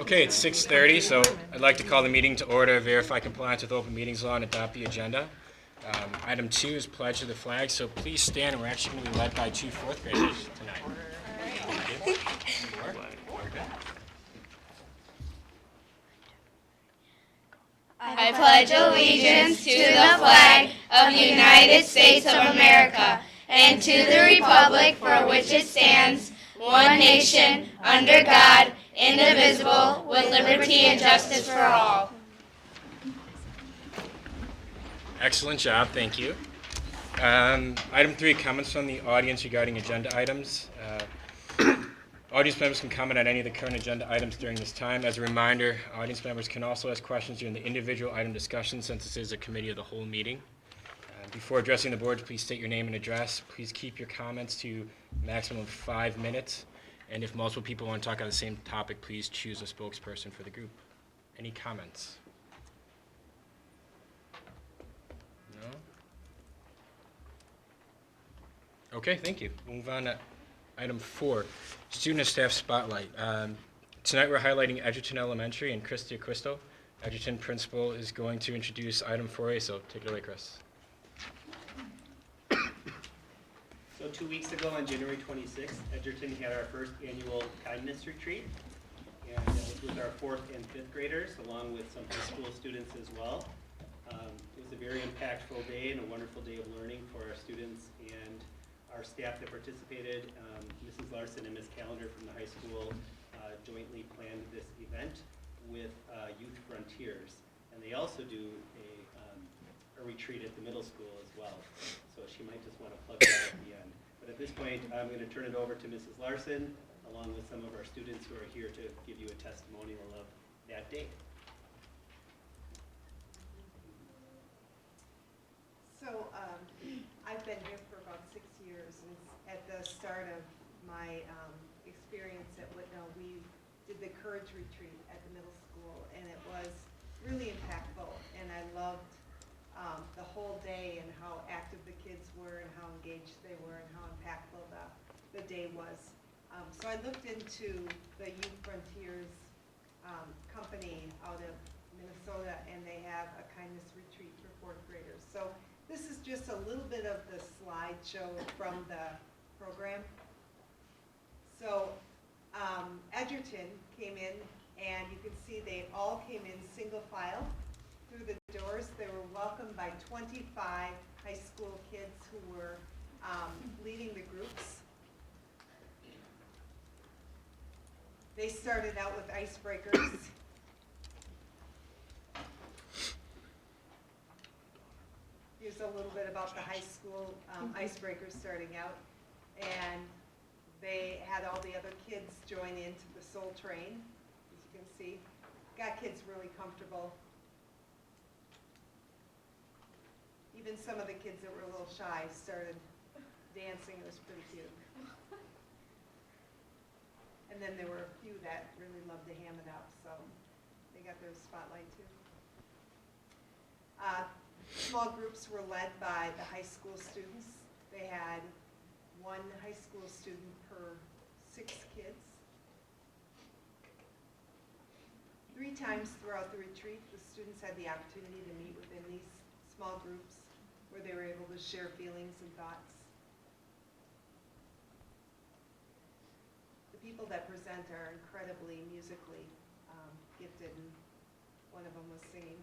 Okay, it's 6:30, so I'd like to call the meeting to order, verify compliance with open meetings law, and adopt the agenda. Item 2 is pledge of the flag, so please stand, and we're actually going to be led by 2 fourth graders tonight. Thank you. I pledge allegiance to the flag of the United States of America and to the republic for which it stands, one nation, under God, indivisible, with liberty and justice for all. Excellent job, thank you. Item 3, comments from the audience regarding agenda items. Audience members can comment on any of the current agenda items during this time. As a reminder, audience members can also ask questions during the individual item discussion since this is a committee of the whole meeting. Before addressing the board, please state your name and address. Please keep your comments to a maximum of 5 minutes. And if multiple people want to talk on the same topic, please choose a spokesperson for the group. Any comments? No? Okay, thank you. We'll move on to item 4, student and staff spotlight. Tonight we're highlighting Edgerton Elementary, and Chris DiAquisto, Edgerton principal, is going to introduce item 4A, so take it away, Chris. So 2 weeks ago on January 26th, Edgerton had our first annual kindness retreat, and it was with our 4th and 5th graders, along with some high school students as well. It was a very impactful day and a wonderful day of learning for our students and our staff that participated. Mrs. Larson and Ms. Callender from the high school jointly planned this event with Youth Frontiers, and they also do a retreat at the middle school as well. So she might just want to plug that at the end. But at this point, I'm going to turn it over to Mrs. Larson, along with some of our students who are here to give you a testimonial of that day. So I've been here for about 6 years, and at the start of my experience at Whitnall, we did the Courage Retreat at the middle school, and it was really impactful, and I loved the whole day and how active the kids were and how engaged they were and how impactful the day was. So I looked into the Youth Frontiers company out of Minnesota, and they have a kindness retreat for 4th graders. So this is just a little bit of the slideshow from the program. So Edgerton came in, and you can see they all came in single file through the doors. They were welcomed by 25 high school kids who were leading the groups. They started out with icebreakers. Here's a little bit about the high school icebreakers starting out. And they had all the other kids join into the Soul Train, as you can see. Got kids really comfortable. Even some of the kids that were a little shy started dancing. It was pretty cute. And then there were a few that really loved to ham it up, so they got their spotlight too. Small groups were led by the high school students. They had 1 high school student per 6 kids. 3 times throughout the retreat, the students had the opportunity to meet within these small groups where they were able to share feelings and thoughts. The people that present are incredibly musically gifted, and one of them was singing.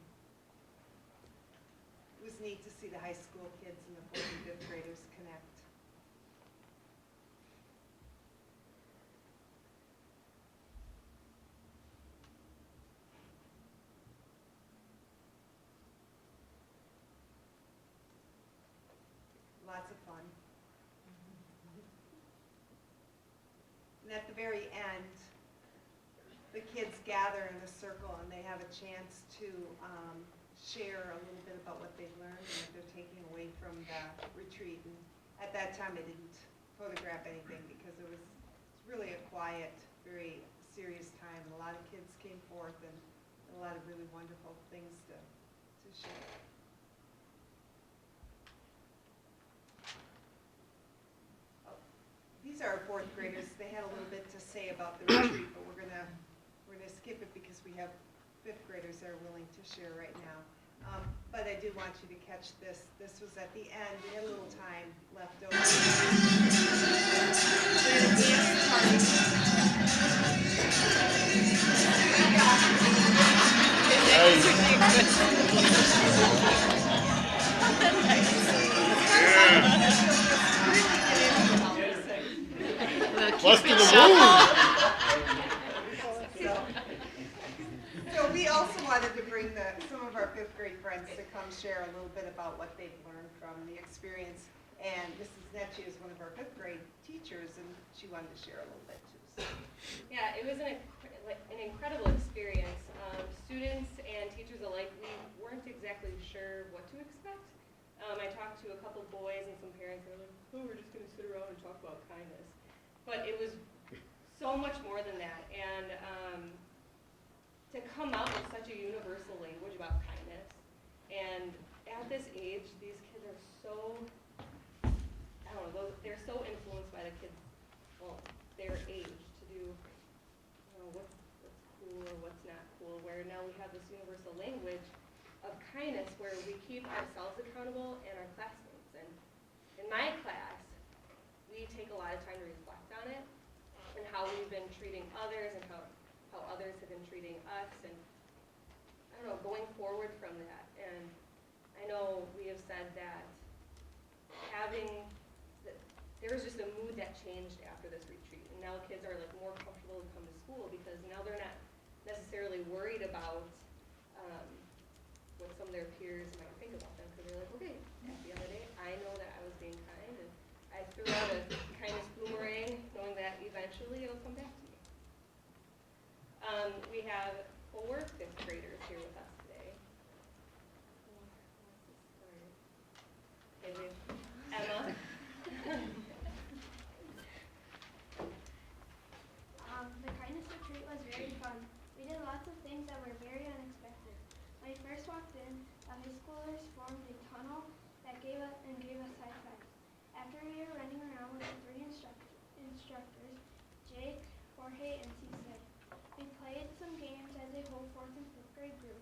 It was neat to see the high school kids and the 4th and 5th graders connect. Lots of fun. And at the very end, the kids gather in a circle and they have a chance to share a little bit about what they've learned and what they're taking away from the retreat. And at that time, I didn't photograph anything because it was really a quiet, very serious time. And a lot of kids came forth and a lot of really wonderful things to share. These are our 4th graders. They had a little bit to say about the retreat, but we're going to we're going to skip it because we have fifth graders that are willing to share right now. But I do want you to catch this. This was at the end. We had a little time left over. We're going to dance party. Busting the move. So we also wanted to bring some of our fifth grade friends to come share a little bit about what they've learned from the experience. And Mrs. Netchie is one of our fifth grade teachers, and she wanted to share a little bit too. So. Yeah, it was an incredible experience. Students and teachers alike, we weren't exactly sure what to expect. I talked to a couple boys and some parents who were like, oh, we're just going to sit around and talk about kindness. But it was so much more than that. And to come out with such a universal language about kindness, and at this age, these kids are so, I don't know, they're so influenced by the kids, well, their age to do, you know, what's cool or what's not cool, where now we have this universal language of kindness where we keep ourselves accountable and our classmates. And in my class, we take a lot of time to reflect on it and how we've been treating others and how others have been treating us, and I don't know, going forward from that. And I know we have said that there was just a mood that changed after this retreat, and now kids are like more comfortable to come to school because now they're not necessarily worried about what some of their peers might think about them, because they're like, okay, at the end of the day, I know that I was being kind, and I threw out a kindness boomerang knowing that eventually it'll come back to me. We have 4 fifth graders here with us today. Okay, we have Emma. The kindness retreat was very fun. We did lots of things that were very unexpected. When we first walked in, the high schoolers formed a tunnel that gave us high fives. After we were running around with the 3 instructors, Jake, Jorge, and Cisse. We played some games as a whole 4th and 5th grade group.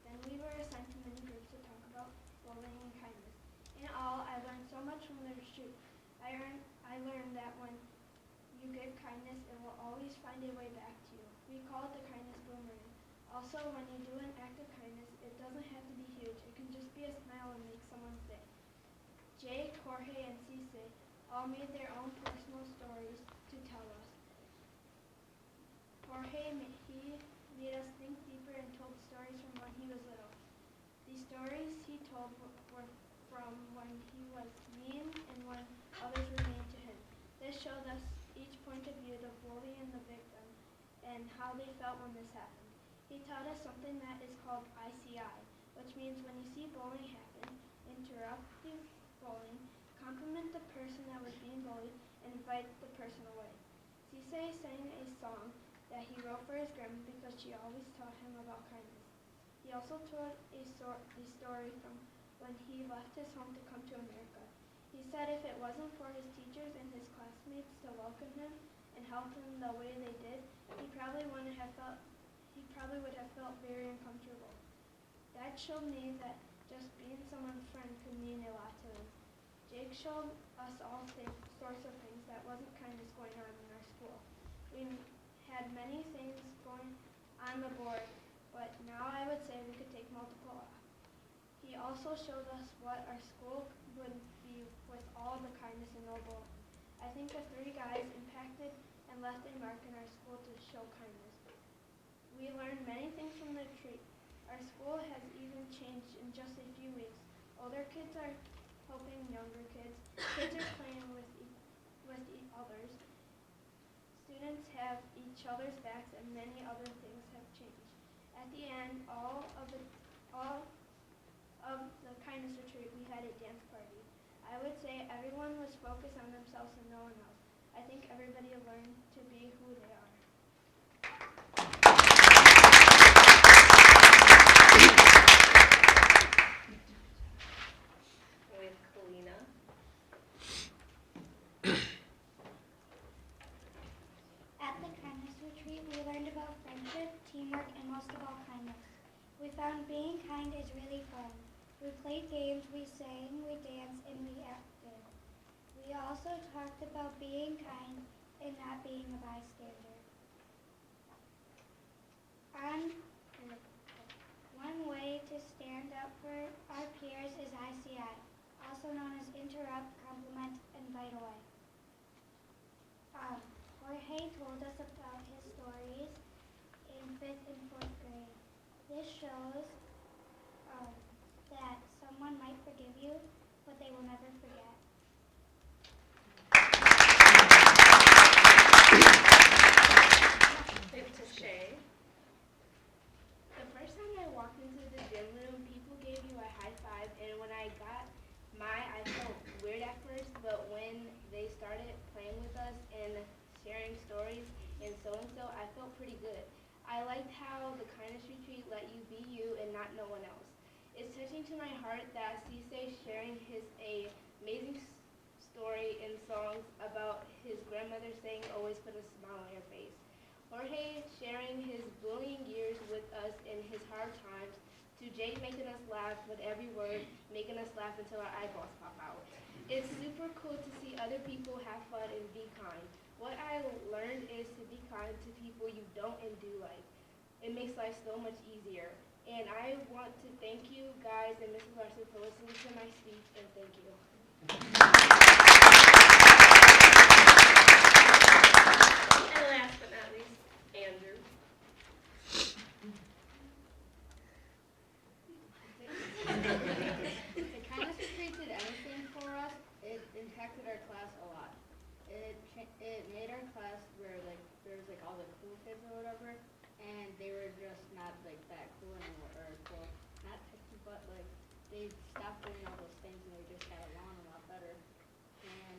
Then we were assigned to mini groups to talk about bullying and kindness. In all, I learned so much from the retreat. I learned that when you give kindness, it will always find a way back to you. We call it the kindness boomerang. Also, when you do an act of kindness, it doesn't have to be huge. It can just be a smile and make someone's day. Jake, Jorge, and Cisse all made their own personal stories to tell us. Jorge, he made us think deeper and told stories from when he was little. The stories he told were from when he was mean and when others were mean to him. This showed us each point of view, the bully and the victim, and how they felt when this happened. He taught us something that is called ICI, which means when you see bullying happen, interrupt the bullying, compliment the person that was being bullied, and invite the person away. Cisse sang a song that he wrote for his grandma because she always taught him about kindness. He also told a story from when he left his home to come to America. He said if it wasn't for his teachers and his classmates to welcome him and help him the way they did, he probably would have felt very uncomfortable. That showed me that just being someone's friend could mean a lot to him. Jake showed us all sorts of things that wasn't kindness going on in our school. We had many things going on the board, but now I would say we could take multiple off. He also showed us what our school would be with all the kindness and no bullying. I think the 3 guys impacted and left a mark in our school to show kindness. We learned many things from the retreat. Our school has even changed in just a few weeks. Older kids are helping younger kids. Kids are playing with others. Students have each other's backs, and many other things have changed. At the end, all of the kindness retreat, we had a dance party. I would say everyone was focused on themselves and no one else. I think everybody learned to be who they are. With Kalina. At the kindness retreat, we learned about friendship teamwork, and most of all, kindness. We found being kind is really fun. We played games, we sang, we danced, and we acted. We also talked about being kind and not being a bystander. One way to stand up for our peers is ICI, also known as interrupt, compliment, invite away. Jorge told us about his stories in 5th and 4th grade. This shows that someone might forgive you, but they will never forget. To Shay. The first time I walked into the gym room, people gave you a high five, and when I got I felt weird at first, but when they started playing with us and sharing stories and so, I felt pretty good. I liked how the kindness retreat let you be you and not no one else. It's touching to my heart that Cisse sharing his amazing story in songs about his grandmother saying always put a smile on your face. Jorge sharing his bullying years with us in his hard times, to Jade making us laugh with every word, making us laugh until our eyeballs pop out. It's super cool to see other people have fun and be kind. What I learned is to be kind to people you don't and do like. It makes life so much easier. And I want to thank you guys and Mrs. Larson for listening to my speech, and thank you. And last but not least, Andrew. The kindness retreat did anything for us. It impacted our class a lot. It made our class where there was all the cool kids or whatever, and they were just not that cool anymore, or cool, not picky, but they stopped doing all those things and they just got along a lot better. And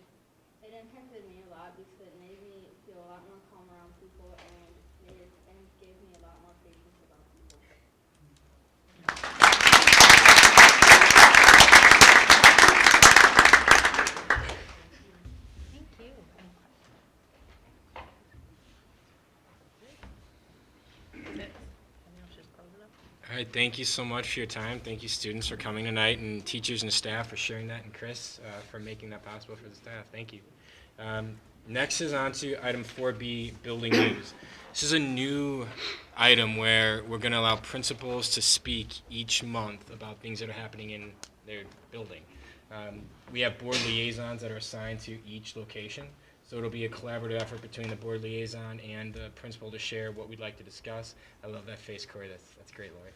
it impacted me a lot because it made me feel a lot more calm around people, and gave me a lot more patience about people. All right, thank you so much for your time. Thank you, students, for coming tonight, and teachers and staff for sharing that, and Chris for making that possible for the staff. Thank you. Next is on to item 4B, building news. This is a new item where we're going to allow principals to speak each month about things that are happening in their building. We have board liaisons that are assigned to each location, so it'll be a collaborative effort between the board liaison and the principal to share what we'd like to discuss. I love that face, Corey. That's great, Lori.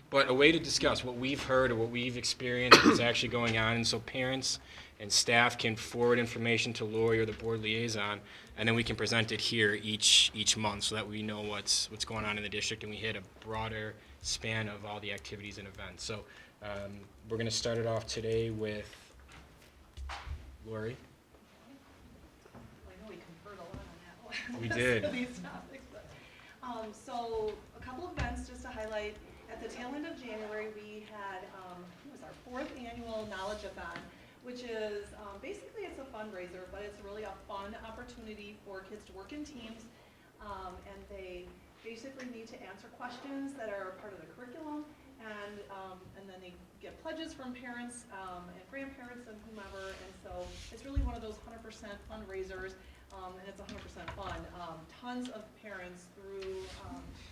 But a way to discuss what we've heard or what we've experienced is actually going on, and so parents and staff can forward information to Lori or the board liaison, and then we can present it here each month so that we know what's going on in the district and we hit a broader span of all the activities and events. So we're going to start it off today with Lori. Well, I know we conferred a lot on that one. We did. These topics, but, so a couple of events just to highlight. At the tail end of January, we had it was our 4th annual Knowledge-a-thon, which is basically it's a fundraiser, but it's really a fun opportunity for kids to work in teams, and they basically need to answer questions that are part of the curriculum, and then they get pledges from parents and grandparents and whomever, and so it's really one of those 100% fundraisers, and it's 100% fun. Tons of parents through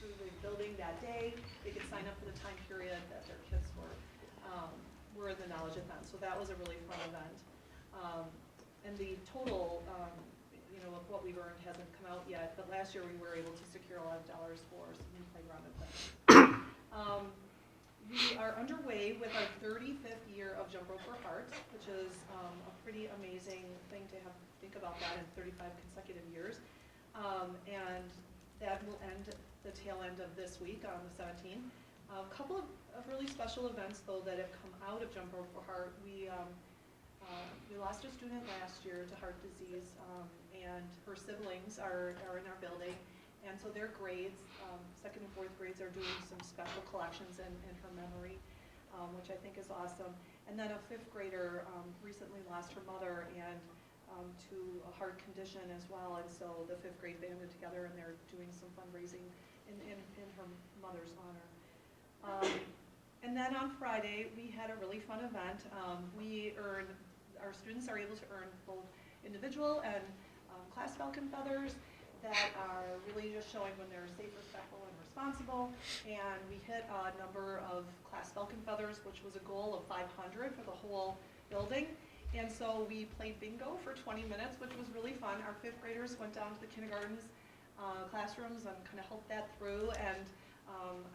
the building that day. They could sign up for the time period that their kids were in the Knowledge-a-thon, so that was a really fun event. And the total, of what we've earned hasn't come out yet, but last year we were able to secure a lot of dollars for some new playground equipment. We are underway with our 35th year of Jump Rope for Hearts, which is a pretty amazing thing to think about that in 35 consecutive years. And that will end the tail end of this week on the 17th. A couple of really special events, though, that have come out of Jump Rope for Heart. We lost a student last year to heart disease, and her siblings are in our building. And so their grades, 2nd and 4th grades, are doing some special collections in her memory, which I think is awesome. And then a 5th grader recently lost her mother and to a heart condition as well. And so the 5th grade banded together and they're doing some fundraising in her mother's honor. And then on Friday, we had a really fun event. Our students are able to earn both individual and class Falcon feathers that are really just showing when they're safe, respectful, and responsible. And we hit a number of class Falcon feathers, which was a goal of 500 for the whole building. And so we played bingo for 20 minutes, which was really fun. Our fifth graders went down to the kindergartens classrooms and kind of helped that through. And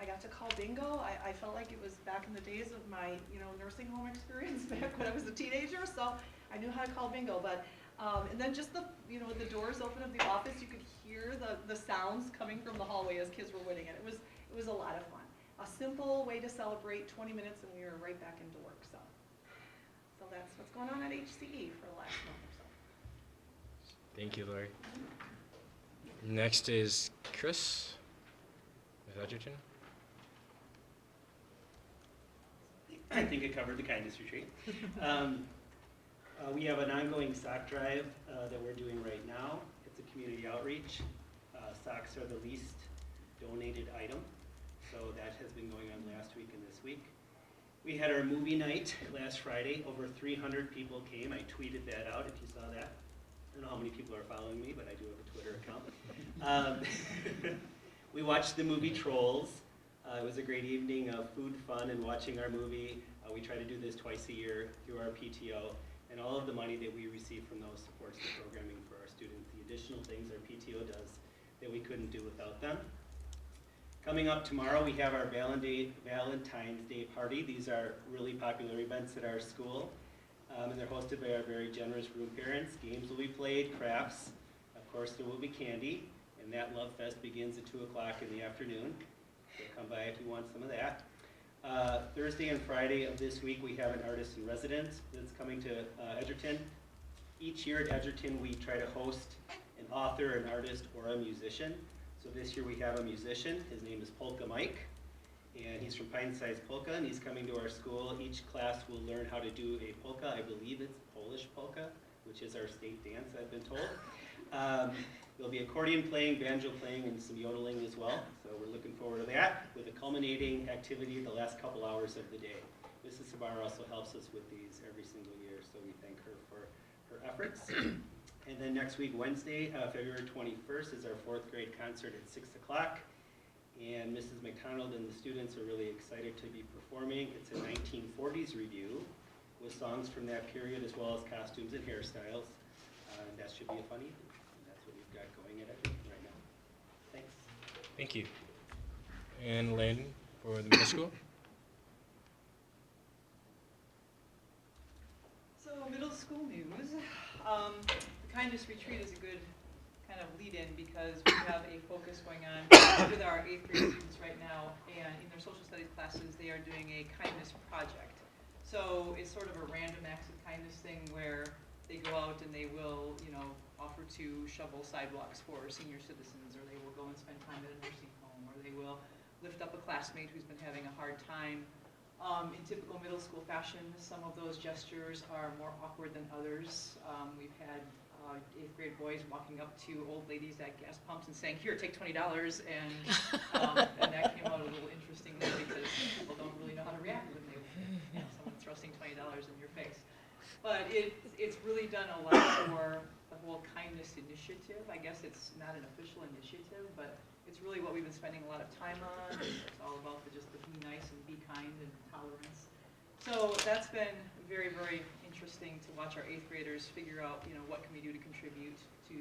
I got to call bingo. I felt like it was back in the days of my nursing home experience back when I was a teenager. So I knew how to call bingo. But and then just the doors open of the office, you could hear the sounds coming from the hallway as kids were winning it. It was a lot of fun. A simple way to celebrate 20 minutes, and we were right back into work. So that's what's going on at HCE for the last month or so. Thank you, Lori. Next is Chris with Edgerton. I think I covered the kindness retreat. We have an ongoing sock drive that we're doing right now. It's a community outreach. Socks are the least donated item, so that has been going on last week and this week. We had our movie night last Friday. Over 300 people came. I tweeted that out if you saw that. I don't know how many people are following me, but I do have a Twitter account. We watched the movie Trolls. It was a great evening of food, fun, and watching our movie. We try to do this twice a year through our PTO, and all of the money that we receive from those supports the programming for our students, the additional things our PTO does that we couldn't do without them. Coming up tomorrow, we have our Valentine's Day party. These are really popular events at our school, and they're hosted by our very generous room parents. Games will be played, crafts. Of course, there will be candy, and that love fest begins at 2 o'clock in the afternoon. So come by if you want some of that. Thursday and Friday of this week, we have an artist in residence that's coming to Edgerton. Each year at Edgerton, we try to host an author, an artist, or a musician. So this year we have a musician. His name is Polka Mike, and he's from Pine Size Polka, and he's coming to our school. Each class will learn how to do a polka. I believe it's Polish polka, which is our state dance, I've been told. There'll be accordion playing, banjo playing, and some yodeling as well. So we're looking forward to that, with a culminating activity the last couple hours of the day. Mrs. Sabar also helps us with these every single year, so we thank her for her efforts. And then next week, Wednesday, February 21st, is our 4th grade concert at 6 o'clock. And Mrs. McDonald and the students are really excited to be performing. It's a 1940s review with songs from that period, as well as costumes and hairstyles. That should be a fun evening. And that's what we've got going at Edgerton right now. Thanks. Thank you. And Landon for the middle school. So middle school news. The Kindness Retreat is a good kind of lead-in because we have a focus going on with our 8th grade students right now, and in their social studies classes they are doing a kindness project. So it's sort of a random acts of kindness thing where they go out and they will, offer to shovel sidewalks for senior citizens, or they will go and spend time at a nursing home, or they will lift up a classmate who's been having a hard time. In typical middle school fashion, some of those gestures are more awkward than others. We've had 8th grade boys walking up to old ladies at gas pumps and saying, "Here, take $20," and that came out a little interestingly because people don't really know how to react when someone's thrusting $20 in your face. But it's really done a lot for the whole kindness initiative. I guess it's not an official initiative, but it's really what we've been spending a lot of time on. It's all about just the be nice and be kind and tolerance. So that's been very, very interesting to watch our 8th graders figure out, what can we do to contribute to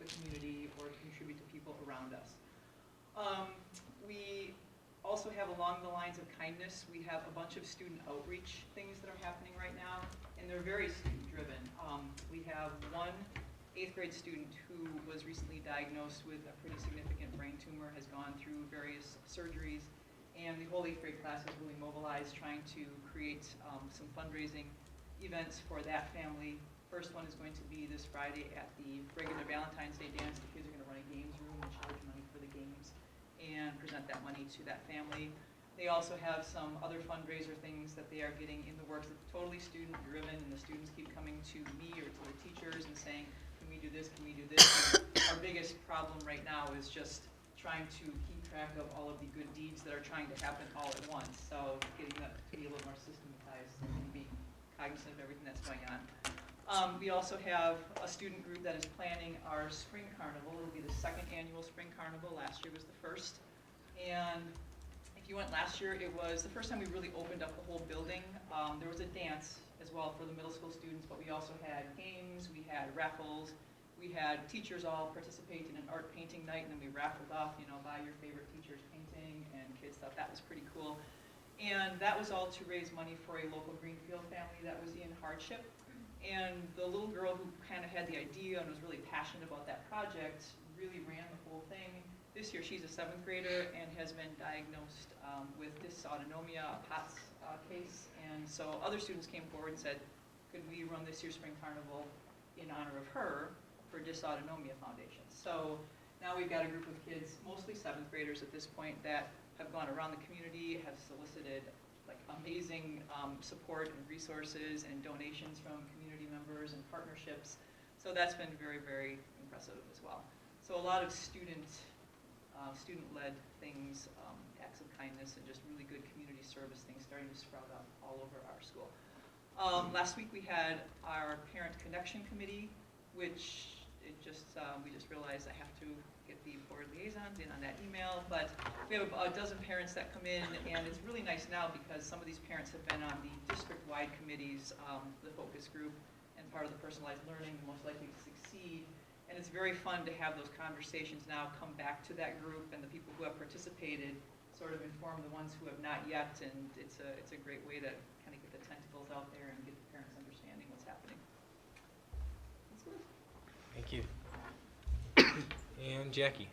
the community or contribute to people around us. We also have, along the lines of kindness, we have a bunch of student outreach things that are happening right now, and they're very student-driven. We have one 8th grade student who was recently diagnosed with a pretty significant brain tumor, has gone through various surgeries, and the whole 8th grade class is really mobilized trying to create some fundraising events for that family. First one is going to be this Friday at the regular Valentine's Day dance. The kids are going to run a games room and charge money for the games and present that money to that family. They also have some other fundraiser things that they are getting in the works. It's totally student-driven, and the students keep coming to me or to their teachers and saying, "Can we do this? Can we do this?" And our biggest problem right now is just trying to keep track of all of the good deeds that are trying to happen all at once. So getting that to be a little more systematized and being cognizant of everything that's going on. We also have a student group that is planning our spring carnival. It'll be the second annual spring carnival. Last year was the first. And if you went last year, it was the first time we really opened up the whole building. There was a dance as well for the middle school students, but we also had games, we had raffles, we had teachers all participate in an art painting night, and then we raffled off, buy your favorite teacher's painting, and kids thought that was pretty cool. And that was all to raise money for a local Greenfield family that was in hardship. And the little girl who kind of had the idea and was really passionate about that project really ran the whole thing. This year she's a 7th grader and has been diagnosed with dysautonomia, a POTS case. And so other students came forward and said, could we run this year's spring carnival in honor of her for Dysautonomia Foundation. So now we've got a group of kids, mostly 7th graders at this point, that have gone around the community, have solicited like amazing support and resources and donations from community members and partnerships. So that's been very, very impressive as well. So a lot of student-led things, acts of kindness, and just really good community service things starting to sprout up all over our school. Last week we had our Parent Connection Committee, which we just realized I have to get the board liaisons in on that email, but we have a dozen parents that come in, and it's really nice now because some of these parents have been on the district-wide committees, the focus group, and part of the personalized learning, the most likely to succeed, and it's very fun to have those conversations now come back to that group, and the people who have participated sort of inform the ones who have not yet, and it's a great way to kind of get the tentacles out there and get the parents understanding what's happening. That's good. Thank you. And Jackie.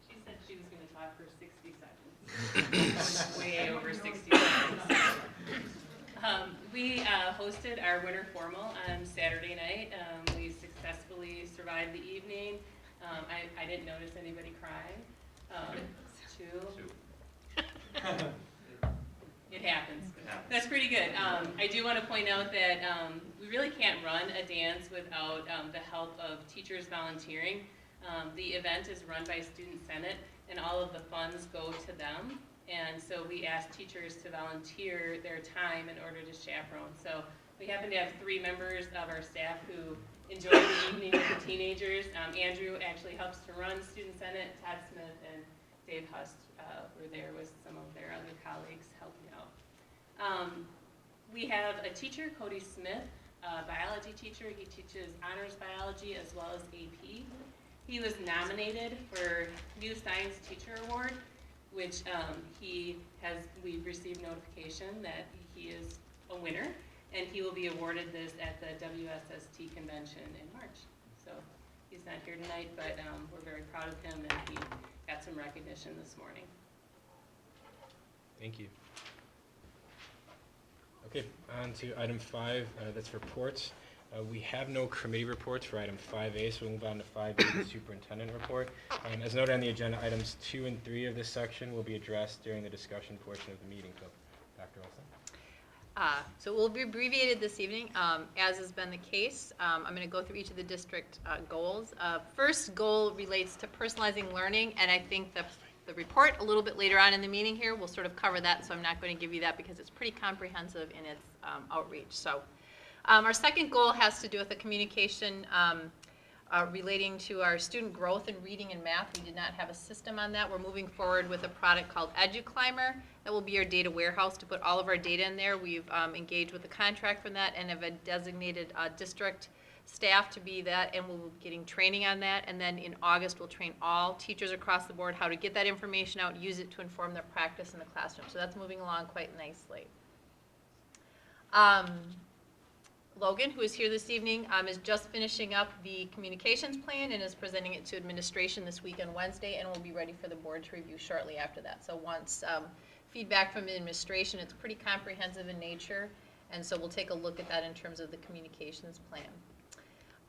She said she was going to talk for 60 seconds. Way over 60 seconds. We hosted our winter formal on Saturday night. We successfully survived the evening. I didn't notice anybody crying. Two. It happens. That's pretty good. I do want to point out that we really can't run a dance without the help of teachers volunteering. The event is run by Student Senate, and all of the funds go to them. And so we ask teachers to volunteer their time in order to chaperone. So we happen to have 3 members of our staff who enjoy the evening with the teenagers. Andrew actually helps to run Student Senate. Todd Smith and Dave Hust were there with some of their other colleagues helping out. We have a teacher, Cody Smith, a biology teacher. He teaches honors biology as well as AP. He was nominated for New Science Teacher Award, which we've received notification that he is a winner, and he will be awarded this at the WSST convention in March. So he's not here tonight, but we're very proud of him, and he got some recognition this morning. Thank you. Okay, on to item 5, that's reports. We have no committee reports for item 5A, so we'll move on to 5B, the superintendent report. As noted on the agenda, items 2 and 3 of this section will be addressed during the discussion portion of the meeting. So, Dr. Olson. So we'll be abbreviated this evening, as has been the case. I'm going to go through each of the district goals. First goal relates to personalizing learning, and I think the report a little bit later on in the meeting here will sort of cover that, so I'm not going to give you that because it's pretty comprehensive in its outreach. So our second goal has to do with the communication relating to our student growth in reading and math. We did not have a system on that. We're moving forward with a product called EduClimber. That will be our data warehouse to put all of our data in there. We've engaged with a contract for that and have a designated district staff to be that, and we'll be getting training on that. And then in August, we'll train all teachers across the board how to get that information out, use it to inform their practice in the classroom. So that's moving along quite nicely. Logan, who is here this evening, is just finishing up the communications plan and is presenting it to administration this week on Wednesday, and will be ready for the board to review shortly after that. So once feedback from administration, it's pretty comprehensive in nature, and so we'll take a look at that in terms of the communications plan.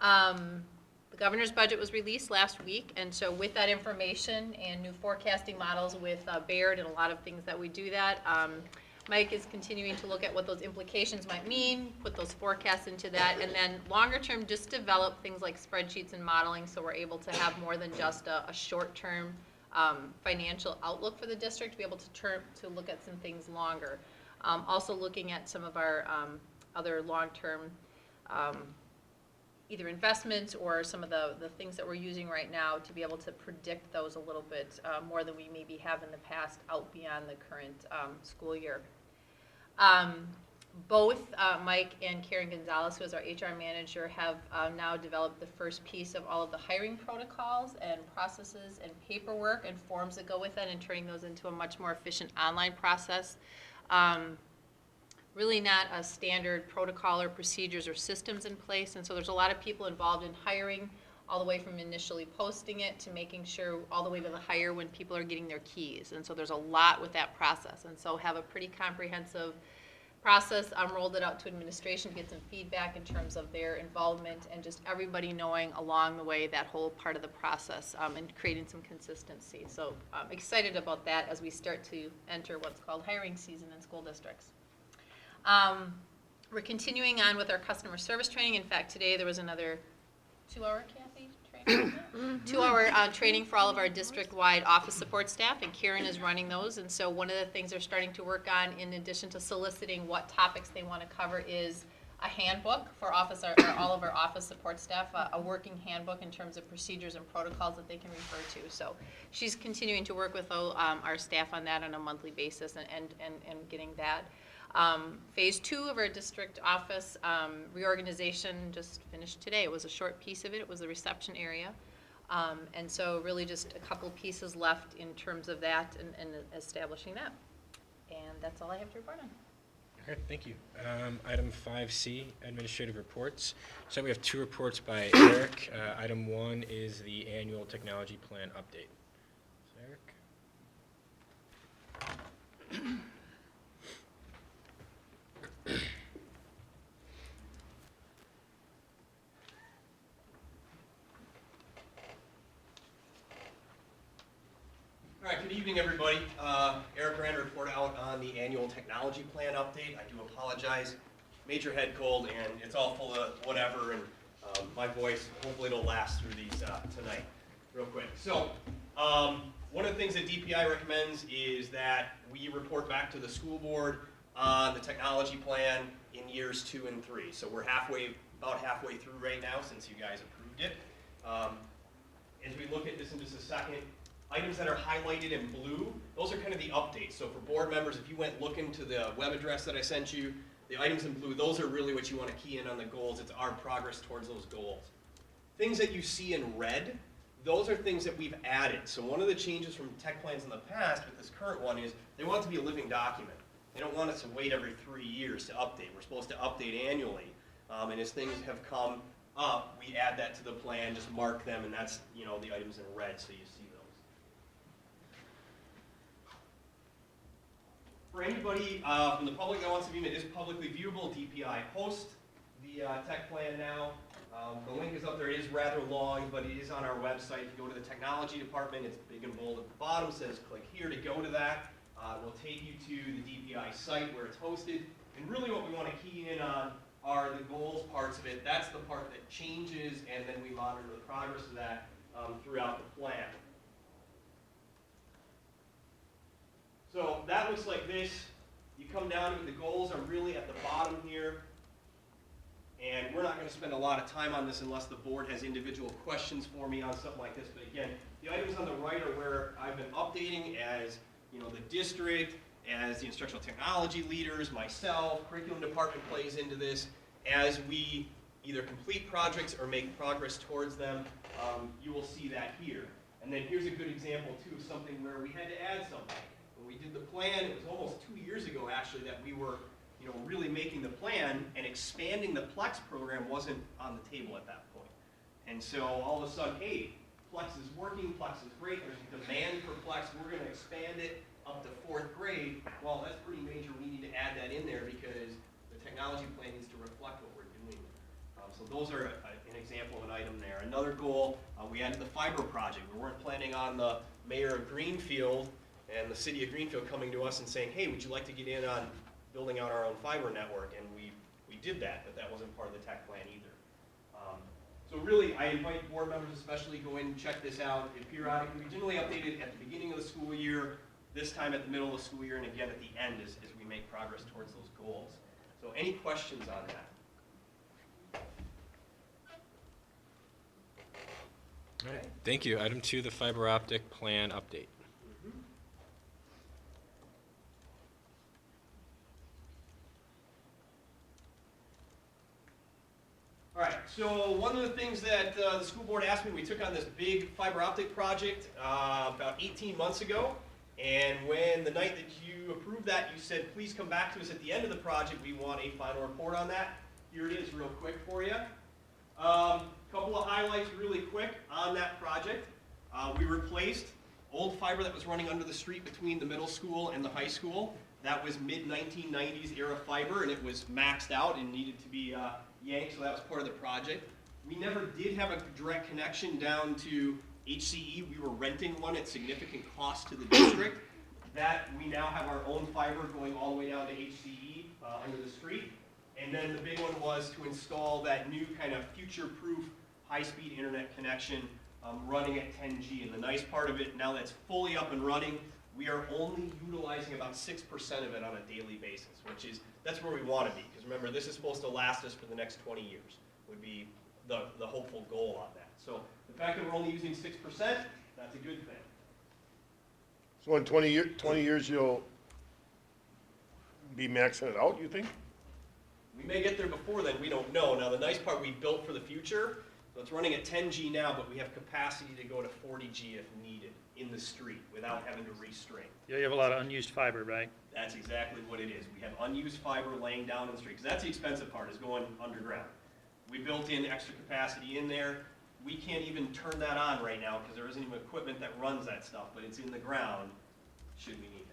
The governor's budget was released last week, and so with that information and new forecasting models with Baird and a lot of things that we do that, Mike is continuing to look at what those implications might mean, put those forecasts into that, and then longer term, just develop things like spreadsheets and modeling so we're able to have more than just a short-term financial outlook for the district, be able to look at some things longer. Also looking at some of our other long-term either investments or some of the things that we're using right now to be able to predict those a little bit more than we maybe have in the past out beyond the current school year. Both Mike and Karen Gonzalez, who is our HR manager, have now developed the first piece of all of the hiring protocols and processes and paperwork and forms that go with it and turning those into a much more efficient online process. Really not a standard protocol or procedures or systems in place, and so there's a lot of people involved in hiring, all the way from initially posting it to making sure all the way to the hire when people are getting their keys, and so there's a lot with that process, and so have a pretty comprehensive process. Rolled it out to administration to get some feedback in terms of their involvement and just everybody knowing along the way that whole part of the process and creating some consistency. So I'm excited about that as we start to enter what's called hiring season in school districts. We're continuing on with our customer service training. In fact, today there was another 2-hour, Kathy, training. 2-hour training for all of our district-wide office support staff, and Karen is running those. And so one of the things they're starting to work on, in addition to soliciting what topics they want to cover, is a handbook for all of our office support staff, a working handbook in terms of procedures and protocols that they can refer to. So she's continuing to work with our staff on that on a monthly basis and getting that. Phase 2 of our district office reorganization just finished today. It was a short piece of it. It was the reception area. And so really just a couple pieces left in terms of that and establishing that. And that's all I have to report on. All right, thank you. Item 5C, administrative reports. So we have 2 reports by Eric. Item 1 is the annual technology plan update. So Eric. All right, good evening, everybody. Eric Rand, report out on the annual technology plan update. I do apologize. Major head cold, and it's all full of whatever, and my voice, hopefully it'll last through these tonight, real quick. So, one of the things that DPI recommends is that we report back to the school board on the technology plan in years 2 and 3. So we're about halfway through right now since you guys approved it. As we look at this in just a second, items that are highlighted in blue, those are kind of the updates. So for board members, if you went looking to the web address that I sent you, the items in blue, those are really what you want to key in on the goals. It's our progress towards those goals. Things that you see in red, those are things that we've added. So one of the changes from tech plans in the past with this current one is they want it to be a living document. They don't want us to wait every 3 years to update. We're supposed to update annually. And as things have come up, we add that to the plan, just mark them, and that's, the items in red, so you see those. For anybody from the public that wants to view it, is publicly viewable. DPI hosts the tech plan now. The link is up there. It is rather long, but it is on our website. If you go to the technology department, it's big and bold at the bottom. It says click here to go to that. We'll take you to the DPI site where it's hosted. And really what we want to key in on are the goals parts of it. That's the part that changes, and then we monitor the progress of that throughout the plan. So that looks like this. You come down to it, the goals are really at the bottom here. And we're not going to spend a lot of time on this unless the board has individual questions for me on something like this. But again, the items on the right are where I've been updating as the district, as the instructional technology leaders, myself, curriculum department plays into this. As we either complete projects or make progress towards them, you will see that here. And then here's a good example too of something where we had to add something. When we did the plan, it was almost 2 years ago actually that we were really making the plan, and expanding the Plex program wasn't on the table at that point. And so all of a sudden, hey, Plex is working, Plex is great, there's a demand for Plex, we're going to expand it up to 4th grade. Well, that's pretty major, we need to add that in there because the technology plan needs to reflect what we're doing. So those are an example of an item there. Another goal, we added the fiber project. We weren't planning on the mayor of Greenfield and the city of Greenfield coming to us and saying, hey, would you like to get in on building out our own fiber network? And we did that, but that wasn't part of the tech plan either. So really, I invite board members especially go in and check this out. It periodically, we generally update it at the beginning of the school year, this time at the middle of the school year, and again at the end as we make progress towards those goals. So any questions on that? All right, thank you. Item 2, the fiber optic plan update. All right, so one of the things that the school board asked me, we took on this big fiber optic project about 18 months ago, and when the night that you approved that, you said, please come back to us at the end of the project. We want a final report on that. Here it is real quick for you. Couple of highlights really quick on that project. We replaced old fiber that was running under the street between the middle school and the high school. That was mid-1990s era fiber, and it was maxed out and needed to be yanked, so that was part of the project. We never did have a direct connection down to HCE. We were renting one at significant cost to the district. That we now have our own fiber going all the way down to HCE under the street. And then the big one was to install that new kind of future-proof high-speed internet connection running at 10G. And the nice part of it, now that's fully up and running, we are only utilizing about 6% of it on a daily basis, which is, that's where we want to be. Because remember, this is supposed to last us for the next 20 years, would be the hopeful goal on that. So the fact that we're only using 6%, that's a good thing. So in 20 years, you'll be maxing it out, you think? We may get there before then, we don't know. Now the nice part, we built for the future, so it's running at 10G now, but we have capacity to go to 40G if needed in the street without having to restring. Yeah, you have a lot of unused fiber, right? That's exactly what it is. We have unused fiber laying down in the street, because that's the expensive part, is going underground. We built in extra capacity in there. We can't even turn that on right now because there isn't even equipment that runs that stuff, but it's in the ground should we need it.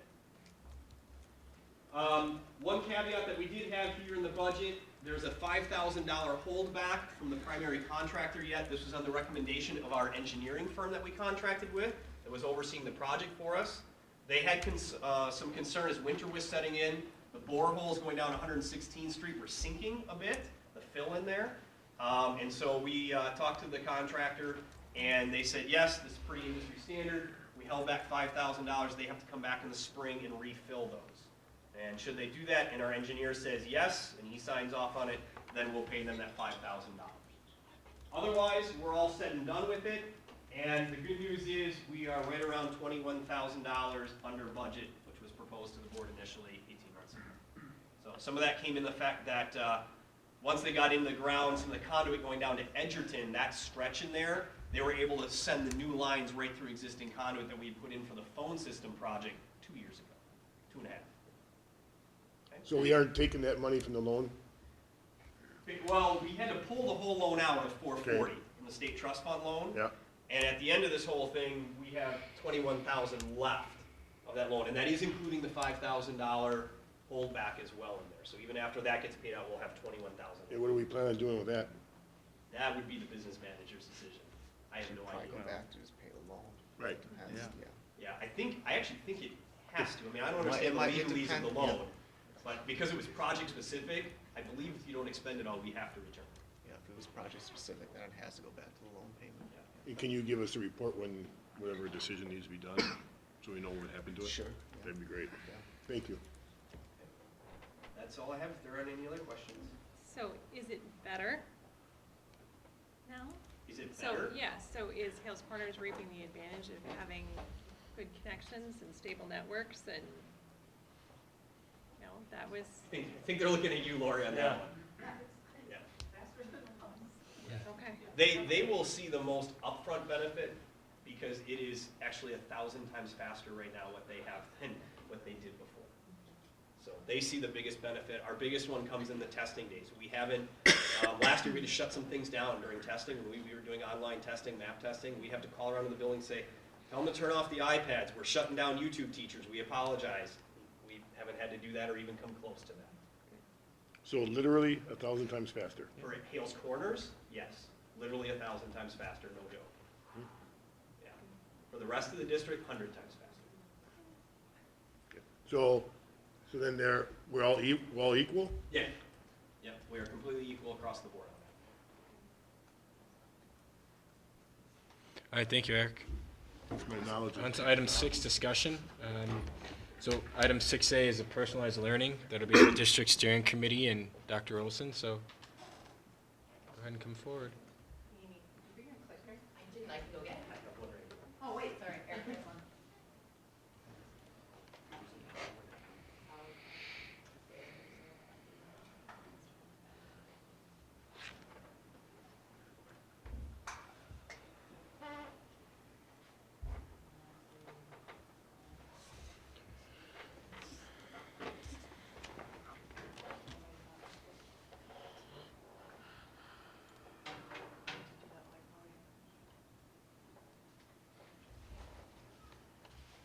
One caveat that we did have here in the budget, there's a $5,000 holdback from the primary contractor yet. This was on the recommendation of our engineering firm that we contracted with that was overseeing the project for us. They had some concern as winter was setting in. The boreholes going down 116th Street were sinking a bit, the fill in there. And so we talked to the contractor and they said, yes, this is pretty industry standard. We held back $5,000. They have to come back in the spring and refill those. And should they do that and our engineer says yes and he signs off on it, then we'll pay them that $5,000. Otherwise, we're all said and done with it. And the good news is we are right around $21,000 under budget, which was proposed to the board initially 18 months ago. So some of that came in the fact that once they got in the ground, some of the conduit going down to Edgerton, that stretch in there, they were able to send the new lines right through existing conduit that we had put in for the phone system project 2 years ago, 2.5. Okay. So we aren't taking that money from the loan? Well, we had to pull the whole loan out of 440 from the state trust fund loan. Yeah. And at the end of this whole thing, we have $21,000 left of that loan, and that is including the $5,000 holdback as well in there. So even after that gets paid out, we'll have $21,000. And what do we plan on doing with that? That would be the business manager's decision. I have no idea. Go back to just pay the loan. Right. Yeah, I actually think it has to. I mean, I don't understand the legalese of the loan, but because it was project specific, I believe if you don't expend it all, we have to return. Yeah, if it was project specific, then it has to go back to the loan payment. And can you give us a report when whatever decision needs to be done, so we know what happened to it? Sure. That'd be great. Thank you. That's all I have. If there aren't any other questions. So is it better now? Is it better? So, yeah, so is Hales Corners reaping the advantage of having good connections and stable networks and, you know, that was. I think they're looking at you, Lori, on that one. Okay. They will see the most upfront benefit because it is actually 1,000 times faster right now what they have than what they did before. So they see the biggest benefit. Our biggest one comes in the testing days. We haven't, last year we had to shut some things down during testing. When we were doing online testing, map testing, we have to call around to the building and say, tell them to turn off the iPads. We're shutting down YouTube teachers. We apologize. We haven't had to do that or even come close to that. So literally 1,000 times faster. For Hales Corners, yes. Literally 1,000 times faster, no joke. Yeah. For the rest of the district, 100 times faster. So then we're all equal? Yeah, yeah, we are completely equal across the board on that. All right, thank you, Eric. That's my knowledge. On to item 6, discussion. So item 6A is a personalized learning. That'll be the district steering committee and Dr. Olson, so go ahead and come forward. I didn't, I can go get it. Oh, wait, sorry, Eric, there's one.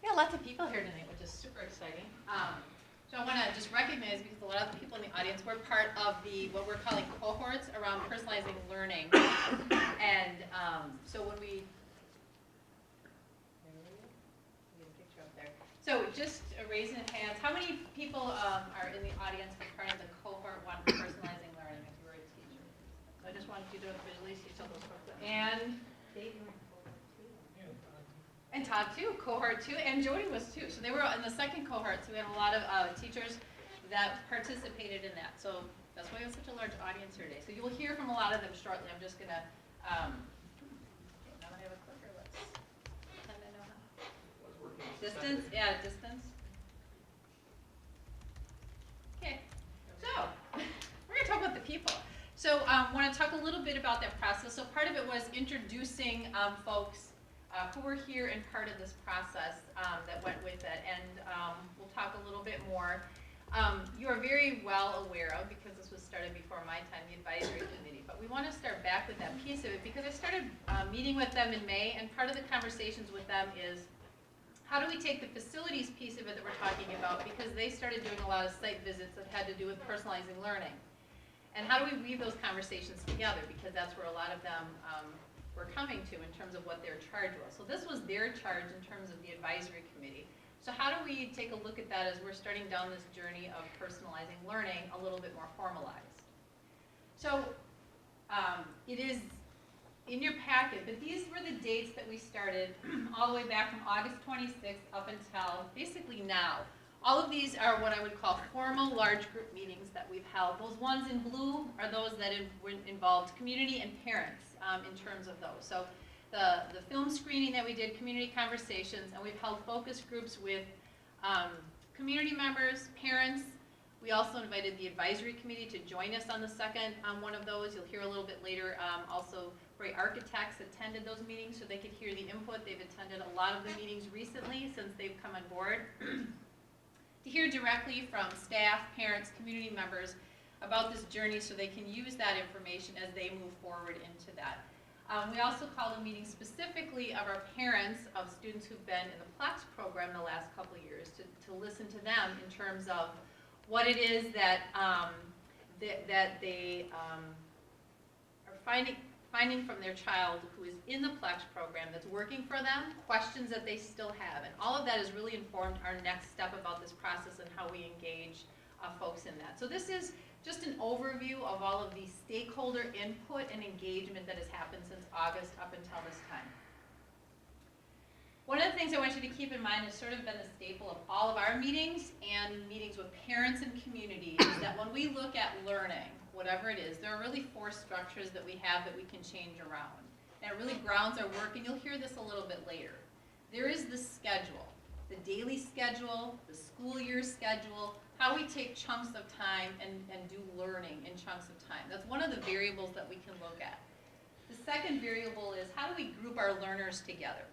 Yeah, lots of people here tonight, which is super exciting. So I want to just recognize, because a lot of the people in the audience were part of what we're calling cohorts around personalizing learning. And so when we get a picture up there. So just raising hands, how many people are in the audience for part of the cohort 1 for personalizing learning if you were a teacher? So I just wanted you to visually see some of those folks. And Dave, you were in cohort 2. And Todd too, cohort 2, and Jody was too. So they were in the second cohort, so we had a lot of teachers that participated in that. So that's why we have such a large audience here today. So you will hear from a lot of them shortly. I'm just gonna, now that I have a clicker, let's pretend I know how. Distance, yeah, distance. Okay, so we're gonna talk about the people. So I want to talk a little bit about that process. So part of it was introducing folks who were here and part of this process that went with it, and we'll talk a little bit more. You are very well aware of, because this was started before my time, the advisory committee, but we want to start back with that piece of it, because I started meeting with them in May, and part of the conversations with them is, how do we take the facilities piece of it that we're talking about, because they started doing a lot of site visits that had to do with personalizing learning, and how do we weave those conversations together, because that's where a lot of them were coming to in terms of what their charge was. So this was their charge in terms of the advisory committee. So how do we take a look at that as we're starting down this journey of personalizing learning a little bit more formalized? So it is in your packet, but these were the dates that we started all the way back from August 26th up until basically now. All of these are what I would call formal large group meetings that we've held. Those ones in blue are those that involved community and parents in terms of those. So the film screening that we did, community conversations, and we've held focus groups with community members, parents. We also invited the advisory committee to join us on the second one of those. You'll hear a little bit later. Also, Ray architects attended those meetings so they could hear the input. They've attended a lot of the meetings recently since they've come on board. To hear directly from staff, parents, community members about this journey so they can use that information as they move forward into that. We also called a meeting specifically of our parents of students who've been in the Plex program the last couple of years to listen to them in terms of what it is that, that they are finding from their child who is in the Plex program that's working for them, questions that they still have. And all of that has really informed our next step about this process and how we engage folks in that. So this is just an overview of all of the stakeholder input and engagement that has happened since August up until this time. One of the things I want you to keep in mind has sort of been a staple of all of our meetings and meetings with parents and community is that when we look at learning, whatever it is, there are really 4 structures that we have that we can change around. And it really grounds our work, and you'll hear this a little bit later. There is the schedule, the daily schedule, the school year schedule, how we take chunks of time and do learning in chunks of time. That's one of the variables that we can look at. The second variable is how do we group our learners together?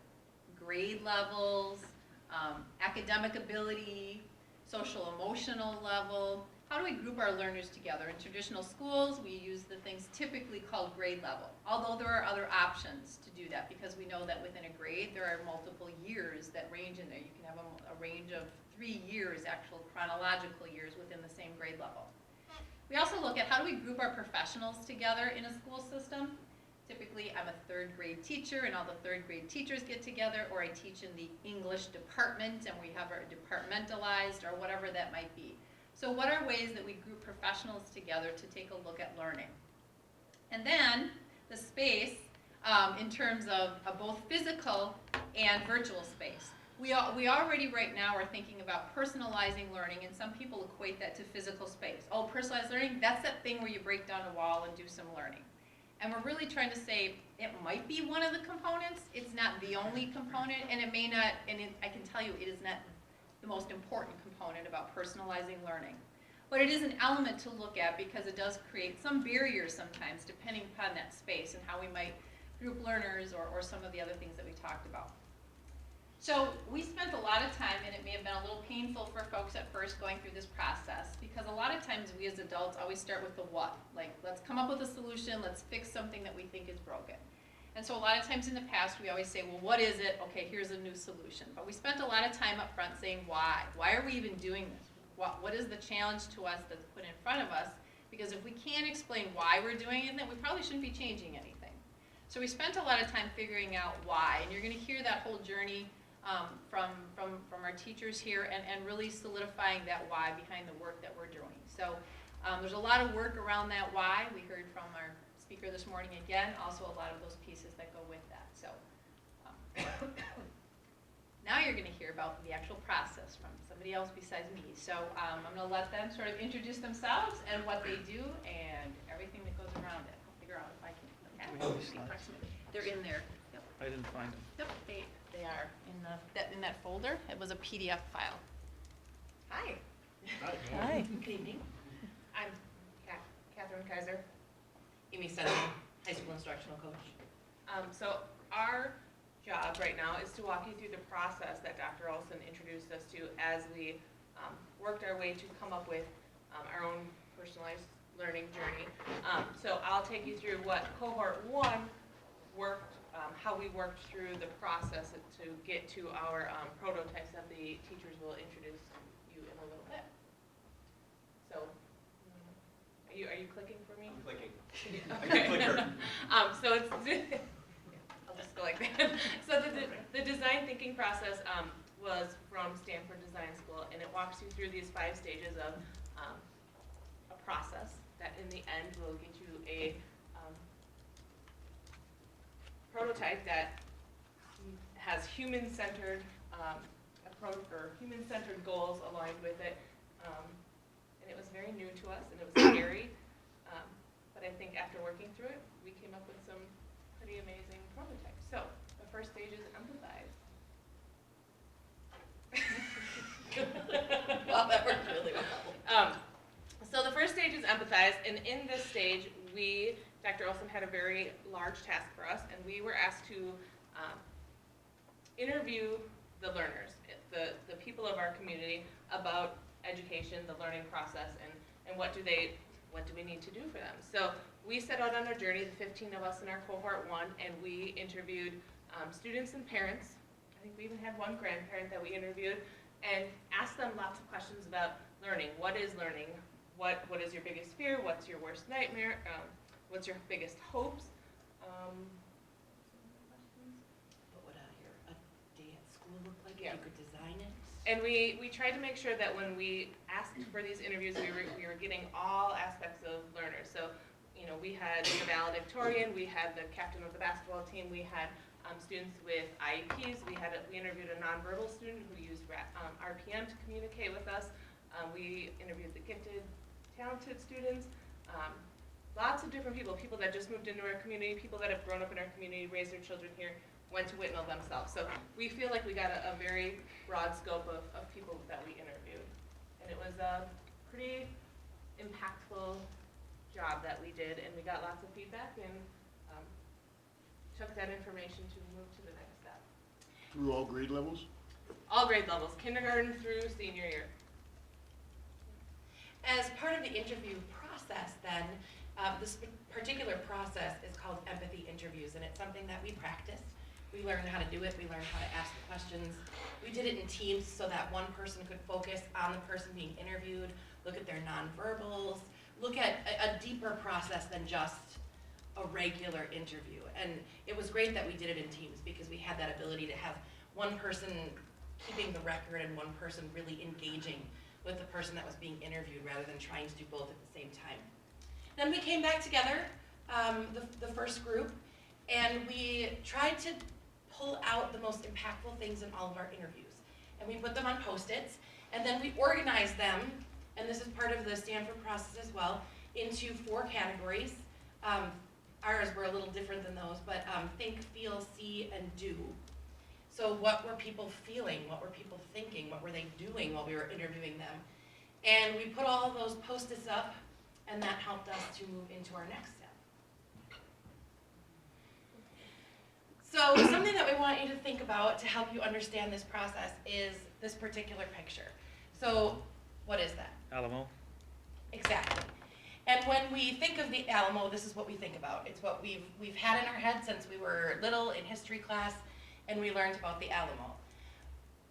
Grade levels, academic ability, social emotional level. How do we group our learners together? In traditional schools, we use the things typically called grade level, although there are other options to do that because we know that within a grade there are multiple years that range in there. You can have a range of 3 years, actual chronological years within the same grade level. We also look at how do we group our professionals together in a school system. typically I'm a third grade teacher and all the third grade teachers get together, or I teach in the English department and we have our departmentalized or whatever that might be. So what are ways that we group professionals together to take a look at learning? And then the space in terms of both physical and virtual space. We already right now are thinking about personalizing learning, and some people equate that to physical space. Oh, personalized learning, that's that thing where you break down a wall and do some learning. And we're really trying to say it might be one of the components, it's not the only component, and it may not, I can tell you it is not the most important component about personalizing learning. But it is an element to look at because it does create some barriers sometimes depending upon that space and how we might group learners or some of the other things that we talked about. So we spent a lot of time, and it may have been a little painful for folks at first going through this process, because a lot of times we as adults always start with the what. Like, let's come up with a solution, let's fix something that we think is broken. And so a lot of times in the past we always say, well, what is it? Okay, here's a new solution. But we spent a lot of time up front saying why. Why are we even doing this? What is the challenge to us that's put in front of us? Because if we can't explain why we're doing it, then we probably shouldn't be changing anything. So we spent a lot of time figuring out why, and you're going to hear that whole journey from our teachers here, and really solidifying that why behind the work that we're doing. So there's a lot of work around that why. We heard from our speaker this morning again, also a lot of those pieces that go with that. So now you're going to hear about the actual process from somebody else besides me. So I'm going to let them sort of introduce themselves and what they do and everything that goes around it. I'll figure out if I can. They're in there. Yep. I didn't find them. Yep, they are in that folder. It was a PDF file. Hi. Hi. Good evening. I'm Catherine Kaiser, Amy Senna, high school instructional coach. So our job right now is to walk you through the process that Dr. Olson introduced us to as we worked our way to come up with our own personalized learning journey. So I'll take you through what cohort 1 worked, how we worked through the process to get to our prototypes that the teachers will introduce you in a little bit. So, are you clicking for me? I'm clicking. Okay. So it's, I'll just go like that. So the design thinking process was from Stanford Design School, and it walks you through these 5 stages of a process that in the end will get you a prototype that has human-centered approach or human-centered goals aligned with it. And it was very new to us, and it was scary. But I think after working through it, we came up with some pretty amazing prototypes. So the first stage is empathize. Well, that worked really well. So the first stage is empathize, and in this stage, Dr. Olson had a very large task for us, and we were asked to interview the learners, the people of our community, about education, the learning process, and what do we need to do for them. So we set out on our journey, the 15 of us in our cohort 1, and we interviewed students and parents. I think we even had one grandparent that we interviewed, and asked them lots of questions about learning. What is learning? What is your biggest fear? What's your worst nightmare? What's your biggest hopes? What would a day at school look like if Yeah. you could design it? And we tried to make sure that when we asked for these interviews, we were getting all aspects of learners. So, we had the valedictorian, we had the captain of the basketball team, we had students with IEPs, we interviewed a nonverbal student who used RPM to communicate with us. We interviewed the gifted, talented students. Lots of different people that just moved into our community, people that have grown up in our community, raised their children here, went to Whitnall themselves. So we feel like we got a very broad scope of people that we interviewed. And it was a pretty impactful job that we did, and we got lots of feedback, and took that information to move to the next step. Through all grade levels? All grade levels, kindergarten through senior year. As part of the interview process then, this particular process is called empathy interviews, and it's something that we practiced. We learned how to do it, we learned how to ask the questions. We did it in teams so that one person could focus on the person being interviewed, look at their nonverbals, look at a deeper process than just a a regular interview. And it was great that we did it in teams because we had that ability to have one person keeping the record and one person really engaging with the person that was being interviewed rather than trying to do both at the same time. Then we came back together, the first group, and we tried to pull out the most impactful things in all of our interviews. And we put them on Post-its, and then we organized them, and this is part of the Stanford process as well, into 4 categories. Ours were a little different than those, but think, feel, see, and do. So what were people feeling? What were people thinking? What were they doing while we were interviewing them? And we put all of those Post-its up, and that helped us to move into our next step. So something that we want you to think about to help you understand this process is this particular picture. So what is that? Alamo. Exactly. And when we think of the Alamo, this is what we think about. It's what we've had in our head since we were little in history class, and we learned about the Alamo.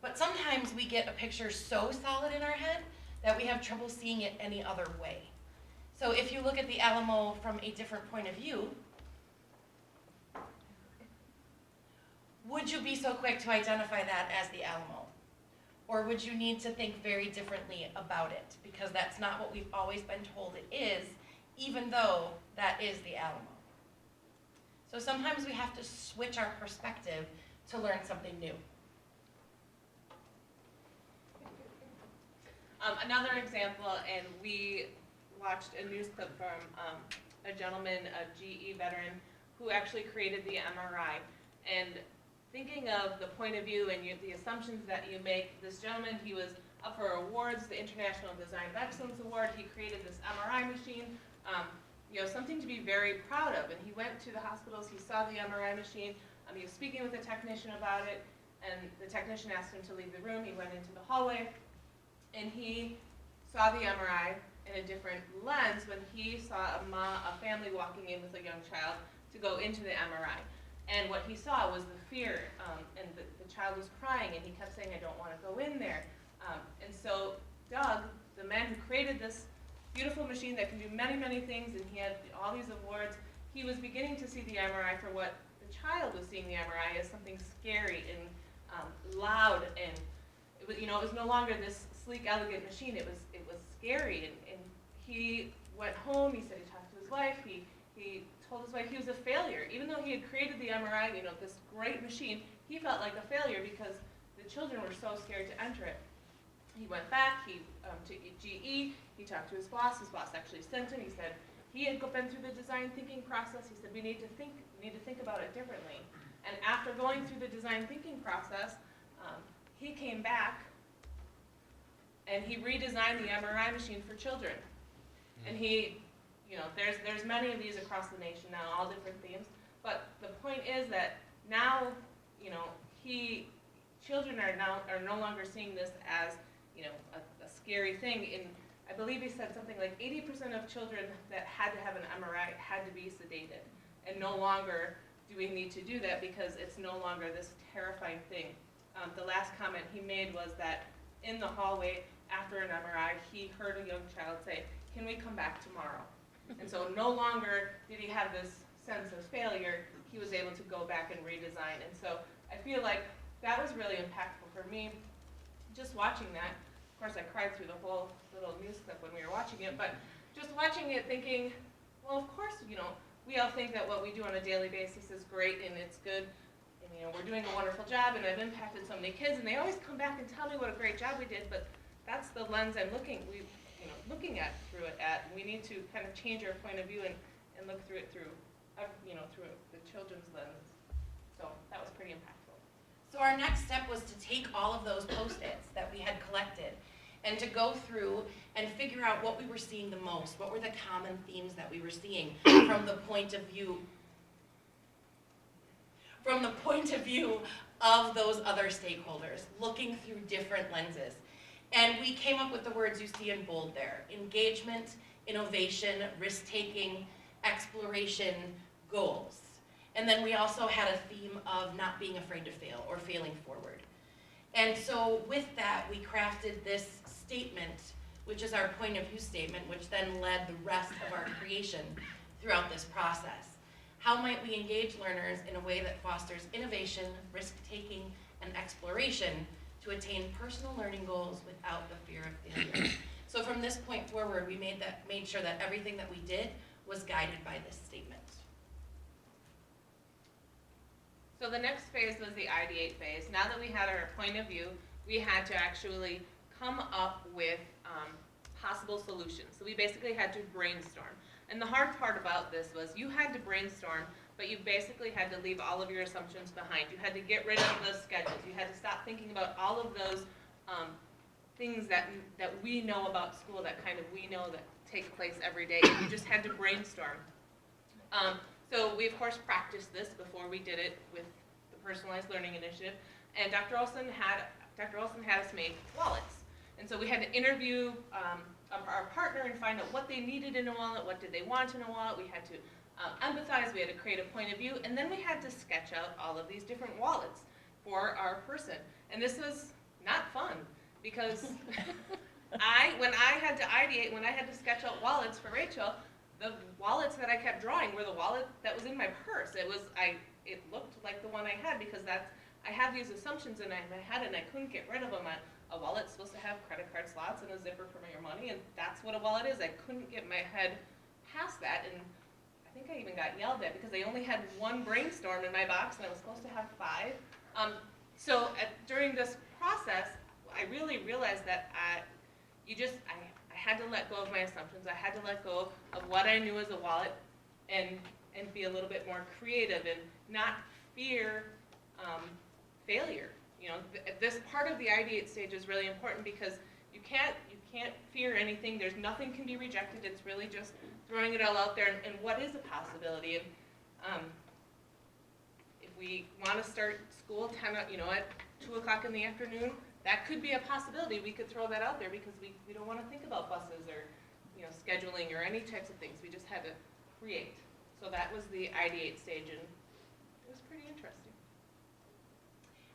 But sometimes we get a picture so solid in our head that we have trouble seeing it any other way. So if you look at the Alamo from a different point of view, would you be so quick to identify that as the Alamo? Or would you need to think very differently about it? Because that's not what we've always been told it is, even though that is the Alamo. So sometimes we have to switch our perspective to learn something new. Another example, and we watched a news clip from a gentleman, a GE veteran, who actually created the MRI. And thinking of the point of view and the assumptions that you make, this gentleman, he was up for awards, the International Design of Excellence Award. He created this MRI machine, something to be very proud of. And he went to the hospitals, he saw the MRI machine, he was speaking with a technician about it, and the technician asked him to leave the room. He went into the hallway, and he saw the MRI in a different lens when he saw a family walking in with a young child to go into the MRI. And what he saw was the fear, and the child was crying, and he kept saying, I don't want to go in there. And so Doug, the man who created this beautiful machine that can do many, many things, and he had all these awards, he was beginning to see the MRI for what the child was seeing the MRI as something scary and loud, and it was no longer this sleek, elegant machine. It was scary, and he went home. He said he talked to his wife. He told his wife he was a failure. Even though he had created the MRI, this great machine, he felt like a failure because the children were so scared to enter it. He went back to GE, he talked to his boss actually sent him, he said he had been through the design thinking process, he said we need to think about it differently. And after going through the design thinking process, he came back and he redesigned the MRI machine for children. And there's many of these across the nation now, all different themes. But the point is that now, children are no longer seeing this as, a scary thing. And I believe he said something like 80% of children that had to have an MRI had to be sedated. And no longer do we need to do that because it's no longer this terrifying thing. The last comment he made was that in the hallway after an MRI, he heard a young child say, can we come back tomorrow? And so no longer did he have this sense of failure, he was able to go back and redesign. And so I feel like that was really impactful for me, just watching that. Of course, I cried through the whole little news clip when we were watching it, but just watching it thinking, well, of course, we all think that what we do on a daily basis is great and it's good, and we're doing a wonderful job, and I've impacted so many kids, and they always come back and tell me what a great job we did, but that's the lens I'm looking at through it at. We need to kind of change our point of view and look through it through the children's lens. So that was pretty impactful. So our next step was to take all of those Post-its that we had collected and to go through and figure out what we were seeing the most, what were the common themes that we were seeing from the point of view of those other stakeholders, looking through different lenses. And we came up with the words you see in bold there: engagement, innovation, risk-taking, exploration, goals. And then we also had a theme of not being afraid to fail or failing forward. And so with that, we crafted this statement, which is our point of view statement, which then led the rest of our creation throughout this process. How might we engage learners in a way that fosters innovation, risk-taking, and exploration to attain personal learning goals without the fear of failure? So from this point forward, we made sure that everything that we did was guided by this statement. So the next phase was the ideate phase. Now that we had our point of view, we had to actually come up with possible solutions. So we basically had to brainstorm. And the hard part about this was you had to brainstorm, but you basically had to leave all of your assumptions behind. You had to get rid of those schedules. You had to stop thinking about all of those things that we know about school, that kind of we know that take place every day. You just had to brainstorm. So we of course practiced this before we did it with the Personalized Learning Initiative, and Dr. Olson had us make wallets. And so we had to interview our partner and find out what they needed in a wallet, what did they want in a wallet. We had to empathize, we had to create a point of view, and then we had to sketch out all of these different wallets for our person. And this was not fun, because when I had to ideate, when I had to sketch out wallets for Rachel, the wallets that I kept drawing were the wallet that was in my purse. It looked like the one I had, because I had these assumptions in my head and I couldn't get rid of them. A wallet's supposed to have credit card slots and a zipper for your money, and that's what a wallet is. I couldn't get my head past that, and I think I even got yelled at because I only had one brainstorm in my box and I was supposed to have 5. During this process, I really realized that I had to let go of my assumptions. I had to let go of what I knew as a wallet and be a little bit more creative and not fear failure. You know, this part of the ideate stage is really important, because you can't fear anything. There's nothing can be rejected. It's really just throwing it all out there and what is a possibility. And if we want to start school at 2 o'clock in the afternoon, that could be a possibility. We could throw that out there, because we don't want to think about buses or scheduling or any types of things. We just had to create. So that was the ideate stage, and it was pretty interesting.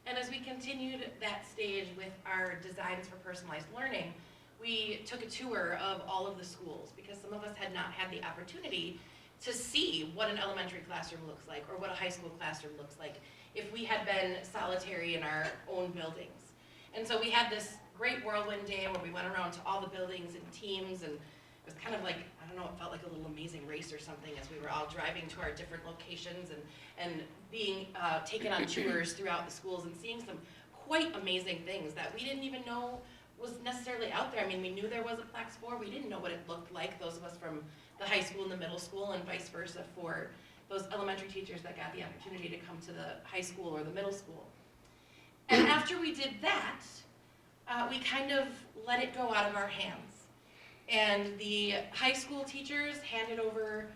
And as we continued that stage with our designs for personalized learning, we took a tour of all of the schools, because some of us had not had the opportunity to see what an elementary classroom looks like or what a high school classroom looks like if we had been solitary in our own buildings. And so we had this great whirlwind day where we went around to all the buildings and teams, and it was kind of like, I don't know, it felt like a little amazing race or something as we were all driving to our different locations and being taken on tours throughout the schools and seeing some quite amazing things that we didn't even know was necessarily out there. I mean, we knew there was a Plex 4. We didn't know what it looked like, those of us from the high school and the middle school, and vice versa for those elementary teachers that got the opportunity to come to the high school or the middle school. And after we did that, we kind of let it go out of our hands. And the high school teachers handed over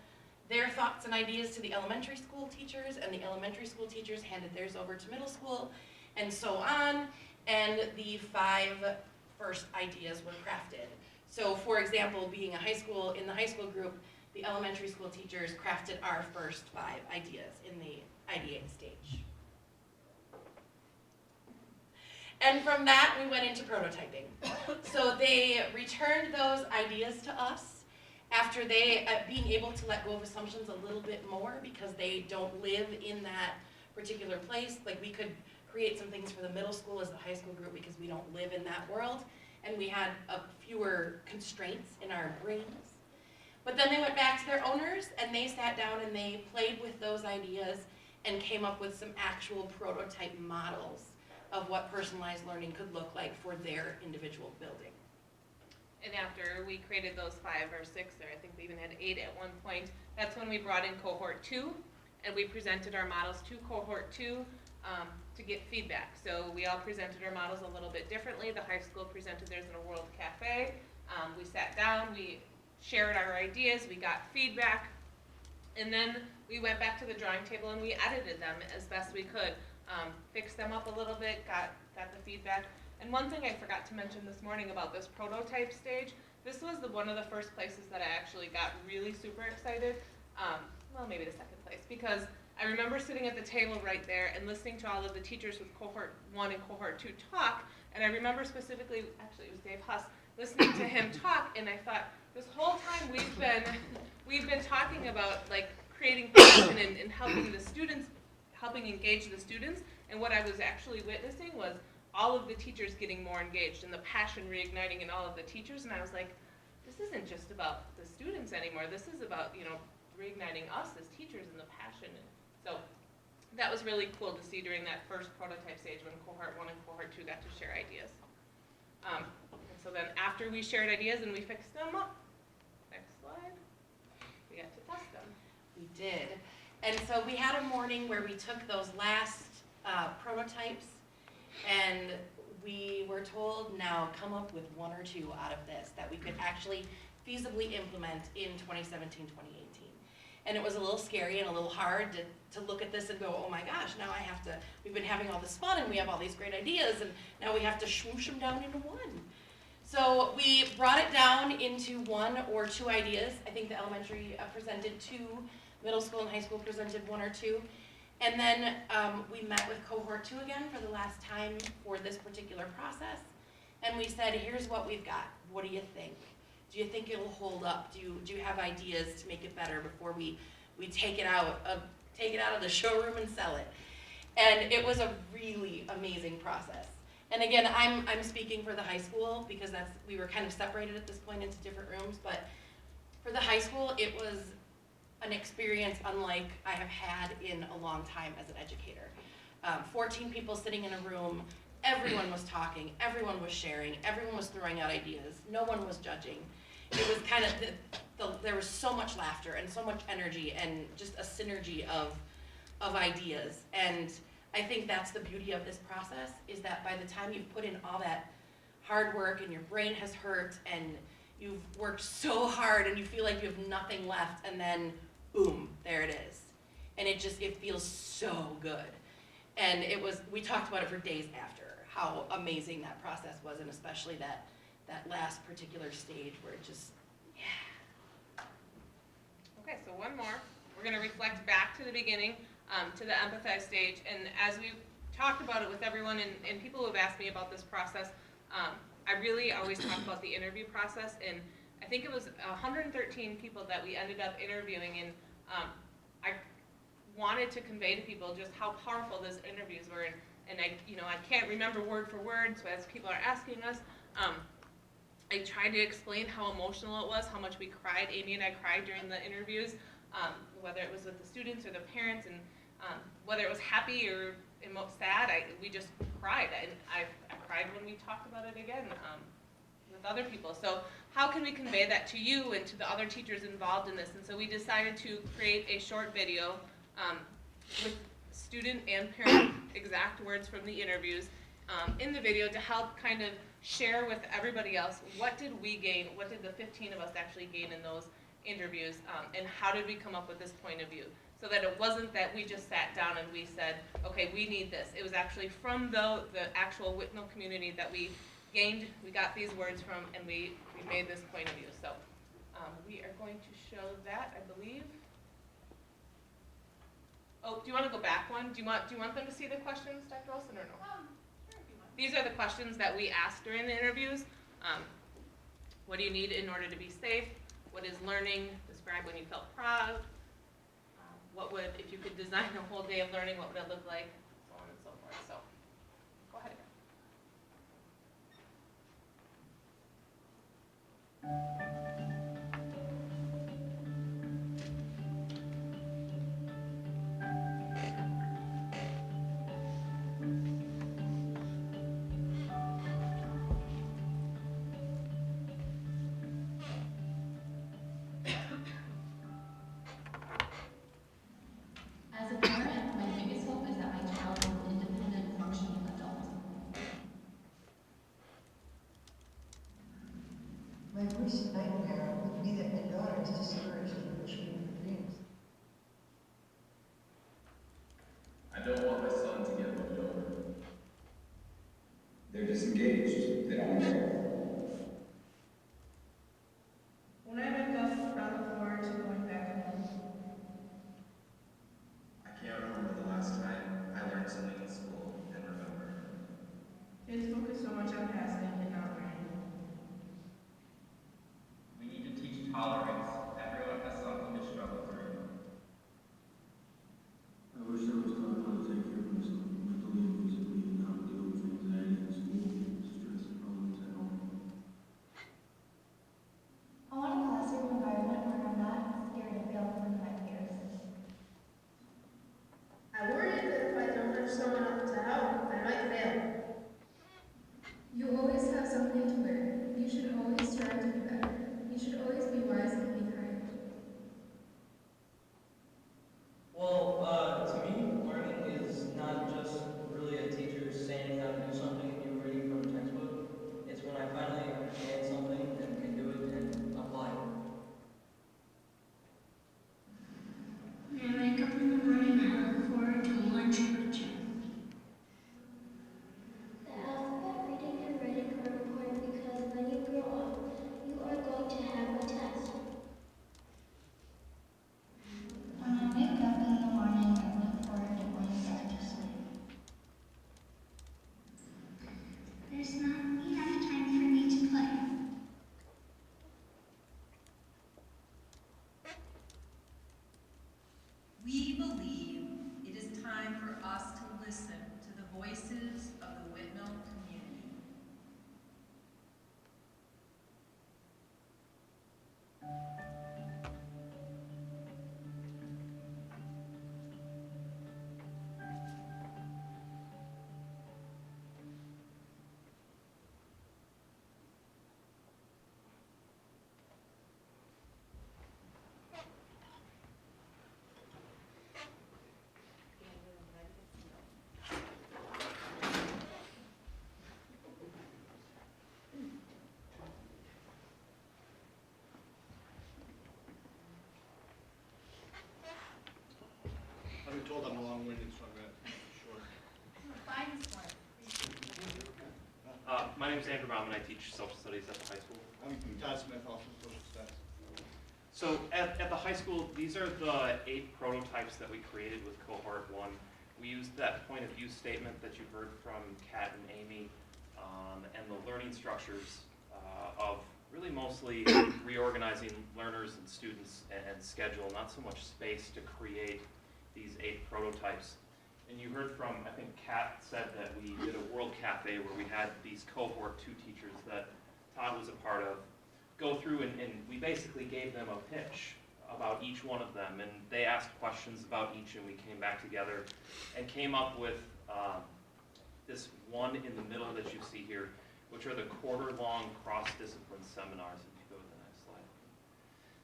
their thoughts and ideas to the elementary school teachers, and the elementary school teachers handed theirs over to middle school, and so on. And the 5 first ideas were crafted. So for example, being a high school, in the high school group, the elementary school teachers crafted our first 5 ideas in the ideate stage. And from that, we went into prototyping. So they returned those ideas to us after they being able to let go of assumptions a little bit more, because they don't live in that particular place. Like, we could create some things for the middle school as the high school group because we don't live in that world, and we had fewer constraints in our brains. But then they went back to their owners, and they sat down and they played with those ideas and came up with some actual prototype models of what personalized learning could look like for their individual building. And after we created those 5 or 6, or I think we even had 8 at one point, that's when we brought in cohort 2, and we presented our models to cohort 2 to get feedback. So we all presented our models a little bit differently. The high school presented theirs in a World Cafe. We sat down, we shared our ideas, we got feedback, and then we went back to the drawing table and we edited them as best we could. Fixed them up a little bit, got the feedback. And one thing I forgot to mention this morning about this prototype stage, this was one of the first places that I actually got really super excited. Well, maybe the second place, because I remember sitting at the table right there and listening to all of the teachers with cohort 1 and cohort 2 talk, and I remember specifically, actually it was Dave Huss, listening to him talk, and I thought, this whole time we've been talking about, like, creating passion and helping the students, helping engage the students. And what I was actually witnessing was all of the teachers getting more engaged and the passion reigniting in all of the teachers. And I was like, this isn't just about the students anymore. This is about, you know, reigniting us as teachers and the passion. And so that was really cool to see during that first prototype stage when cohort 1 and cohort 2 got to share ideas. And so then after we shared ideas and we fixed them up, next slide, we got to test them. We did. And so we had a morning where we took those last prototypes and we were told, now come up with 1 or 2 out of this that we could actually feasibly implement in 2017, 2018. And it was a little scary and a little hard to look at this and go, oh my gosh, now I have to, we've been having all this fun and we have all these great ideas and now we have to swoosh them down into 1. So we brought it down into 1 or 2 ideas. I think the elementary presented 2, middle school and high school presented 1 or 2. And then we met with cohort 2 again for the last time for this particular process. And we said, here's what we've got. What do you think? Do you think it'll hold up? Do you have ideas to make it better before we take it out of the showroom and sell it? And it was a really amazing process. And again, I'm speaking for the high school because we were kind of separated at this point into different rooms, but for the high school, it was an experience unlike I have had in a long time as an educator. 14 people sitting in a room, everyone was talking, everyone was sharing, everyone was throwing out ideas, no one was judging. It was kind of, there was so much laughter and so much energy and just a synergy of ideas. And I think that's the beauty of this process, is that by the time you've put in all that hard work and your brain has hurt and you've worked so hard and you feel like you have nothing left, and then boom, there it is. And it feels so good. And we talked about it for days after, how amazing that process was, and especially that last particular stage where it just, yeah. Okay, so 1 more. We're going to reflect back to the beginning, to the empathize stage. And as we talked about it with everyone and people who have asked me about this process, I really always talk about the interview process. And I think it was 113 people that we ended up interviewing. And I wanted to convey to people just how powerful those interviews were. And I can't remember word for word, so as people are asking us, I tried to explain how emotional it was, how much we cried. Amy and I cried during the interviews, whether it was with the students or the parents, and whether it was happy or sad, we just cried. And I cried when we talked about it again with other people. So how can we convey that to you and to the other teachers involved in this? And so we decided to create a short video with student and parent exact words from the interviews in the video to help kind of share with everybody else, what did we gain, what did the 15 of us actually gain in those interviews, and how did we come up with this point of view? So that it wasn't that we just sat down and we said, okay, we need this. It was actually from the actual Whitnall community that we got these words from, and we made this point of view. So we are going to show that, I believe. Oh, do you want to go back one? Do you want them to see the questions, Dr. Olson, or no? Sure, if you want. These are the questions that we asked during the interviews. What do you need in order to be safe? What is learning? Describe when you felt proud. If you could design a whole day of learning, what would it look like? So on and so forth. So, go ahead. As a parent, my biggest hope is that my child is an independent, functioning adult. My worst nightmare would be that my daughter is discouraged in pursuing her dreams. I don't want my son to get looked over. They're disengaged. They don't care. When I wake up, I look forward to going back home. I can't remember the last time I learned something in school and remember. Kids focus so much on passing and not learning. We need to teach tolerance. Everyone has something to struggle through. should always strive to be better. You should always be wise and be kind. Well, to me, learning is not just really a teacher saying how to do something and you reading from a textbook. It's when I finally understand something and can do it and apply it. When I wake up in the morning, I look forward to one chapter. The alphabet, reading, and writing are important because when you grow up, you are going to have a test. When I wake up in the morning, I look forward to going back to sleep. There's not enough time for me to play. We believe it is time for us to listen to the voices of the Whitnall community. I've been told I'm long-winded, so I'm gonna keep it short. My name is Andrew Baum, and I teach social studies at the high school. I'm Todd Smith, also social studies. So at the high school, these are the 8 prototypes that we created with cohort 1. We used that point of view statement that you heard from Kat and Amy, and the learning structures of really mostly reorganizing learners and students and schedule, not so much space to create these 8 prototypes. And you heard from, I think Kat said that we did a World Cafe where we had these cohort 2 teachers that Todd was a part of go through, and we basically gave them a pitch about each one of them, and they asked questions about each, and we came back together and came up with this one in the middle that you see here, which are the quarter-long cross-discipline seminars. If you go to the next slide.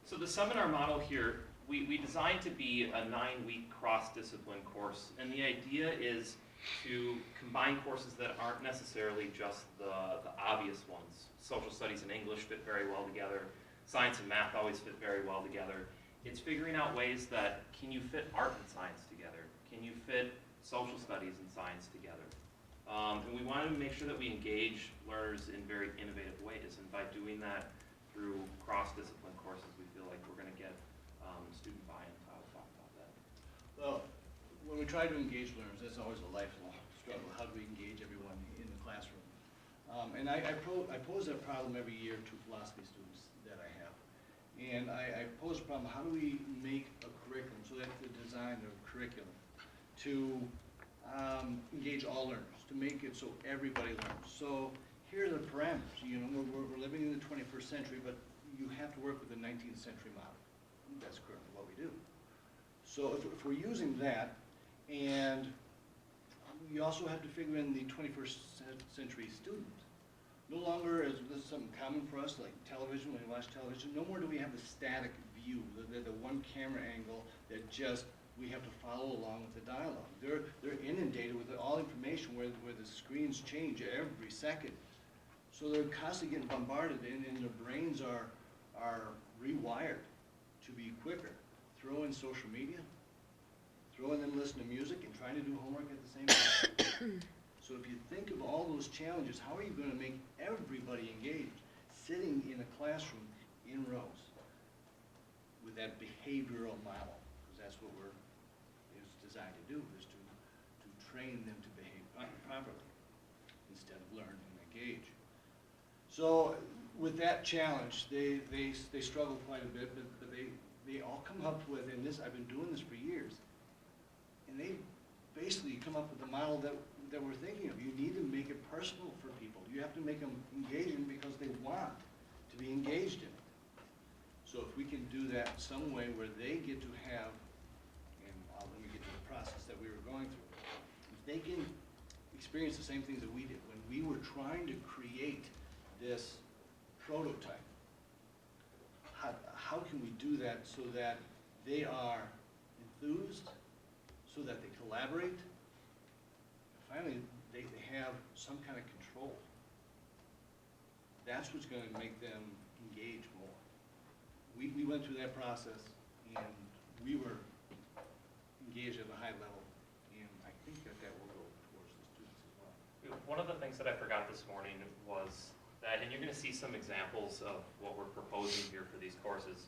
So the seminar model here, we designed to be a 9-week cross-discipline course, and the idea is to combine courses that aren't necessarily just the obvious ones. Social studies and English fit very well together. Science and math always fit very well together. It's figuring out ways that, can you fit art and science together? Can you fit social studies and science together? And we wanted to make sure that we engage learners in very innovative ways, and by doing that through cross-discipline courses, we feel like we're going to get student buy-in. I'll talk about that. Well, when we try to engage learners, that's always a lifelong struggle. How do we engage everyone in the classroom? And I pose that problem every year to philosophy students that I have. And I pose a problem, how do we make a curriculum, so that's the design of curriculum, to engage all learners, to make it so everybody learns. So here are the parameters. You know, we're living in the 21st century, but you have to work with the 19th century model. That's currently what we do. So if we're using that, and we also have to figure in the 21st century student. No longer, as this is something common for us, like television, when we watch television, no more do we have the static view, the one camera angle that just, we have to follow along with the dialogue. They're inundated with all information where the screens change every second. So they're constantly getting bombarded, and their brains are rewired to be quicker. Throw in social media, throw in them listen to music, and trying to do homework at the same time. So if you think of all those challenges, how are you going to make everybody engaged, sitting in a classroom in rows with that behavioral model? Because that's what it's designed to do, is to train them to behave properly instead of learn and engage. So with that challenge, they struggle quite a bit, but they all come up with, and this, I've been doing this for years, and they basically come up with the model that we're thinking of. You need to make it personal for people. You have to make them engaging because they want to be engaged in it. So if we can do that some way where they get to have, and let me get to the process that we were going through, if they can experience the same things that we did when we were trying to create this prototype. How can we do that so that they are enthused, so that they collaborate, and finally, they have some kind of control. That's what's going to make them engage more. We went through that process, and we were engaged at a high level, and I think that will go towards the students as well. One of the things that I forgot this morning was that, and you're going to see some examples of what we're proposing here for these courses,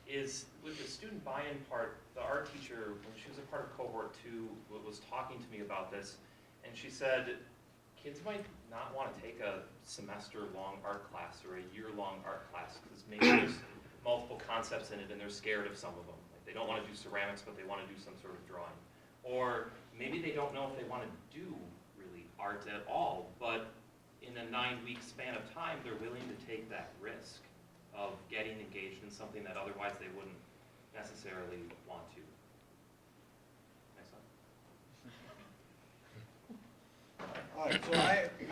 is with the student buy-in part, the art teacher, when she was a part of cohort 2, was talking to me about this, and she said, kids might not want to take a semester-long art class or a year-long art class because maybe there's multiple concepts in it and they're scared of some of them. Like they don't want to do ceramics, but they want to do some sort of drawing. Or maybe they don't know if they want to do really art at all, but in a 9-week span of time, they're willing to take that risk of getting engaged in something that otherwise they wouldn't necessarily want to. Next slide. All right, so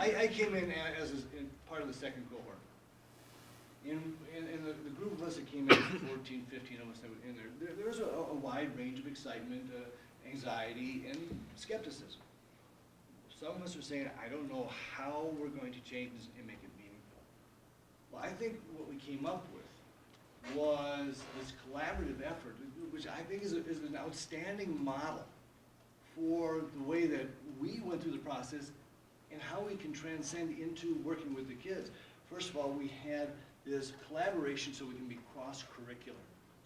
I came in as in part of the second cohort. In the group of us that came in, 14, 15 of us that were in there was a wide range of excitement, anxiety, and skepticism. Some of us are saying, I don't know how we're going to change this and make it meaningful. Well, I think what we came up with was this collaborative effort, which I think is an outstanding model for the way that we went through the process and how we can transcend into working with the kids. First of all, we had this collaboration so we can be cross-curricular.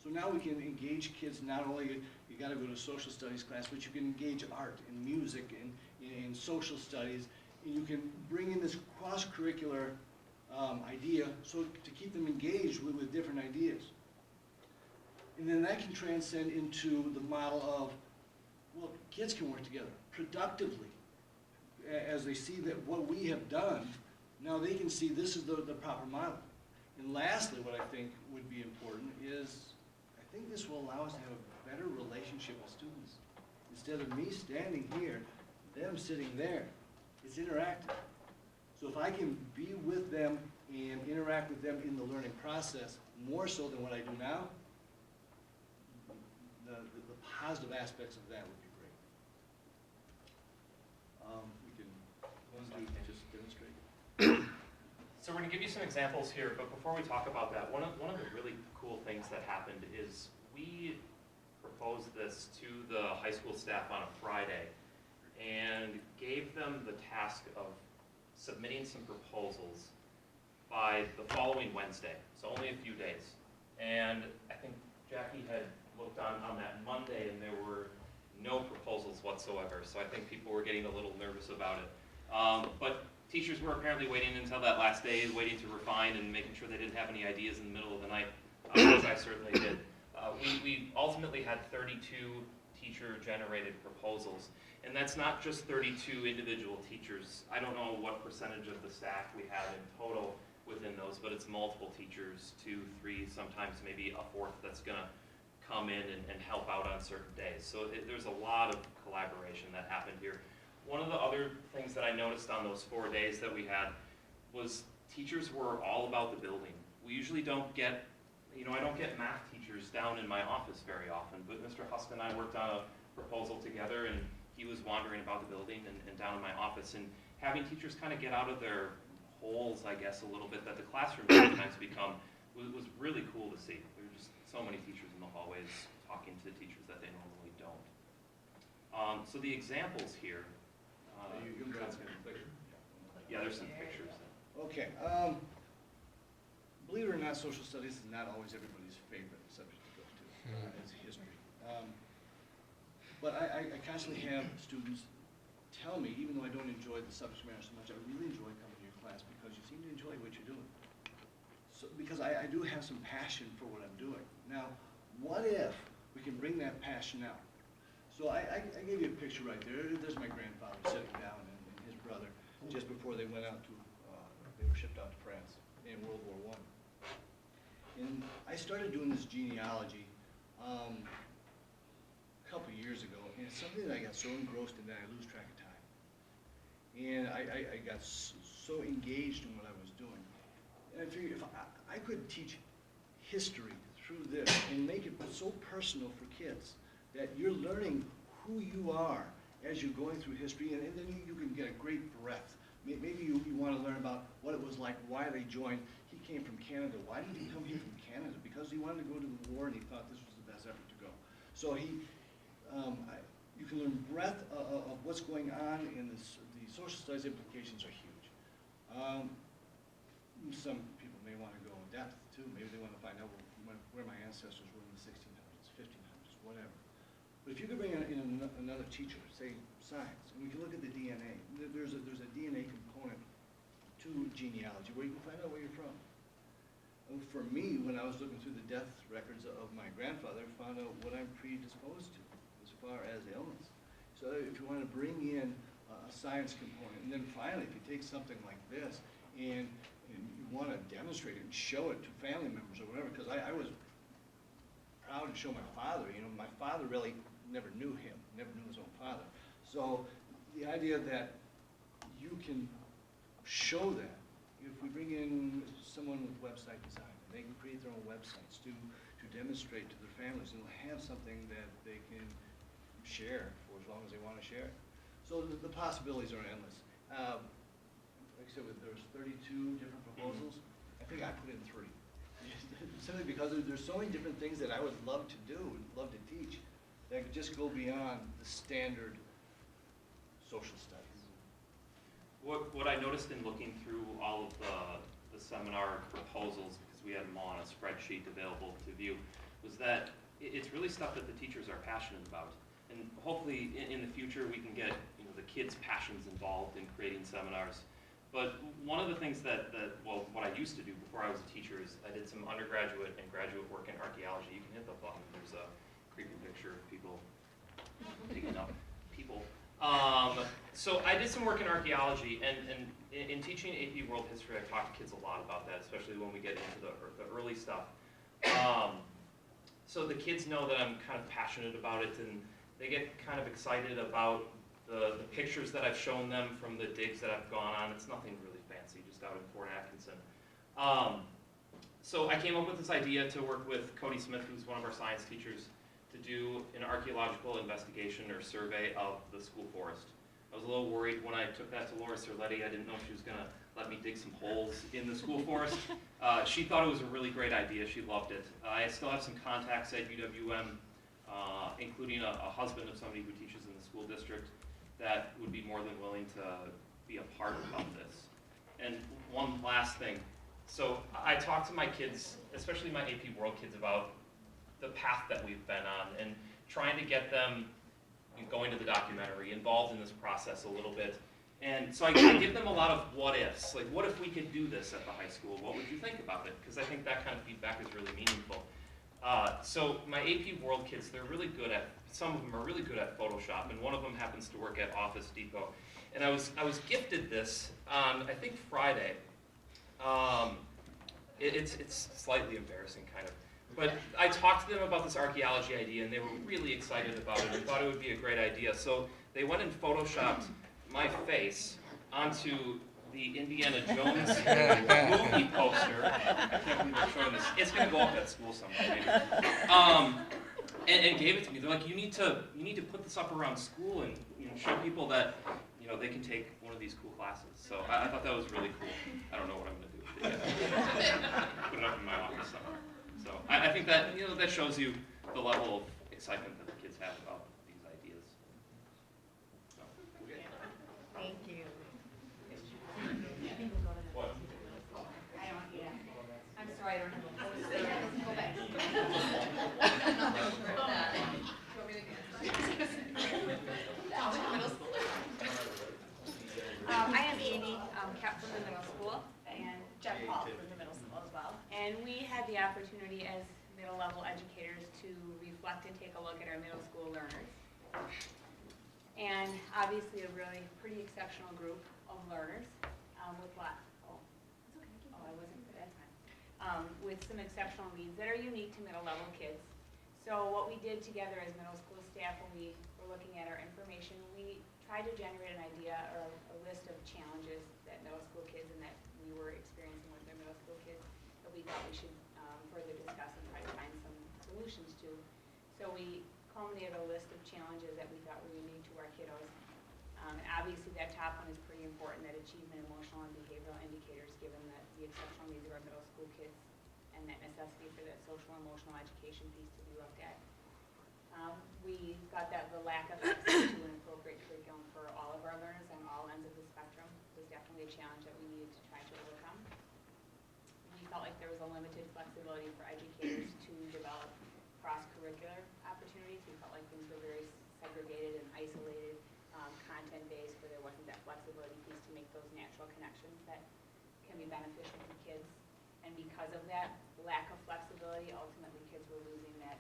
So now we can engage kids, not only you got to go to a social studies class, but you can engage art and music and in social studies, and you can bring in this cross-curricular idea so to keep them engaged with different ideas. And then that can transcend into the model of, well, kids can work together productively as they see that what we have done, now they can see this is the proper model. And lastly, what I think would be important is, I think this will allow us to have a better relationship with students. Instead of me standing here, them sitting there, it's interactive. So if I can be with them and interact with them in the learning process more so than what I do now, the positive aspects of that would be great. We can just demonstrate. So we're going to give you some examples here, but before we talk about that, one of the really cool things that happened is we proposed this to the high school staff on a Friday and gave them the task of submitting some proposals by the following Wednesday, so only a few days. And I think Jackie had looked on that Monday and there were no proposals whatsoever, so I think people were getting a little nervous about it. But teachers were apparently waiting until that last day, waiting to refine and making sure they didn't have any ideas in the middle of the night, as I certainly did. We ultimately had 32 teacher-generated proposals, and that's not just 32 individual teachers. I don't know what percentage of the staff we have in total within those, but it's multiple teachers, 2, 3, sometimes maybe a fourth that's going to come in and help out on certain days. So there's a lot of collaboration that happened here. One of the other things that I noticed on those 4 days that we had was teachers were all about the building. We usually don't get, I don't get math teachers down in my office very often, but Mr. Husk and I worked on a proposal together, and he was wandering about the building and down in my office, and having teachers kind of get out of their holes, I guess, a little bit that the classroom sometimes become was really cool to see. There were just so many teachers in the hallways talking to teachers that they normally don't. So the examples here. Yeah, there's some pictures. Okay. Believe it or not, social studies is not always everybody's favorite subject to go to, as history. But I constantly have students tell me, even though I don't enjoy the subject matter so much, I really enjoy coming to your class because you seem to enjoy what you're doing. So, because I do have some passion for what I'm doing. Now, what if we can bring that passion out? So I gave you a picture right there. There's my grandfather sitting down and his brother just before they went out to, they were shipped out to France in World War I. And I started doing this genealogy a couple years ago, and it's something that I got so engrossed in that I lose track of time. And I got so engaged in what I was doing. And I figured if I could teach history through this and make it so personal for kids that you're learning who you are as you're going through history, and then you can get a great breadth. Maybe you want to learn about what it was like, why they joined. He came from Canada. Why did he come here from Canada? Because he wanted to go to the war and he thought this was the best effort to go. So you can learn breadth of what's going on, and the social studies implications are huge. Some people may want to go in depth too. Maybe they want to find out where my ancestors were in the 1600s, 1500s, whatever. But if you could bring in another teacher, say science, and we can look at the DNA. There's a DNA component to genealogy where you can find out where you're from. For me, when I was looking through the death records of my grandfather, I found out what I'm predisposed to as far as ailments. So if you want to bring in a science component, and then finally, if you take something like this and you want to demonstrate it and show it to family members or whatever, because I was proud to show my father. You know, my father really never knew him, never knew his own father. So the idea that you can show that, if we bring in someone with website design, they can create their own websites to demonstrate to their families, and they'll have something that they can share for as long as they want to share. So the possibilities are endless. Like I said, there's 32 different proposals. I think I put in 3. Simply because there's so many different things that I would love to do and love to teach that could just go beyond the standard social studies. What I noticed in looking through all of the seminar proposals, because we had them all on a spreadsheet available to view, was that it's really stuff that the teachers are passionate about. And hopefully in the future we can get the kids' passions involved in creating seminars. But one of the things well, what I used to do before I was a teacher is I did some undergraduate and graduate work in archaeology. You can hit the button. There's a creepy picture of people digging up people. So I did some work in archaeology, and in teaching AP World History, I talk to kids a lot about that, especially when we get into the early stuff. So the kids know that I'm kind of passionate about it, and they get kind of excited about the pictures that I've shown them from the digs that I've gone on. It's nothing really fancy, just out in Fort Atkinson. So I came up with this idea to work with Cody Smith, who's one of our science teachers, to do an archaeological investigation or survey of the school forest. I was a little worried when I took that to Laura Cerletti. I didn't know she was going to let me dig some holes in the school forest. She thought it was a really great idea. She loved it. I still have some contacts at UWM, including a husband of somebody who teaches in the school district, that would be more than willing to be a part of this. And one last thing. So I talk to my kids, especially my AP World kids, about the path that we've been on and trying to get them going to the documentary, involved in this process a little bit. And so I give them a lot of what ifs. Like, what if we could do this at the high school? What would you think about it? Because I think that kind of feedback is really meaningful. So my AP World kids, some of them are really good at Photoshop, and one of them happens to work at Office Depot. And I was gifted this on, I think, Friday. It's slightly embarrassing, kind of. But I talked to them about this archaeology idea, and they were really excited about it and thought it would be a great idea. So they went and Photoshopped my face onto the Indiana Jones movie poster. I can't believe I'm showing this. It's going to go up at school somewhere, maybe. And gave it to me. They're like, you need to put this up around school and show people that they can take one of these cool classes. So I thought that was really cool. I don't know what I'm going to do with it yet. Put it up in my office somewhere. So I think that that shows you the level of excitement that the kids have about these ideas. So. Thank you. What? I'm sorry, I don't have a poster. Let's go back. I am Amy, Cap from the middle school, and Jeff Paul from the middle school as well. And we had the opportunity as middle level educators to reflect and take a look at our middle school learners. And obviously a really pretty exceptional group of learners with lots, I wasn't good at time, with some exceptional needs that are unique to middle level kids. So what we did together as middle school staff when we were looking at our information, we tried to generate an idea or a list of challenges that middle school kids and that we were experiencing with their middle school kids. thought we should further discuss and try to find some solutions to. So we culminated a list of challenges that we thought were unique to our kiddos. Obviously, that top one is pretty important, that achievement, emotional, and behavioral indicators, given the exceptional needs of our middle school kids and that necessity for that social and emotional education piece to be looked at. We thought that the lack of access to an appropriate curriculum for all of our learners on all ends of the spectrum was definitely a challenge that we needed to try to overcome. We felt like there was a limited flexibility for educators to develop cross-curricular opportunities. We felt like things were very segregated and isolated, content-based, where there wasn't that flexibility piece to make those natural connections that can be beneficial for kids. And because of that lack of flexibility, ultimately kids were losing that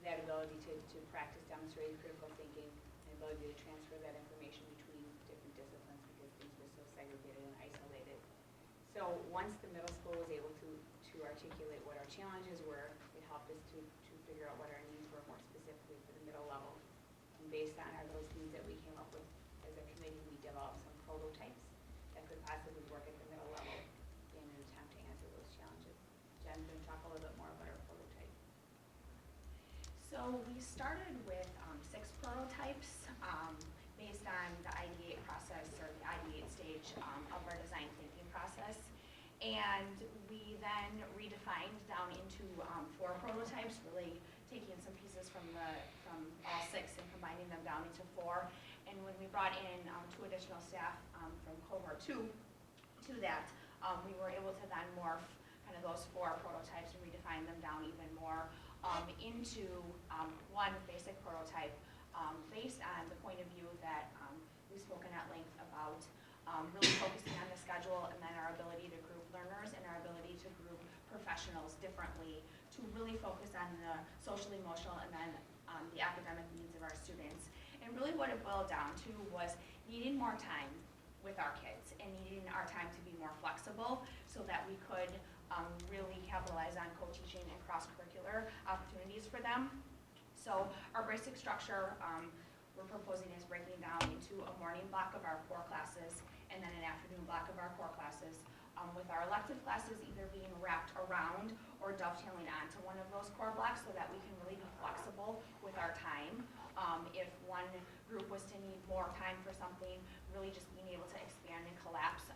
that ability to practice demonstrated critical thinking and ability to transfer that information between different disciplines because things were so segregated and isolated. So once the middle school was able to articulate what our challenges were, it helped us to figure out what our needs were more specifically for the middle level. And based on those needs that we came up with as a committee, we developed some prototypes that could possibly work at the middle level in an attempt to answer those challenges. Jen, can you talk a little bit more about our prototype? So we started with 6 prototypes based on the ideate process or the ideate stage of our design thinking process. And we then redefined down into 4 prototypes, really taking some pieces from all 6 and combining them down into 4. And when we brought in 2 additional staff from cohort 2 to that, we were able to then morph kind of those 4 prototypes and redefine them down even more into one basic prototype based on the point of view that we've spoken at length about, really focusing on the schedule and then our ability to group learners and our ability to group professionals differently to really focus on the social, emotional, and then the academic needs of our students. And really what it boiled down to was needing more time with our kids and needing our time to be more flexible so that we could really capitalize on co-teaching and cross-curricular opportunities for them. So our basic structure we're proposing is breaking down into a morning block of our 4 classes and then an afternoon block of our 4 classes, with our elective classes either being wrapped around or dovetailing onto one of those core blocks so that we can really be flexible with our time. If one group was to need more time for something, really just being able to expand and collapse,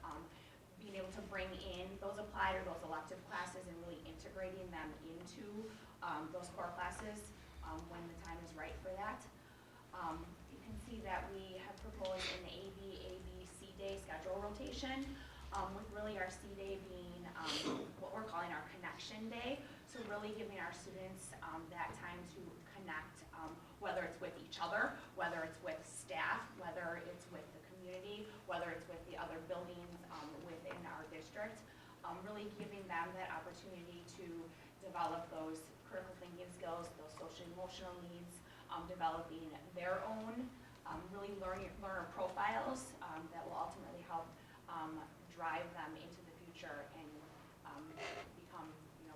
being able to bring in those applied or those elective classes and really integrating them into those core classes when the time is right for that. You can see that we have proposed an ABC day schedule rotation, with really our C day being what we're calling our connection day. So really giving our students that time to connect, whether it's with each other, whether it's with staff, whether it's with the community, whether it's with the other buildings within our district, really giving them that opportunity to develop those critical thinking skills, those social emotional needs, developing their own really learner profiles that will ultimately help drive them into the future and become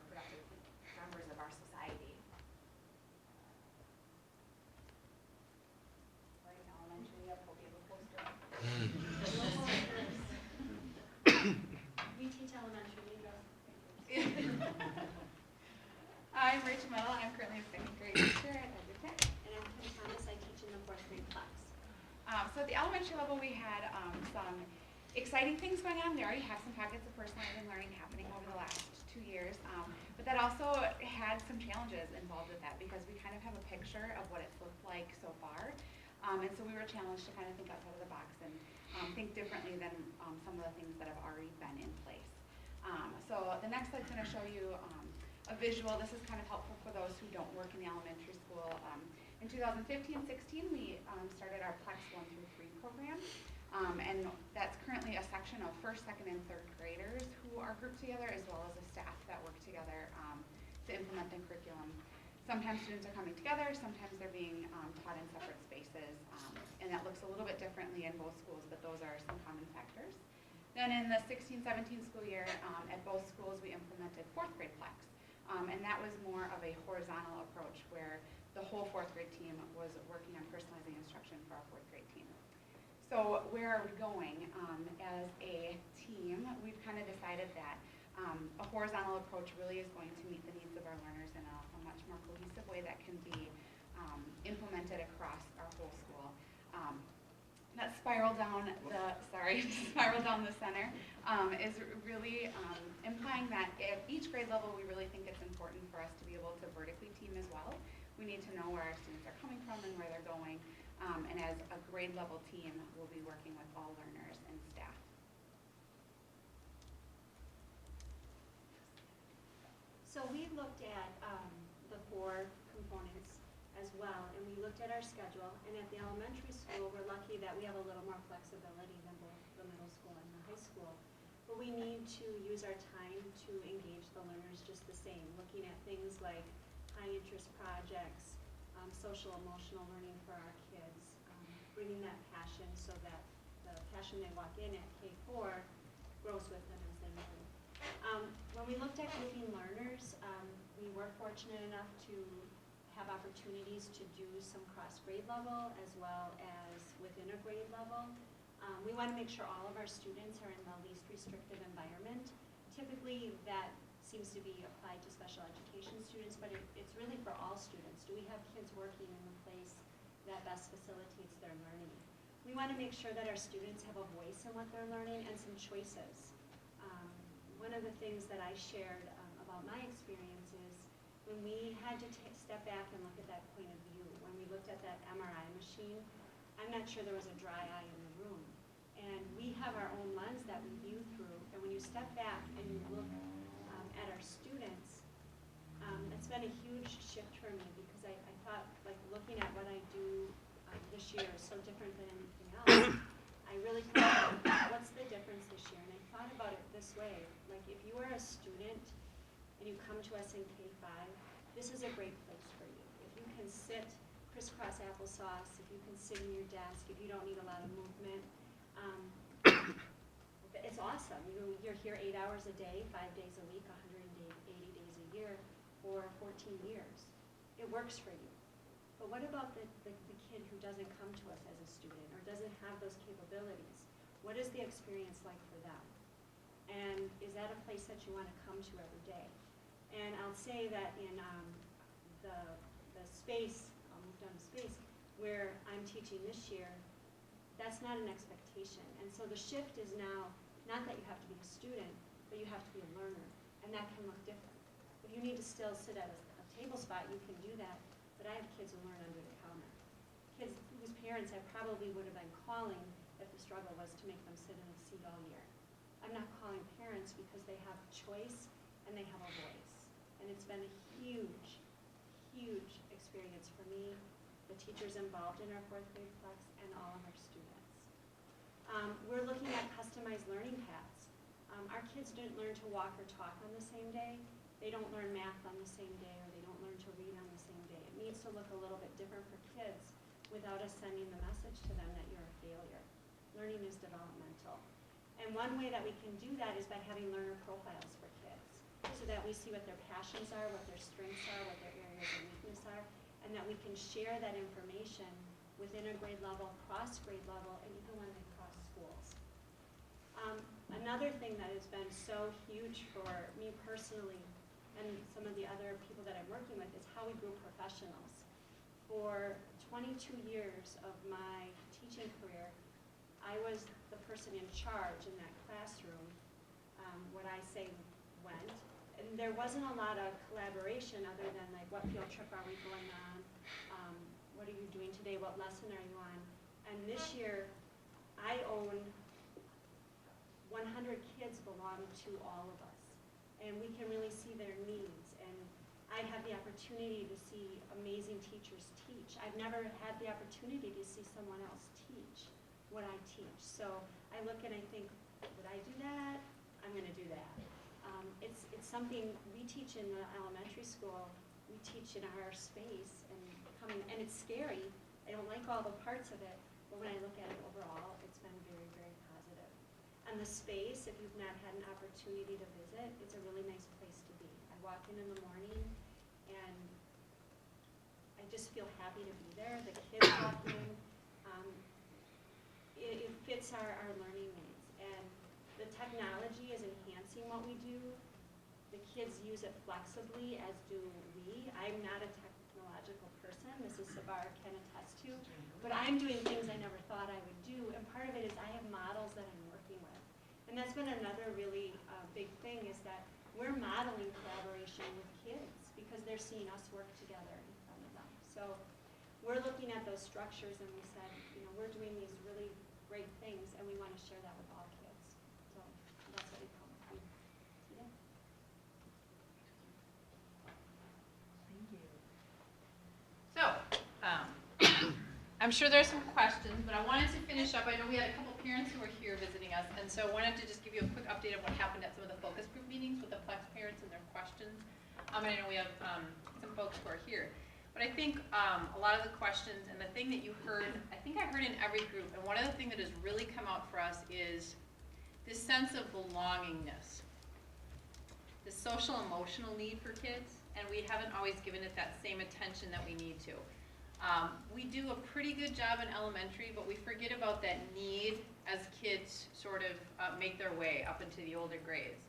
productive members of our society. Right, elementary, we'll be able to poster. We teach elementary, I'm Rachel Medal. I'm currently a 2nd grade teacher at Edgerton. And I'm Kim Thomas. I teach in the 4th grade class. So at the elementary level, we had some exciting things going on. We already have some pockets of personalizing learning happening over the last 2 years, but that also had some challenges involved with that because we kind of have a picture of what it's looked like so far. And so we were challenged to kind of think outside of the box and think differently than some of the things that have already been in place. So the next slide's going to show you a visual. This is kind of helpful for those who don't work in the elementary school. In 2015-16, we started our PLEX 1 through 3 program, and that's currently a section of 1st, 2nd, and 3rd graders who are grouped together, as well as a staff that work together to implement the curriculum. Sometimes students are coming together, sometimes they're being taught in separate spaces, and that looks a little bit differently in both schools, but those are some common factors. Then in the 16-17 school year, at both schools, we implemented 4th grade PLEX, and that was more of a horizontal approach where the whole 4th grade team was working on personalizing instruction for our 4th grade team. So where are we going? As a team, we've kind of decided that A horizontal approach really is going to meet the needs of our learners in a much more cohesive way that can be implemented across our whole school. That spiral down the center is really implying that at each grade level we really think it's important for us to be able to vertically team as well. We need to know where our students are coming from and where they're going, and as a grade level team we'll be working with all learners and staff. So we looked at the 4 components as well, and we looked at our schedule, and at the elementary school, we're lucky that we have a little more flexibility than both the middle school and the high school. But we need to use our time to engage the learners just the same, looking at things like high interest projects, social emotional learning for our kids, bringing that passion so that the passion they walk in at K4 grows with them as they move. When we looked at grouping learners, we were fortunate enough to have opportunities to do some cross-grade level as well as within a grade level. We want to make sure all of our students are in the least restrictive environment. Typically that seems to be applied to special education students, but it's really for all students. Do we have kids working in the place that best facilitates their learning? We want to make sure that our students have a voice in what they're learning and some choices. One of the things that I shared about my experience is when we had to step back and look at that point of view, when we looked at that MRI machine, I'm not sure there was a dry eye in the room. And we have our own lens that we view through, and when you step back and you look at our students, it's been a huge shift for me because I thought, like, looking at what I do this year is so different than anything else. I really thought, what's the difference this year? And I thought about it this way, like if you are a student and you come to us in K5, this is a great place for you. If you can sit crisscross applesauce, if you can sit in your desk, if you don't need a lot of movement, it's awesome. You're here 8 hours a day, 5 days a week, 180 days a year for 14 years. It works for you. But what about the kid who doesn't come to us as a student or doesn't have those capabilities? What is the experience like for them? And is that a place that you want to come to every day? And I'll say that in the space, I'll move down to space, where I'm teaching this year, that's not an expectation. And so the shift is now, not that you have to be a student, but you have to be a learner. And that can look different. If you need to still sit at a table spot, you can do that. But I have kids who learn under the counter. Kids whose parents I probably would have been calling if the struggle was to make them sit in a seat all year. I'm not calling parents because they have choice and they have a voice. And it's been a huge, huge experience for me, the teachers involved in our 4th grade Flex, and all of our students. We're looking at customized learning paths. Our kids didn't learn to walk or talk on the same day. They don't learn math on the same day, or they don't learn to read on the same day. It needs to look a little bit different for kids without us sending the message to them that you're a failure. Learning is developmental. And one way that we can do that is by having learner profiles for kids, so that we see what their passions are, what their strengths are, what their areas of weakness are, and that we can share that information within a grade level, cross grade level, and even when they cross schools. Another thing that has been so huge for me personally and some of the other people that I'm working with is how we group professionals. For 22 years of my teaching career, I was the person in charge in that classroom. What I say went. And there wasn't a lot of collaboration other than like, what field trip are we going on? What are you doing today? What lesson are you on? And this year, I own 100 kids belong to all of us. And we can really see their needs. And I have the opportunity to see amazing teachers teach. I've never had the opportunity to see someone else teach what I teach. So I look and I think, would I do that? I'm going to do that. It's something we teach in the elementary school. We teach in our space, and it's scary. I don't like all the parts of it, but when I look at it overall, it's been very, very positive. And the space, if you've not had an opportunity to visit, it's a really nice place to be. I walk in the morning, and I just feel happy to be there. The kids walk in. It fits our learning needs. And the technology is enhancing what we do. the kids use it flexibly, as do we. I'm not a technological person, Mrs. Sabar can attest to, but I'm doing things I never thought I would do, and part of it is I have models that I'm working with. And that's been another really big thing, is that we're modeling collaboration with kids because they're seeing us work together in front of them. So we're looking at those structures and we said, you know, we're doing these really great things and we want to share that with all kids. So that's what we come up with today. Thank you. So, I'm sure there's some questions, but I wanted to finish up. I know we had a couple parents who were here visiting us, and so I wanted to just give you a quick update of what happened at some of the focus group meetings with the Flex parents and their questions. I know we have some folks who are here. But I think a lot of the questions and the thing that you heard, I think I heard in every group, and one of the things that has really come out for us is this sense of belongingness, the social emotional need for kids, and we haven't always given it that same attention that we need to. We do a pretty good job in elementary, but we forget about that need as kids sort of make their way up into the older grades.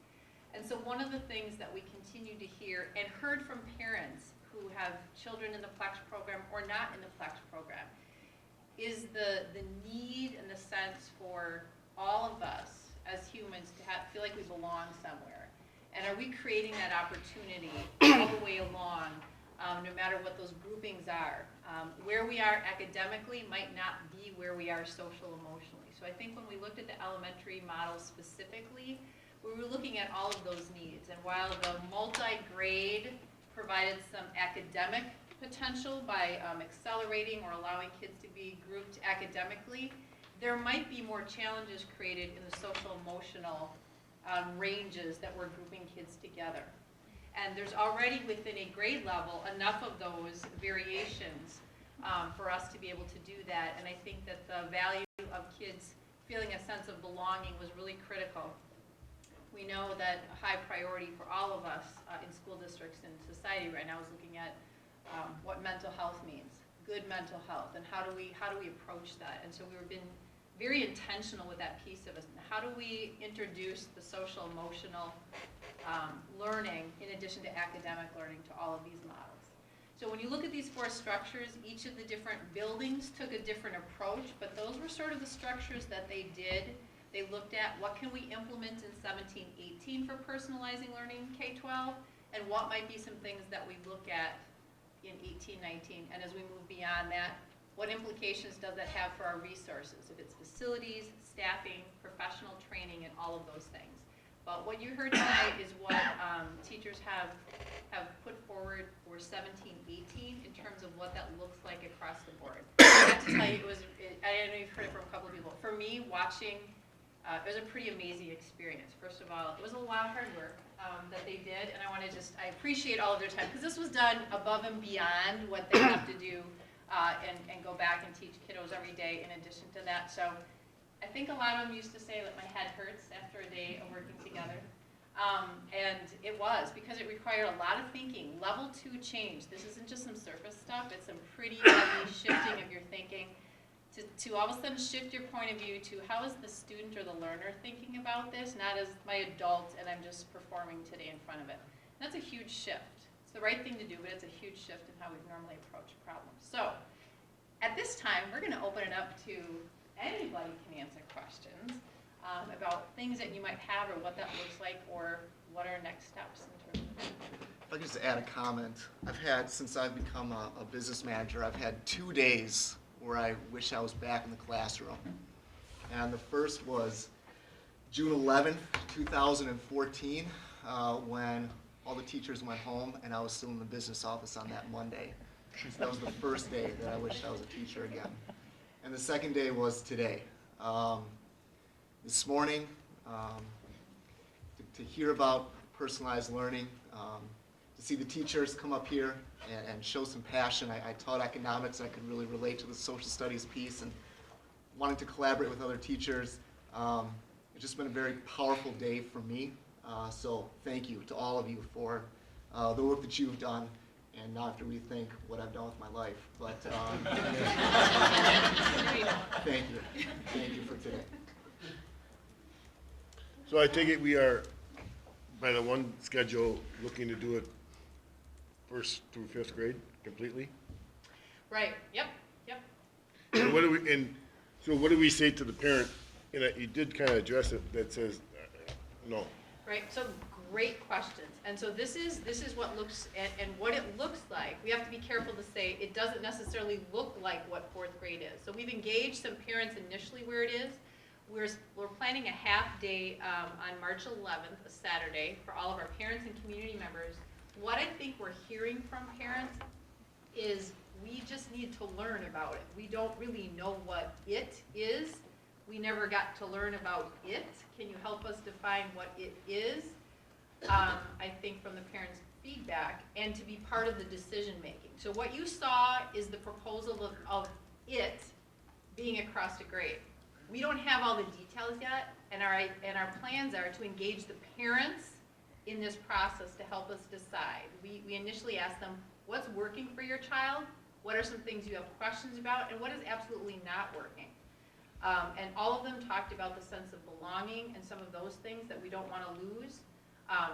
And so one of the things that we continue to hear and heard from parents who have children in the Plex program or not in the Plex program is the need and the sense for all of us as humans to feel like we belong somewhere. And are we creating that opportunity all the way along, no matter what those groupings are? Where we are academically might not be where we are social emotionally. So I think when we looked at the elementary model specifically, we were looking at all of those needs. And while the multi-grade provided some academic potential by accelerating or allowing kids to be grouped academically, there might be more challenges created in the social emotional ranges that we're grouping kids together. And there's already within a grade level enough of those variations for us to be able to do that. And I think that the value of kids feeling a sense of belonging was really critical. We know that a high priority for all of us in school districts and society right now is looking at what mental health means, good mental health, and how do we approach that. And so we've been very intentional with that piece of it. How do we introduce the social emotional learning in addition to academic learning to all of these models? So when you look at these four structures, each of the different buildings took a different approach, but those were sort of the structures that they did. They looked at what can we implement in 17-18 for personalizing learning K-12, and what might be some things that we look at in 18-19. And as we move beyond that, what implications does that have for our resources? If it's facilities, staffing, professional training, and all of those things. But what you heard tonight is what teachers have put forward for 17-18 in terms of what that looks like across the board. I have to tell you, I know you've heard it from a couple of people. For me, watching, it was a pretty amazing experience. First of all, it was a lot of hard work that they did, and I appreciate all of their time, because this was done above and beyond what they have to do and go back and teach kiddos every day in addition to that. So I think a lot of them used to say that my head hurts after a day of working together. And it was, because it required a lot of thinking. Level 2 change. This isn't just some surface stuff. It's some pretty heavy shifting of your thinking to all of a sudden shift your point of view to how is the student or the learner thinking about this, not as my adult and I'm just performing today in front of it. And that's a huge shift. It's the right thing to do, but it's a huge shift in how we normally approach problems. So at this time, we're going to open it up to anybody can answer questions about things that you might have or what that looks like or what are next steps in terms of that. If I could just add a comment. Since I've become a business manager, I've had 2 days where I wish I was back in the classroom. And the first was June 11th, 2014, when all the teachers went home and I was still in the business office on that Monday. So that was the first day that I wished I was a teacher again. And the second day was today. This morning, to hear about personalized learning, to see the teachers come up here and show some passion. I taught economics, and I could really relate to the social studies piece, and wanting to collaborate with other teachers. It's just been a very powerful day for me. So thank you to all of you for the work that you've done, and not have to rethink what I've done with my life. But thank you. Thank you for today. So I take it we are by the one schedule, looking to do it first through fifth grade completely? Right, yep. And so what do we say to the parent, you did kind of address it, that says, no. Right, so great questions. And so this is what looks, and what it looks like. We have to be careful to say it doesn't necessarily look like what fourth grade is. So we've engaged some parents initially where it is. We're planning a half day on March 11th, a Saturday, for all of our parents and community members. What I think we're hearing from parents is we just need to learn about it. We don't really know what it is. We never got to learn about it. Can you help us define what it is? I think from the parents' feedback, and to be part of the decision making. So what you saw is the proposal of it being across a grade. We don't have all the details yet, and our plans are to engage the parents in this process to help us decide. We initially asked them, what's working for your child? What are some things you have questions about? And what is absolutely not working? And all of them talked about the sense of belonging and some of those things that we don't want to lose.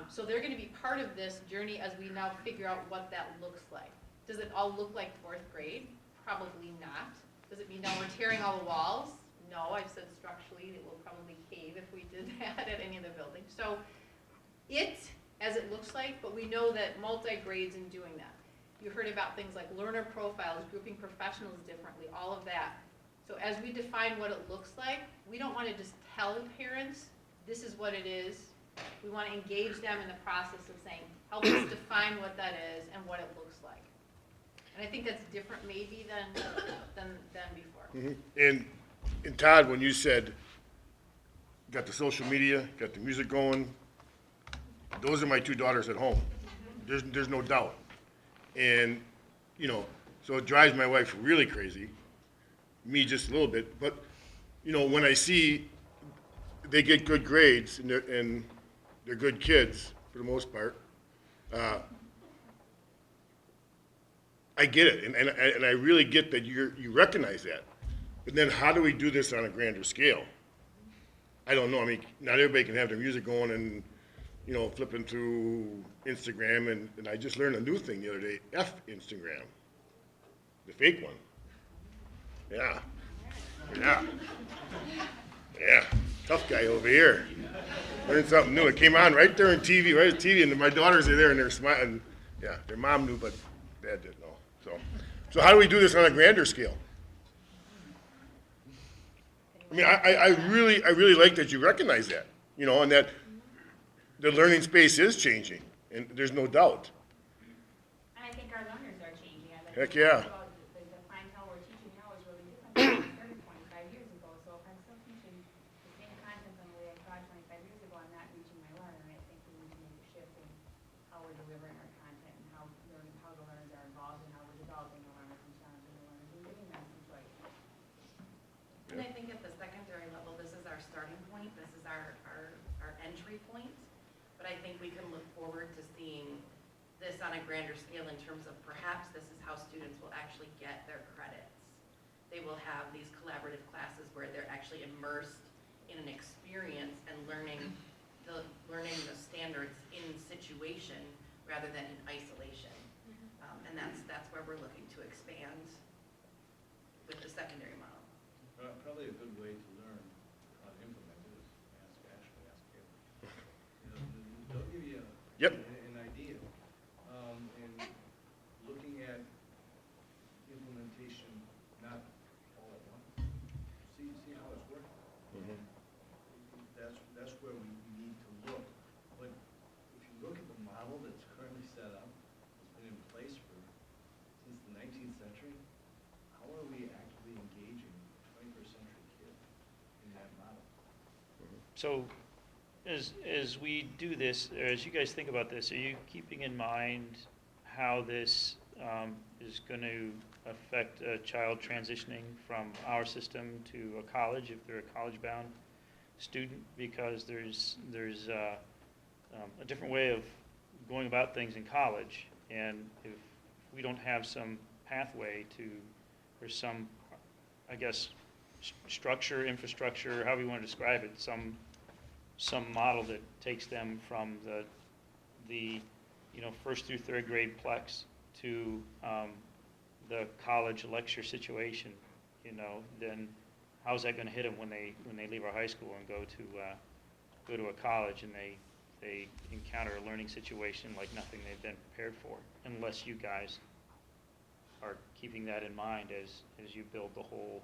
So they're going to be part of this journey as we now figure out what that looks like. Does it all look like fourth grade? Probably not. Does it mean now we're tearing all the walls? No, I've said structurally it will probably cave if we did that at any of the buildings. So it, as it looks like, but we know that multi-grades in doing that. You heard about things like learner profiles, grouping professionals differently, all of that. So as we define what it looks like, we don't want to just tell parents, this is what it is. We want to engage them in the process of saying, help us define what that is and what it looks like. And I think that's different maybe than before. Mm-hmm. And Todd, when you said, got the social media, got the music going, those are my two daughters at home. There's no doubt. And, so it drives my wife really crazy, me just a little bit. But, when I see they get good grades and they're good kids for the most part, I get it. And I really get that you recognize that. But then how do we do this on a grander scale? I don't know. I mean, not everybody can have their music going and, flipping through Instagram. And I just learned a new thing the other day, F Instagram, the fake one. Yeah. Tough guy over here. Learned something new. It came on right there on TV, right on TV, and my daughters are there and they're smiling. Yeah, their mom knew, but dad didn't know. So how do we do this on a grander scale? I mean, I really like that you recognize that, and that the learning space is changing, and there's no doubt. And I think our learners are changing. Heck yeah. The clientele we're teaching now is really different than 25 years ago. So if I'm still teaching the same content than the way I taught 25 years ago, I'm not reaching my learner. I think we need to make a shift in how we're delivering our content and how the learners are involved and how we're developing the learners and challenging the learners and giving them some choice. And I think at the secondary level, this is our starting point, this is our entry point. But I think we can look forward to seeing this on a grander scale in terms of perhaps this is how students will actually get their credits. They will have these collaborative classes where they're actually immersed in an experience and learning the standards in situation rather than in isolation. And that's where we're looking to expand with the secondary model. Probably a good way to learn how to implement it is ask Ashley, ask Caleb. They'll give you an idea. And looking at implementation, not all at once, see how it's working. Mm-hmm. That's where we need to look. But if you look at the model that's currently set up, it's been in place since the 19th century, how are we actually engaging 21st century kids in that model? So as we do this, or as you guys think about this, are you keeping in mind how this is going to affect a child transitioning from our system to a college, if they're a college-bound student? Because there's a different way of going about things in college, and if we don't have some pathway or some, I guess, structure, infrastructure, however you want to describe it, some model that takes them from the the, first through third grade plex to the college lecture situation, then how's that going to hit them when they leave our high school and go to a college and they encounter a learning situation like nothing they've been prepared for, unless you guys are keeping that in mind as you build the whole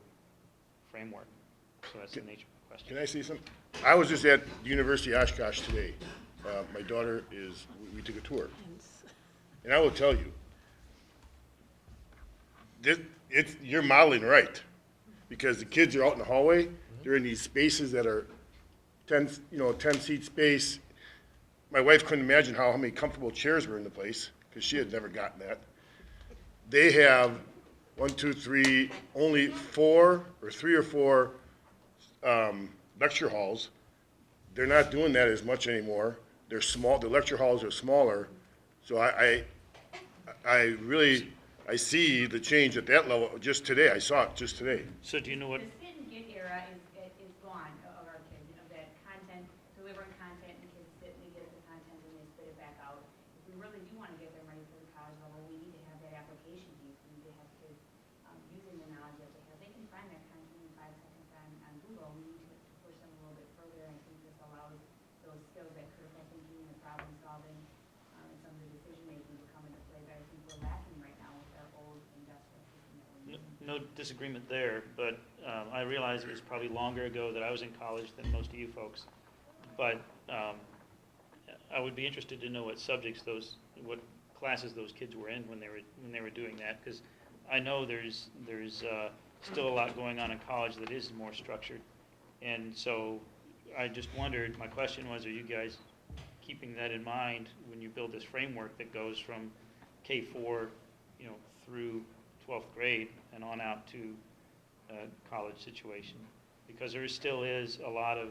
framework. So that's the nature of the question. Can I say something? I was just at the University of Oshkosh today. My daughter we took a tour. And I will tell you, you're modeling right. Because the kids are out in the hallway, they're in these spaces that are 10 seat space. My wife couldn't imagine how many comfortable chairs were in the place, because she had never gotten that. They have only 3 or 4 lecture halls. They're not doing that as much anymore. They're small, the lecture halls are smaller. So I see the change at that level just today. I saw it just today. So do you know what? The sit and get era is gone of our kids, that content, delivering content, and kids sit and they get the content and they spit it back out. If we really do want to get them ready for the college level, we need to have that application piece. We need to have kids using the knowledge that they have. They can find that content in 5 seconds on Google. We need to push them a little bit further, and I think this allows those skills, that critical thinking and the problem solving, and some of the decision making to come into play that I think we're lacking right now with our old industrial system that we're using. No disagreement there, but I realize it was probably longer ago that I was in college than most of you folks. But I would be interested to know what what classes those kids were in when they were doing that, because I know there's still a lot going on in college that is more structured, and so I just wondered. My question was: are you guys keeping that in mind when you build this framework that goes from K4, through 12th grade and on out to a college situation? Because there still is a lot of,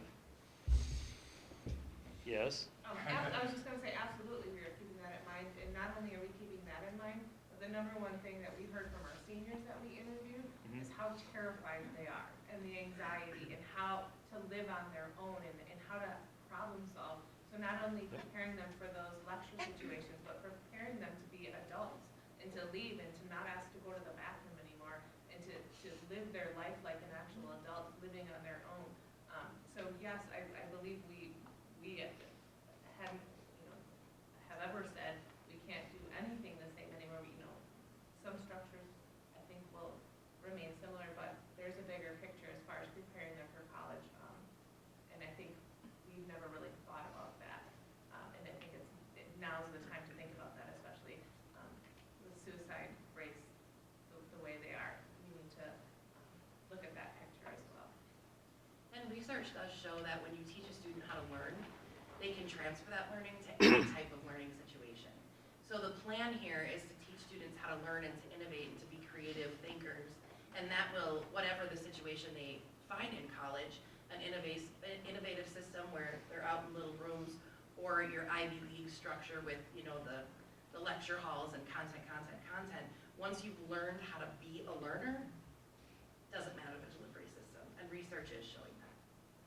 yes? I was just going to say, absolutely, we are keeping that in mind. And not only are we keeping that in mind, but the number one thing that we heard from our seniors that we interviewed is how terrified they are, and the anxiety, and how to live on their own, and how to problem solve. So not only preparing them for those lecture situations, but preparing them to be adults, and to leave, and to not ask to go to the bathroom anymore, and to live their life like an actual adult, living on their own. So yes, I believe we have ever said we can't do anything the same anymore. Some structures I think will remain similar, but there's a bigger picture as far as preparing them for college. And I think we've never really thought about that. And I think now's the time to think about that, especially with suicide rates the way they are. We need to look at that picture as well. And research does show that when you teach a student how to learn, they can transfer that learning to any type of learning situation. So the plan here is to teach students how to learn and to innovate and to be creative thinkers. And that will, whatever the situation they find in college, an innovative system where they're out in little rooms, or your Ivy League structure with, the lecture halls and content. Once you've learned how to be a learner, doesn't matter the delivery system, and research is showing that.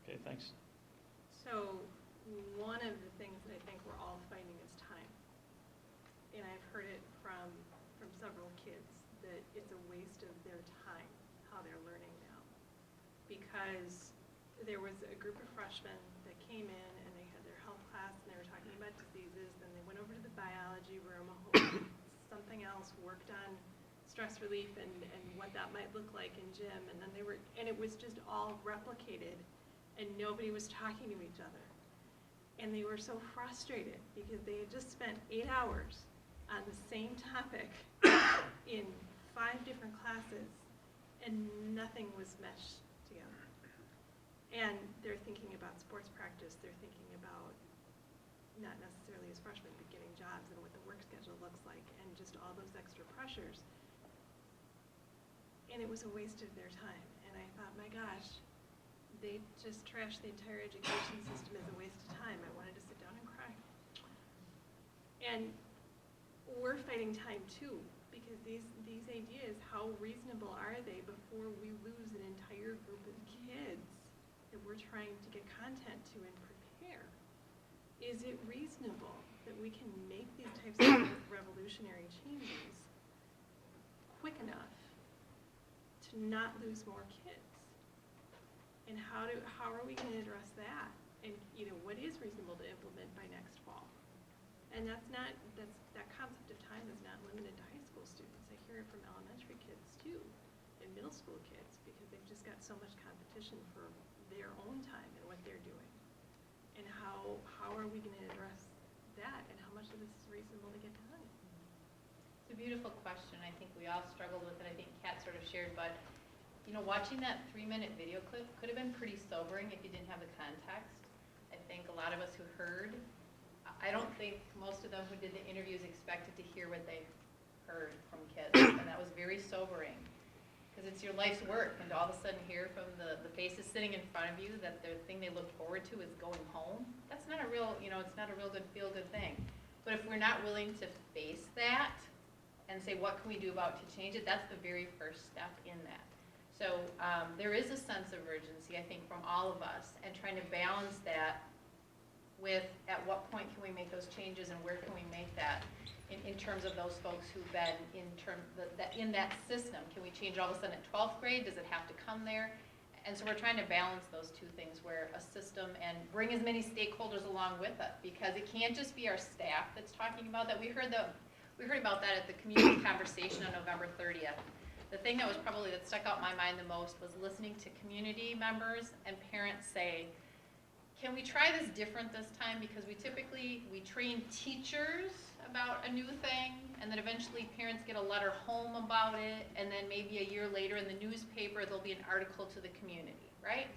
Okay, thanks. So one of the things that I think we're all fighting is time. And I've heard it from several kids that it's a waste of their time, how they're learning now. Because there was a group of freshmen that came in and they had their health class and they were talking about diseases, then they went over to the biology room, something else, worked on stress relief and what that might look like in gym, and then it was just all replicated and nobody was talking to each other. And they were so frustrated because they had just spent 8 hours on the same topic in 5 different classes and nothing was meshed together. And they're thinking about sports practice, they're thinking about, not necessarily as freshmen, but getting jobs and what the work schedule looks like and just all those extra pressures. And it was a waste of their time. And I thought, my gosh, they just trashed the entire education system as a waste of time. I wanted to sit down and cry. And we're fighting time too, because these ideas, how reasonable are they before we lose an entire group of kids that we're trying to get content to and prepare? Is it reasonable that we can make these types of revolutionary changes quick enough to not lose more kids? And how are we going to address that? And what is reasonable to implement by next fall? And that concept of time is not limited to high school students. I hear it from elementary kids too, and middle school kids, because they've just got so much competition for their own time and what they're doing. And how are we going to address that, and how much of this is reasonable to get done? It's a beautiful question. I think we all struggled with it. I think Kat sort of shared, but watching that 3-minute video clip could have been pretty sobering if you didn't have the context. I think a lot of us who heard, I don't think most of them who did the interviews expected to hear what they heard from kids, and that was very sobering, because it's your life's work, and to all of a sudden hear from the faces sitting in front of you that the thing they look forward to is going home. That's not a real, it's not a real good feel-good thing. But if we're not willing to face that and say, what can we do about to change it, that's the very first step in that. So there is a sense of urgency, I think, from all of us, and trying to balance that with at what point can we make those changes and where can we make that in terms of those folks who've been in that system. Can we change all of a sudden at 12th grade? Does it have to come there? And so we're trying to balance those two things, where a system and bring as many stakeholders along with it, because it can't just be our staff that's talking about that. We heard about that at the community conversation on November 30th. The thing that stuck out in my mind the most was listening to community members and parents say, can we try this different this time? Because we train teachers about a new thing, and then eventually parents get a letter home about it, and then maybe a year later in the newspaper there'll be an article to the community, right?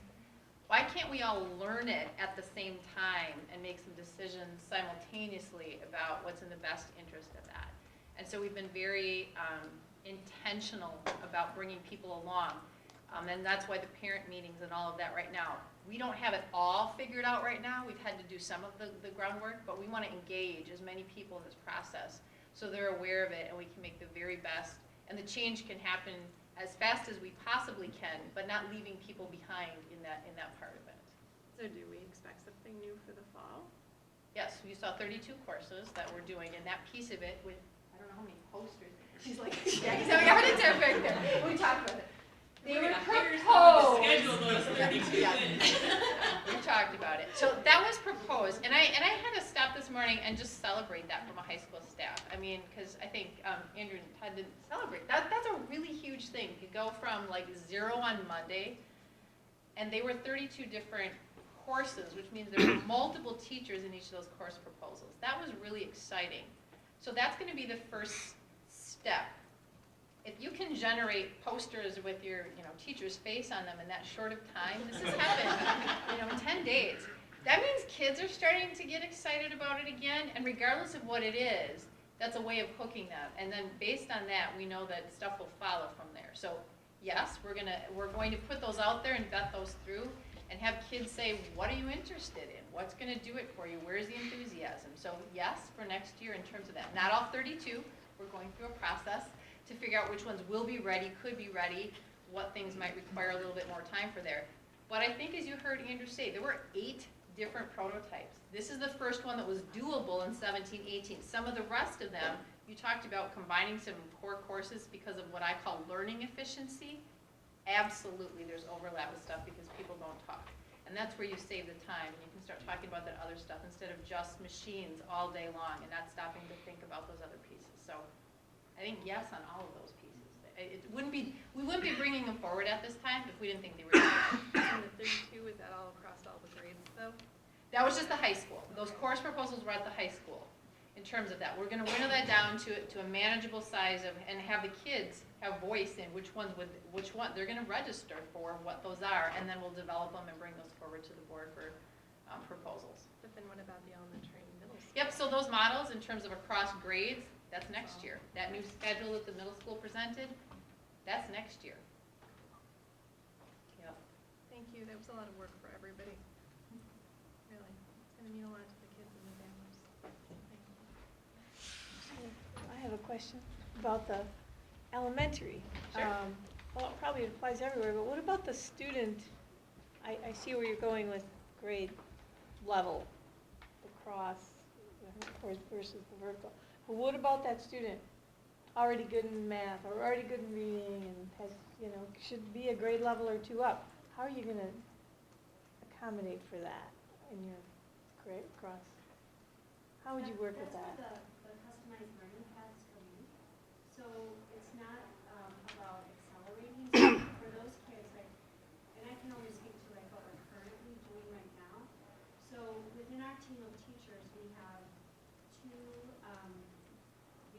Why can't we all learn it at the same time and make some decisions simultaneously about what's in the best interest of that? And so we've been very intentional about bringing people along. And that's why the parent meetings and all of that right now. We don't have it all figured out right now. We've had to do some of the groundwork, but we want to engage as many people in this process so they're aware of it and we can make the very best. And the change can happen as fast as we possibly can, but not leaving people behind in that part of it. So do we expect something new for the fall? Yes, you saw 32 courses that we're doing, and that piece of it with, I don't know how many posters. She's like, yeah, he's having a heart attack back there. We talked about it. They were proposed. We talked about it. So that was proposed, and I had to stop this morning and just celebrate that from a high school staff. I mean, because I think Andrew and Todd didn't celebrate. That's a really huge thing. You go from like 0 on Monday, and they were 32 different courses, which means there were multiple teachers in each of those course proposals. That was really exciting. So that's going to be the first step. If you can generate posters with your teacher's face on them in that short of time, this has happened in 10 days. That means kids are starting to get excited about it again, and regardless of what it is, that's a way of hooking them. And then based on that, we know that stuff will follow from there. So yes, we're going to put those out there and vet those through and have kids say, what are you interested in? What's going to do it for you? Where's the enthusiasm? So yes, for next year in terms of that. Not all 32. We're going through a process to figure out which ones will be ready, could be ready, what things might require a little bit more time for there. But I think, as you heard Andrew say, there were 8 different prototypes. This is the first one that was doable in 17-18. Some of the rest of them, you talked about combining some core courses because of what I call learning efficiency. Absolutely, there's overlap with stuff because people don't talk. And that's where you save the time. You can start talking about that other stuff instead of just machines all day long and not stopping to think about those other pieces. So I think yes on all of those pieces. We wouldn't be bringing them forward at this time if we didn't think they were good. And the 32, is that all across all the grades though? That was just the high school. Those course proposals were at the high school. In terms of that, we're going to winnow that down to a manageable size and have the kids have voice in which one they're going to register for, what those are, and then we'll develop them and bring those forward to the board for proposals. But then what about the elementary and middle school? Yep. So those models in terms of across grades, that's next year. That new schedule that the middle school presented, that's next year. Yep. Thank you. That was a lot of work for everybody. Really. It's going to mean a lot to the kids and the families. I have a question about the elementary. Sure. Well, it probably applies everywhere, but what about the student? I see where you're going with grade level across versus the vertical. But what about that student already good in math or already good in reading and has, should be a grade level or two up? How are you going to accommodate for that in your grade cross? How would you work with that? That's where the customized learning paths come in. So it's not about accelerating. So for those kids, and I can only speak to what we're currently doing right now. So within our team of teachers, we have 2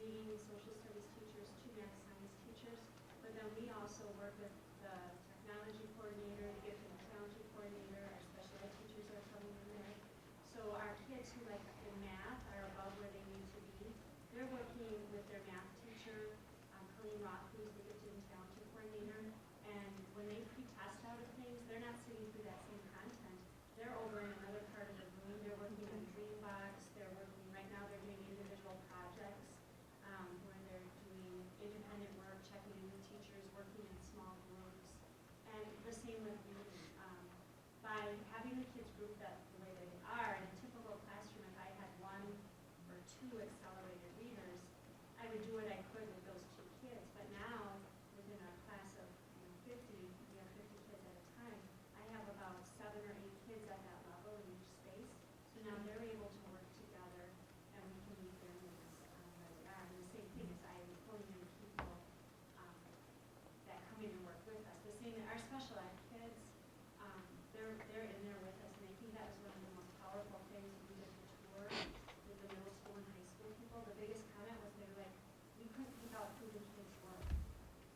reading, social studies teachers, 2 math science teachers, but then we also work with the technology coordinator, the gifted and talented coordinator, our special ed teachers are coming in there. So our kids who in math are above where they need to be, they're working with their math teacher, Colleen Roth, who's the gifted and talented coordinator, and when they pre-test out of things, they're not sitting through that same content. They're over in another part of the room, they're working on Dreambox, right now they're doing individual projects, where they're doing independent work, checking in with teachers, working in small groups, and the same with reading. By having the kids grouped up the way that they are, in a typical classroom, if I had 1 or 2 accelerated readers, I would do what I could with those 2 kids. But now, within our class of 50, we have 50 kids at a time, I have about 7 or 8 kids at that level in each space. So now they're able to work together, and we can meet their needs where they are. And the same thing is I am pulling in people that come in and work with us. The same, our special ed kids, they're in there with us, and I think that was one of the most powerful things when we did the tour with the middle school and high school people. The biggest comment was they were like, we couldn't pick out who the kids were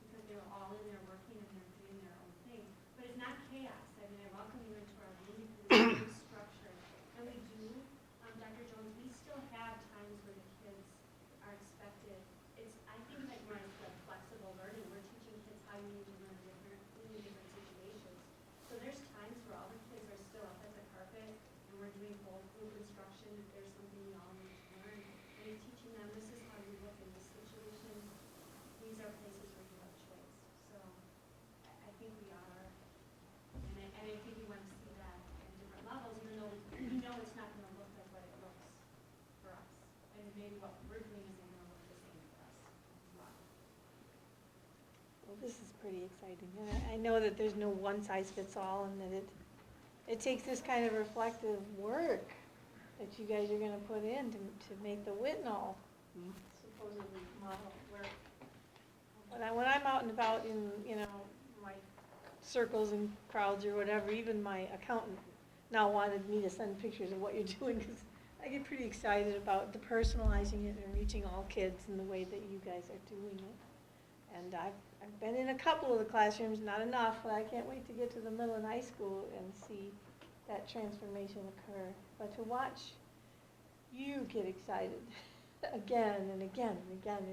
because they were all in there working and they're doing their own thing. But it's not chaos. I mean, I welcome you into our room because it's very structured. And we do, Dr. Jones, we still have times where the kids are expected. I think more like flexible learning. We're teaching kids how you need to learn in different situations. So there's times where all the kids are still up at the carpet and we're doing whole group instruction if there's something you all need to learn. And you're teaching them, this is how you look in this situation. These are places where you have choice. So I think we are, and I think we want to see that at different levels, even though we know it's not going to look like what it looks for us. And maybe what we're doing isn't going to look the same for us as well. Well, this is pretty exciting. And I know that there's no one-size-fits-all and that it takes this kind of reflective work that you guys are going to put in to make the Whitnall supposedly model work. When I'm out and about in, my circles and crowds or whatever, even my accountant now wanted me to send pictures of what you're doing because I get pretty excited about the personalizing it and reaching all kids in the way that you guys are doing it. And I've been in a couple of the classrooms, not enough, but I can't wait to get to the middle and high school and see that transformation occur. But to watch you get excited again and again and again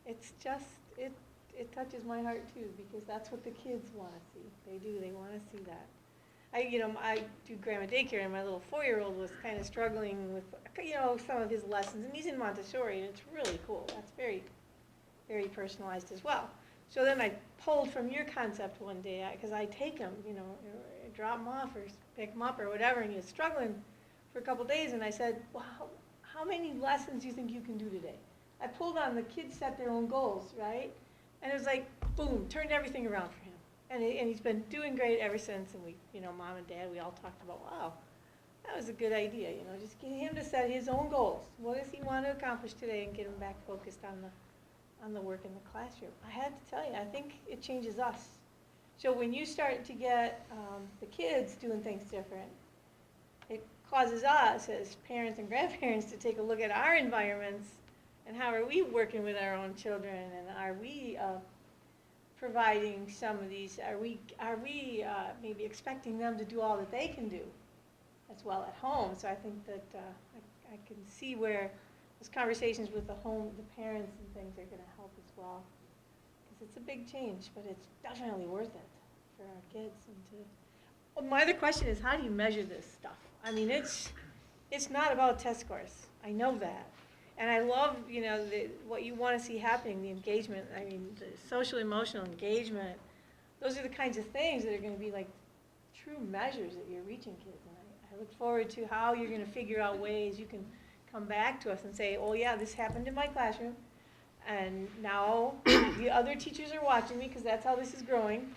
it's just, it touches my heart too, because that's what the kids want to see. They do, they want to see that. I do grandma daycare, and my little 4-year-old was kind of struggling with, some of his lessons, and he's in Montessori, and it's really cool. That's very, very personalized as well. So then I pulled from your concept one day, because I take him, drop him off or pick him up or whatever, and he was struggling for a couple days, and I said, well, how many lessons do you think you can do today? I pulled on the kids set their own goals, right? And it was like, boom, turned everything around for him. And he's been doing great ever since, and we, Mom and Dad, we all talked about, wow, that was a good idea, just get him to set his own goals. What does he want to accomplish today, and get him back focused on the work in the classroom. I had to tell you, I think it changes us. So when you start to get the kids doing things different, it causes us as parents and grandparents to take a look at our environments and how are we working with our own children, and are we providing some of these, are we maybe expecting them to do all that they can do as well at home. So I think that I can see where those conversations with the parents and things are going to help as well, because it's a big change, but it's definitely worth it for our kids. Well, my other question is, how do you measure this stuff? I mean, it's not about test scores. I know that. And I love, what you want to see happening, the engagement. I mean, the social emotional engagement. Those are the kinds of things that are going to be like true measures that you're reaching kids. And I look forward to how you're going to figure out ways you can come back to us and say, oh yeah, this happened in my classroom, and now the other teachers are watching me, because that's how this is growing,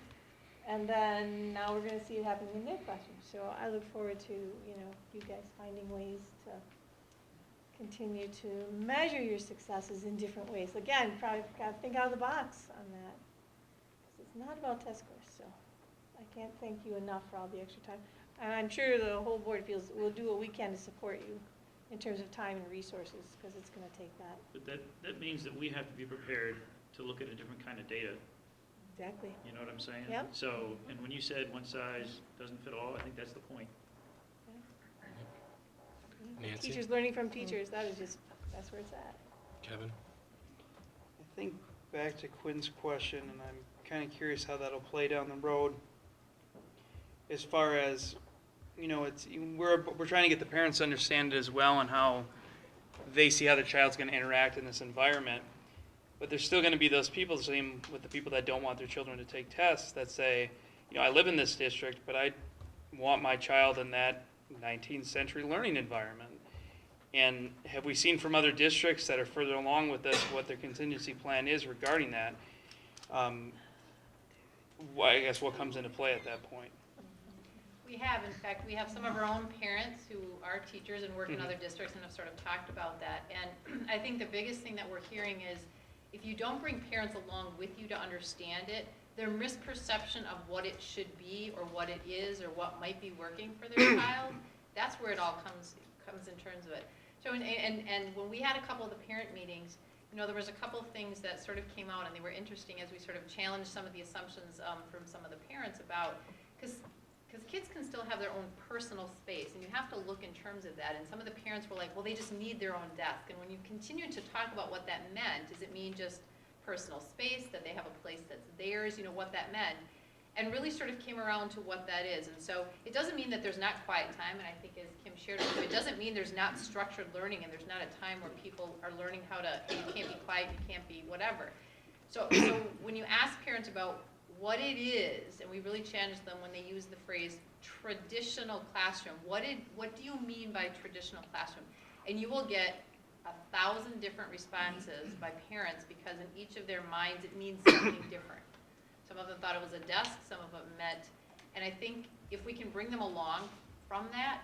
and then now we're gonna see it happening in their classroom. So I look forward to, you guys finding ways to continue to measure your successes in different ways. Again, probably gotta think out of the box on that, because it's not about test scores, so I can't thank you enough for all the extra time. And I'm sure the whole board feels we'll do what we can to support you in terms of time and resources, because it's gonna take that. But that means that we have to be prepared to look at a different kind of data. Exactly. You know what I'm saying? Yep. So, and when you said one size doesn't fit all, I think that's the point. Nancy? Teachers learning from teachers, that's where it's at. Kevin? I think back to Quinn's question, and I'm kind of curious how that'll play down the road. As far as, we're trying to get the parents to understand it as well, and how they see how their child's going to interact in this environment. But there's still going to be those people, same with the people that don't want their children to take tests, that say, I live in this district, but I want my child in that 19th century learning environment. And have we seen from other districts that are further along with this what their contingency plan is regarding that? I guess what comes into play at that point? We have, in fact, we have some of our own parents who are teachers and work in other districts and have sort of talked about that. And I think the biggest thing that we're hearing is, if you don't bring parents along with you to understand it, their misperception of what it should be or what it is or what might be working for their child, that's where it all comes in terms of it. So, and when we had a couple of the parent meetings, there was a couple of things that sort of came out, and they were interesting as we sort of challenged some of the assumptions from some of the parents about, because kids can still have their own personal space, and you have to look in terms of that. And some of the parents were like, well, they just need their own desk. And when you continue to talk about what that meant, does it mean just personal space, that they have a place that's theirs, what that meant, and really sort of came around to what that is. And so it doesn't mean that there's not quiet time, and I think as Kim shared with you, it doesn't mean there's not structured learning and there's not a time where people are learning how to, you can't be quiet, you can't be whatever. So when you ask parents about what it is, and we really challenge them when they use the phrase traditional classroom, what do you mean by traditional classroom? And you will get 1,000 different responses by parents, because in each of their minds it means something different. Some of them thought it was a desk, some of them meant, and I think if we can bring them along from that,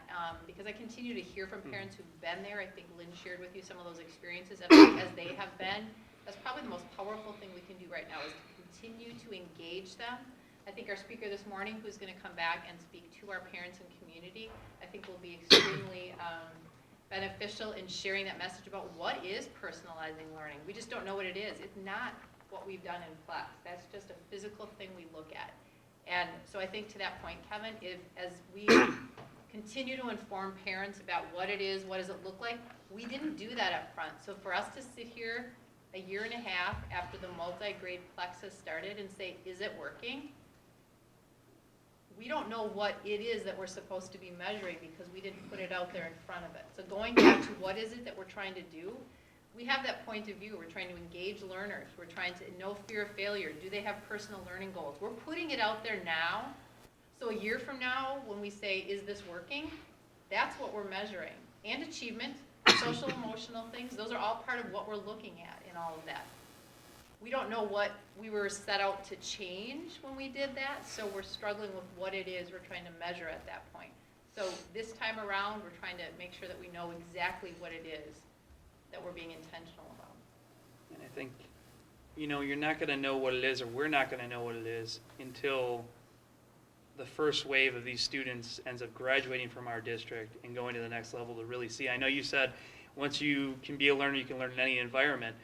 because I continue to hear from parents who've been there. I think Lynn shared with you some of those experiences as they have been. That's probably the most powerful thing we can do right now, is to continue to engage them. I think our speaker this morning, who's going to come back and speak to our parents and community, I think will be extremely beneficial in sharing that message about what is personalizing learning. We just don't know what it is. It's not what we've done in Flex. That's just a physical thing we look at. And so I think to that point, Kevin, as we continue to inform parents about what it is, what does it look like, we didn't do that up front. So for us to sit here a year and a half after the multi-grade Flex has started and say, is it working? We don't know what it is that we're supposed to be measuring, because we didn't put it out there in front of it. So going back to what is it that we're trying to do, we have that point of view. We're trying to engage learners. We're trying to, no fear of failure. Do they have personal learning goals? We're putting it out there now. So a year from now, when we say, is this working? That's what we're measuring. And achievement, social, emotional things, those are all part of what we're looking at in all of that. We don't know what we were set out to change when we did that, so we're struggling with what it is we're trying to measure at that point. So this time around, we're trying to make sure that we know exactly what it is that we're being intentional about. And I think, you're not going to know what it is, or we're not going to know what it is, until the first wave of these students ends up graduating from our district and going to the next level to really see. I know you said once you can be a learner, you can learn in any environment,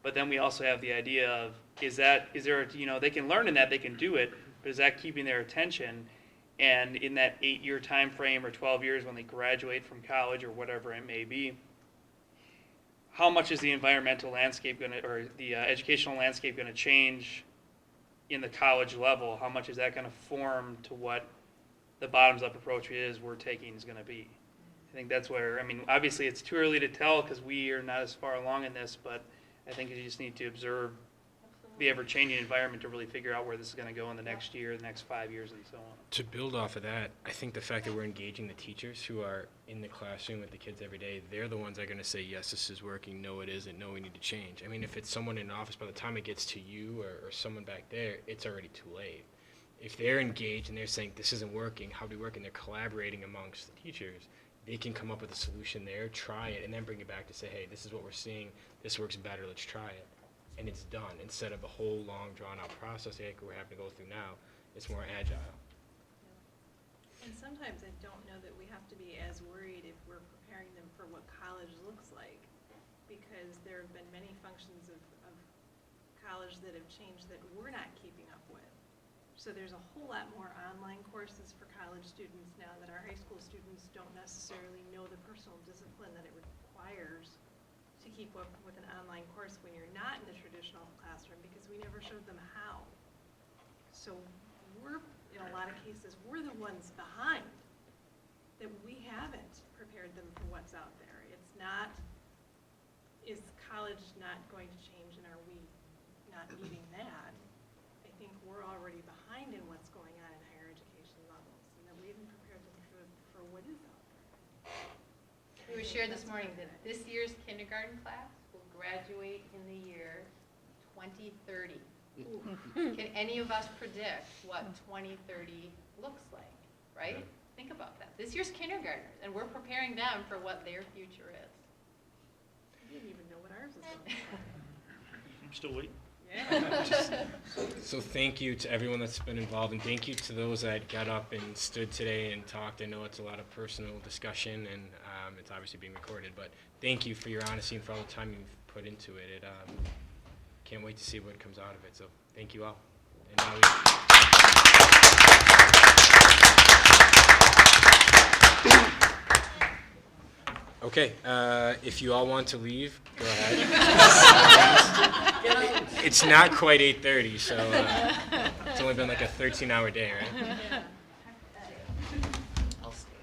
but then we also have the idea of, is there, they can learn in that, they can do it, but is that keeping their attention? And in that 8-year time frame or 12 years when they graduate from college or whatever it may be, how much is the environmental landscape or the educational landscape going to change in the college level? How much is that going to form to what the bottoms-up approach we're taking is going to be? I think that's where, obviously it's too early to tell because we are not as far along in this, but I think you just need to observe the ever-changing environment to really figure out where this is going to go in the next year, the next 5 years, and so on. To build off of that, I think the fact that we're engaging the teachers who are in the classroom with the kids every day, they're the ones that are going to say, yes, this is working, no, it isn't, no, we need to change. I mean, if it's someone in the office, by the time it gets to you or someone back there, it's already too late. If they're engaged and they're saying, this isn't working, how do we work, and they're collaborating amongst the teachers, they can come up with a solution there, try it, and then bring it back to say, hey, this is what we're seeing, this works better, let's try it. And it's done, instead of a whole long, drawn-out process like we're having to go through now. It's more agile. And sometimes I don't know that we have to be as worried if we're preparing them for what college looks like, because there have been many functions of college that have changed that we're not keeping up with. So there's a whole lot more online courses for college students now that our high school students don't necessarily know the personal discipline that it requires to keep up with an online course when you're not in the traditional classroom, because we never showed them how. So we're, in a lot of cases, we're the ones behind, that we haven't prepared them for what's out there. It's not, is college not going to change, and are we not needing that? I think we're already behind in what's going on in higher education levels, and that we haven't prepared them for what is out there. We were shared this morning that this year's kindergarten class will graduate in the year 2030. Can any of us predict what 2030 looks like, right? Think about that. This year's kindergartners, and we're preparing them for what their future is. We didn't even know what ours is like. I'm still waiting. So thank you to everyone that's been involved, and thank you to those that got up and stood today and talked. I know it's a lot of personal discussion, and it's obviously being recorded, but thank you for your honesty and for all the time you've put into it. Can't wait to see what comes out of it, so thank you all. And now okay, if you all want to leave, go ahead. It's not quite 8:30, so it's only been like a 13-hour day, right? I'll stay.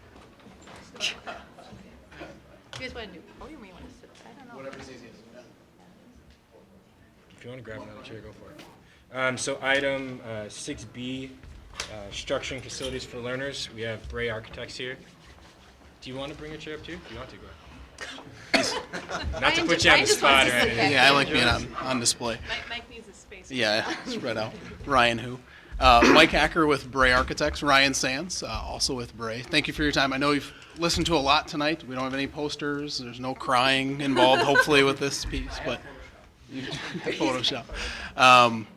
You guys want to do podium or you want to sit? I don't know. Whatever's easiest. If you want to grab another chair, go for it. So item 6B, structuring facilities for learners. We have Bray Architects here. Do you want to bring a chair up too? Do you want to go ahead? Not to put you on the spot or anything. Yeah, I like being on display. Mike needs a space. Yeah, spread out. Ryan who? Mike Hacker with Bray Architects. Ryan Sands, also with Bray. Thank you for your time. I know you've listened to a lot tonight. We don't have any posters. There's no crying involved, hopefully, with this piece, but Photoshop.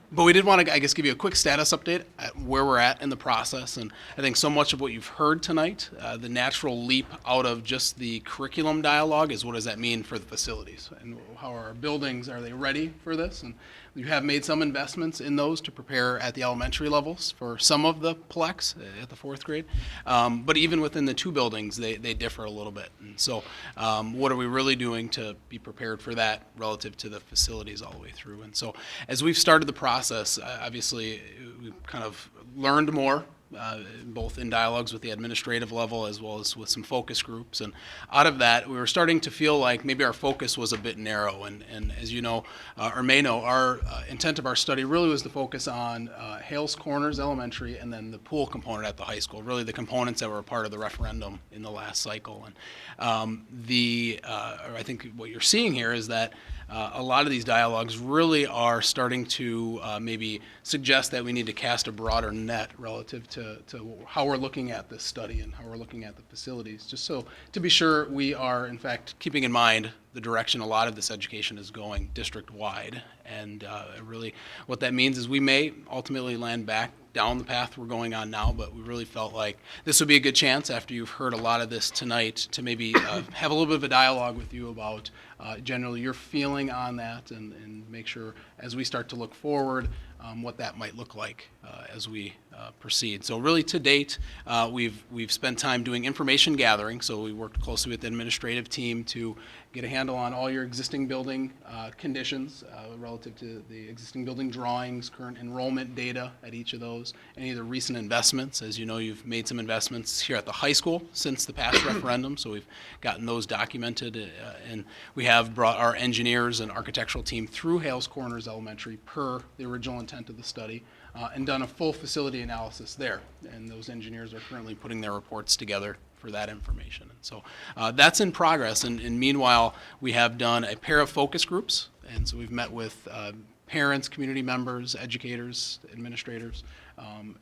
But we did want to, I guess, give you a quick status update at where we're at in the process. And I think so much of what you've heard tonight, the natural leap out of just the curriculum dialogue is what does that mean for the facilities? And how are our buildings, are they ready for this? And we have made some investments in those to prepare at the elementary levels for some of the PLEX at the 4th grade. But even within the two buildings, they differ a little bit. And so what are we really doing to be prepared for that relative to the facilities all the way through? And so as we've started the process, obviously we've kind of learned more, both in dialogues with the administrative level as well as with some focus groups. And out of that, we were starting to feel like maybe our focus was a bit narrow. And as you know, or may know, our intent of our study really was to focus on Hales Corners Elementary and then the pool component at the high school, really the components that were a part of the referendum in the last cycle. And I think what you're seeing here is that a lot of these dialogues really are starting to maybe suggest that we need to cast a broader net relative to how we're looking at this study and how we're looking at the facilities, just so to be sure we are, in fact, keeping in mind the direction a lot of this education is going district-wide. And really what that means is we may ultimately land back down the path we're going on now, but we really felt like this would be a good chance after you've heard a lot of this tonight to maybe have a little bit of a dialogue with you about generally your feeling on that and make sure as we start to look forward what that might look like as we proceed. So really to date, we've spent time doing information gathering. So we worked closely with the administrative team to get a handle on all your existing building conditions relative to the existing building drawings, current enrollment data at each of those, any of the recent investments. As you know, you've made some investments here at the high school since the past referendum, so we've gotten those documented, and we have brought our engineers and architectural team through Hales Corners Elementary per the original intent of the study, and done a full facility analysis there. And those engineers are currently putting their reports together for that information. And so that's in progress. And meanwhile, we have done a pair of focus groups. And so we've met with parents, community members, educators, administrators,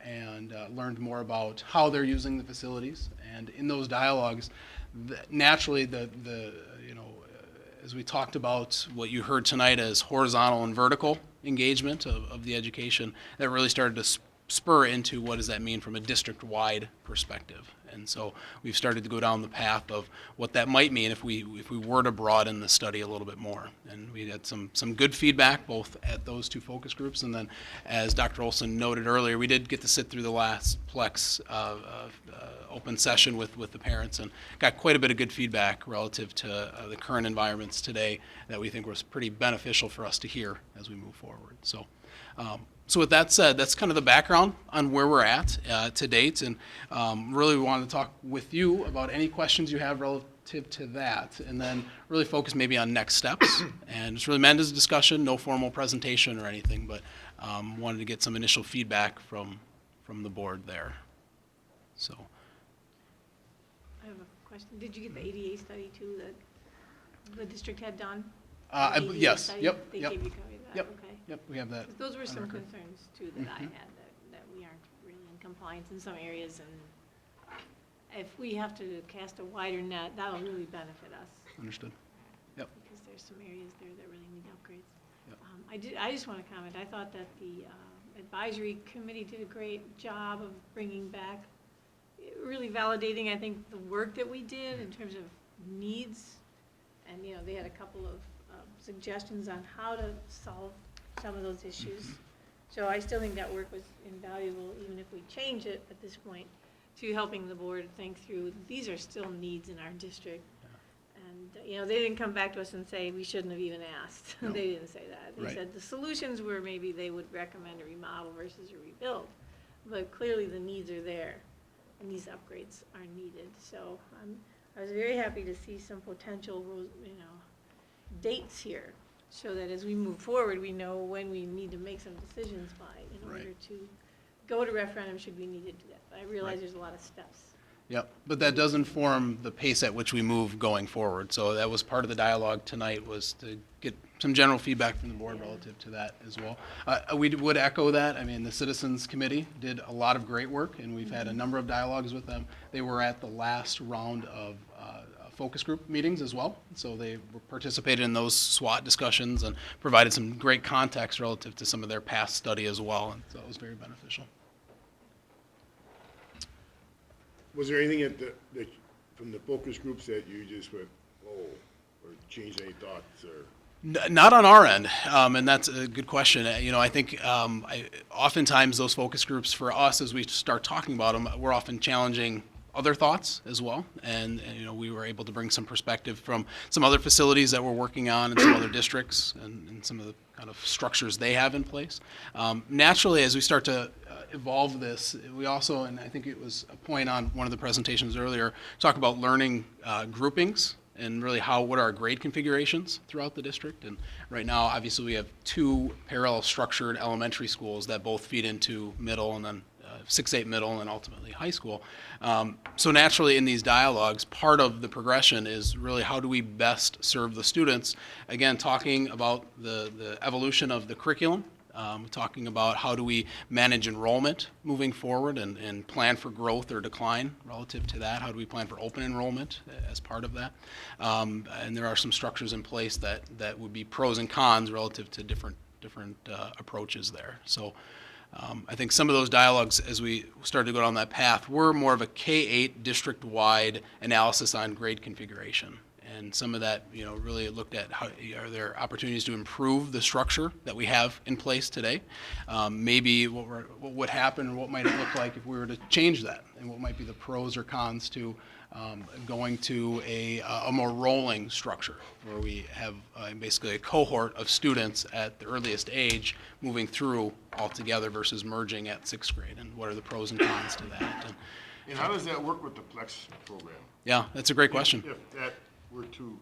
and learned more about how they're using the facilities. And in those dialogues, naturally, as we talked about what you heard tonight as horizontal and vertical engagement of the education, that really started to spur into what does that mean from a district-wide perspective. And so we've started to go down the path of what that might mean if we were to broaden the study a little bit more. And we had some good feedback both at those two focus groups, and then as Dr. Olson noted earlier, we did get to sit through the last Plex open session with the parents and got quite a bit of good feedback relative to the current environments today that we think was pretty beneficial for us to hear as we move forward. So with that said, that's kind of the background on where we're at to date, and really we wanted to talk with you about any questions you have relative to that, and then really focus maybe on next steps. And it's really meant as a discussion, no formal presentation or anything, but wanted to get some initial feedback from the board there. So. I have a question. Did you get the ADA study too that the district had done? Yes. Yep. They Yep. gave you a copy of that? Yep. Okay. Yep. We have that. Those were some on record. concerns too that I had, that we aren't really in compliance in some areas, and if we have to cast a wider net, that'll really benefit us. Understood. Yep. Because there's some areas there that really need upgrades. Yep. I just want to comment, I thought that the advisory committee did a great job of bringing back, really validating, I think, the work that we did in terms of needs. And, they had a couple of suggestions on how to solve some of those issues. So I still think that work was invaluable, even if we change it at this point, to helping the board think through, these are still needs in our district. And, they didn't come back to us and say, we shouldn't have even asked. No. They didn't say that. They Right. said the solutions were maybe they would recommend a remodel versus a rebuild. But clearly the needs are there, and these upgrades are needed. So I was very happy to see some potential, dates here, so that as we move forward, we know when we need to make some decisions by, in order to go to referendum should we need to do that. But I realize there's a lot of steps. Yep, but that does inform the pace at which we move going forward. So that was part of the dialogue tonight, was to get some general feedback from the board relative to that as well. We would echo that. I mean, the Citizens Committee did a lot of great work, and we've had a number of dialogues with them. They were at the last round of focus group meetings as well. So they participated in those SWOT discussions and provided some great context relative to some of their past study as well. And so it was very beneficial. Was there anything that from the focus groups that you just went, whoa, or changed any thoughts, or? Not on our end, and that's a good question. I think oftentimes those focus groups for us, as we start talking about them, we're often challenging other thoughts as well, and we were able to bring some perspective from some other facilities that we're working on in some other districts and some of the kind of structures they have in place. Naturally, as we start to evolve this, we also, and I think it was a point on one of the presentations earlier, talk about learning groupings and really what are our grade configurations throughout the district. And right now, obviously, we have two parallel structured elementary schools that both feed into middle, and then 6-8 middle, and ultimately high school. So naturally in these dialogues, part of the progression is really how do we best serve the students. Again, talking about the evolution of the curriculum, talking about how do we manage enrollment moving forward and plan for growth or decline relative to that. How do we plan for open enrollment as part of that? And there are some structures in place that would be pros and cons relative to different approaches there. So I think some of those dialogues, as we started to go down that path, were more of a K-8 district-wide analysis on grade configuration. And some of that, really looked at how, are there opportunities to improve the structure that we have in place today? Maybe what would happen, or what might it look like if we were to change that? And what might be the pros or cons to going to a more rolling structure, where we have basically a cohort of students at the earliest age moving through all together versus merging at 6th grade? And what are the pros and cons to that? And how does that work with the Plex program? Yeah, that's a great question. If that were to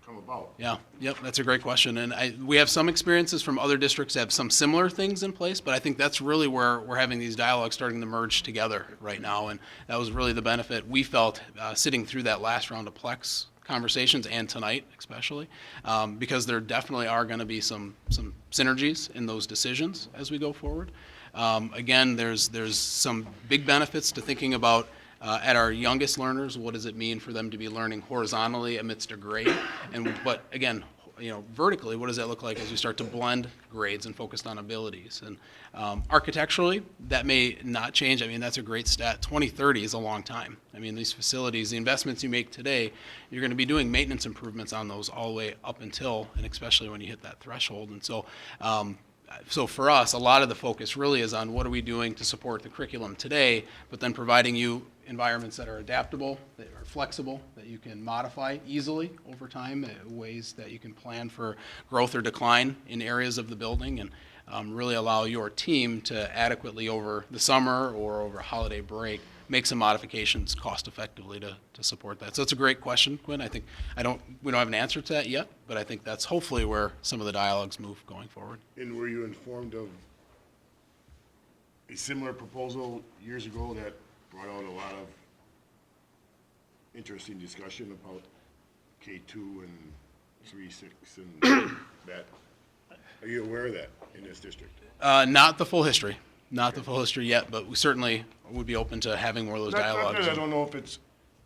come about. Yeah, yep, that's a great question. And we have some experiences from other districts that have some similar things in place, but I think that's really where we're having these dialogues starting to merge together right now. And that was really the benefit we felt sitting through that last round of Plex conversations, and tonight especially, because there definitely are going to be some synergies in those decisions as we go forward. Again, there's some big benefits to thinking about at our youngest learners. What does it mean for them to be learning horizontally amidst a grade? But again, vertically, what does that look like as we start to blend grades and focus on abilities? And architecturally, that may not change. I mean, that's a great stat. 2030 is a long time. I mean, these facilities, the investments you make today, you're going to be doing maintenance improvements on those all the way up until, and especially when you hit that threshold. And so for us, a lot of the focus really is on what are we doing to support the curriculum today, but then providing you environments that are adaptable, that are flexible, that you can modify easily over time, ways that you can plan for growth or decline in areas of the building, and really allow your team to adequately over the summer or over a holiday break make some modifications cost effectively to support that. So it's a great question, Quinn. I think we don't have an answer to that yet, but I think that's hopefully where some of the dialogues move going forward. And were you informed of a similar proposal years ago that brought out a lot of interesting discussion about K2 and 3-6 and that? Are you aware of that in this district? Not the full history. Not the full history yet, but we certainly would be open to having more of those dialogues. I don't know if it's...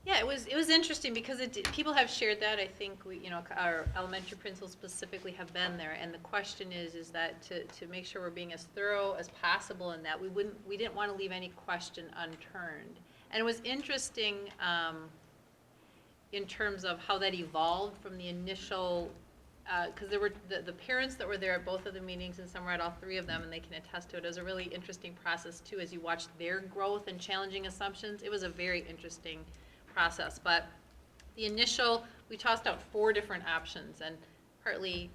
Yeah, it was interesting because people have shared that. I think our elementary principals specifically have been there, and the question is that to make sure we're being as thorough as possible in that we didn't want to leave any question unturned. And it was interesting in terms of how that evolved from the initial, because there were the parents that were there at both of the meetings, and some were at all three of them, and they can attest to it. It was a really interesting process too, as you watched their growth and challenging assumptions. It was a very interesting process. But the initial, we tossed out 4 different options, and partly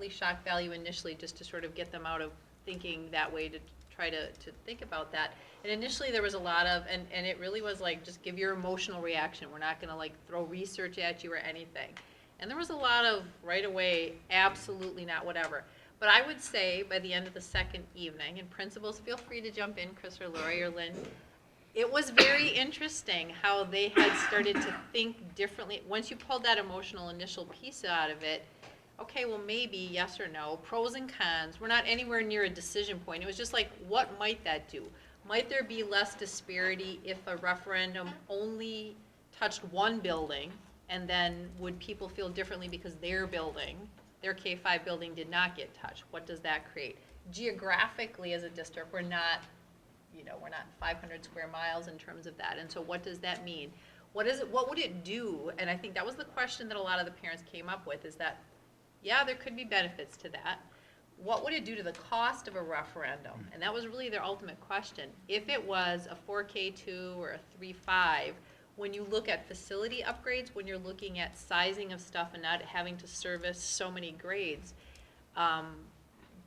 shock value initially, just to sort of get them out of thinking that way, to try to think about that. And initially there was a lot of, and it really was like, just give your emotional reaction. We're not going to like throw research at you or anything. And there was a lot of right away, absolutely not, whatever. But I would say by the end of the second evening, and principals, feel free to jump in, Chris or Lori or Lynn, it was very interesting how they had started to think differently. Once you pulled that emotional initial piece out of it, okay, well maybe yes or no, pros and cons. We're not anywhere near a decision point. It was just like, what might that do? Might there be less disparity if a referendum only touched one building, and then would people feel differently because their building, their K-5 building, did not get touched? What does that create? Geographically as a district, we're not 500 square miles in terms of that. And so what does that mean? What would it do? And I think that was the question that a lot of the parents came up with, is that, yeah, there could be benefits to that. What would it do to the cost of a referendum? And that was really their ultimate question. If it was a 4K2 or a 3.5, when you look at facility upgrades, when you're looking at sizing of stuff and not having to service so many grades,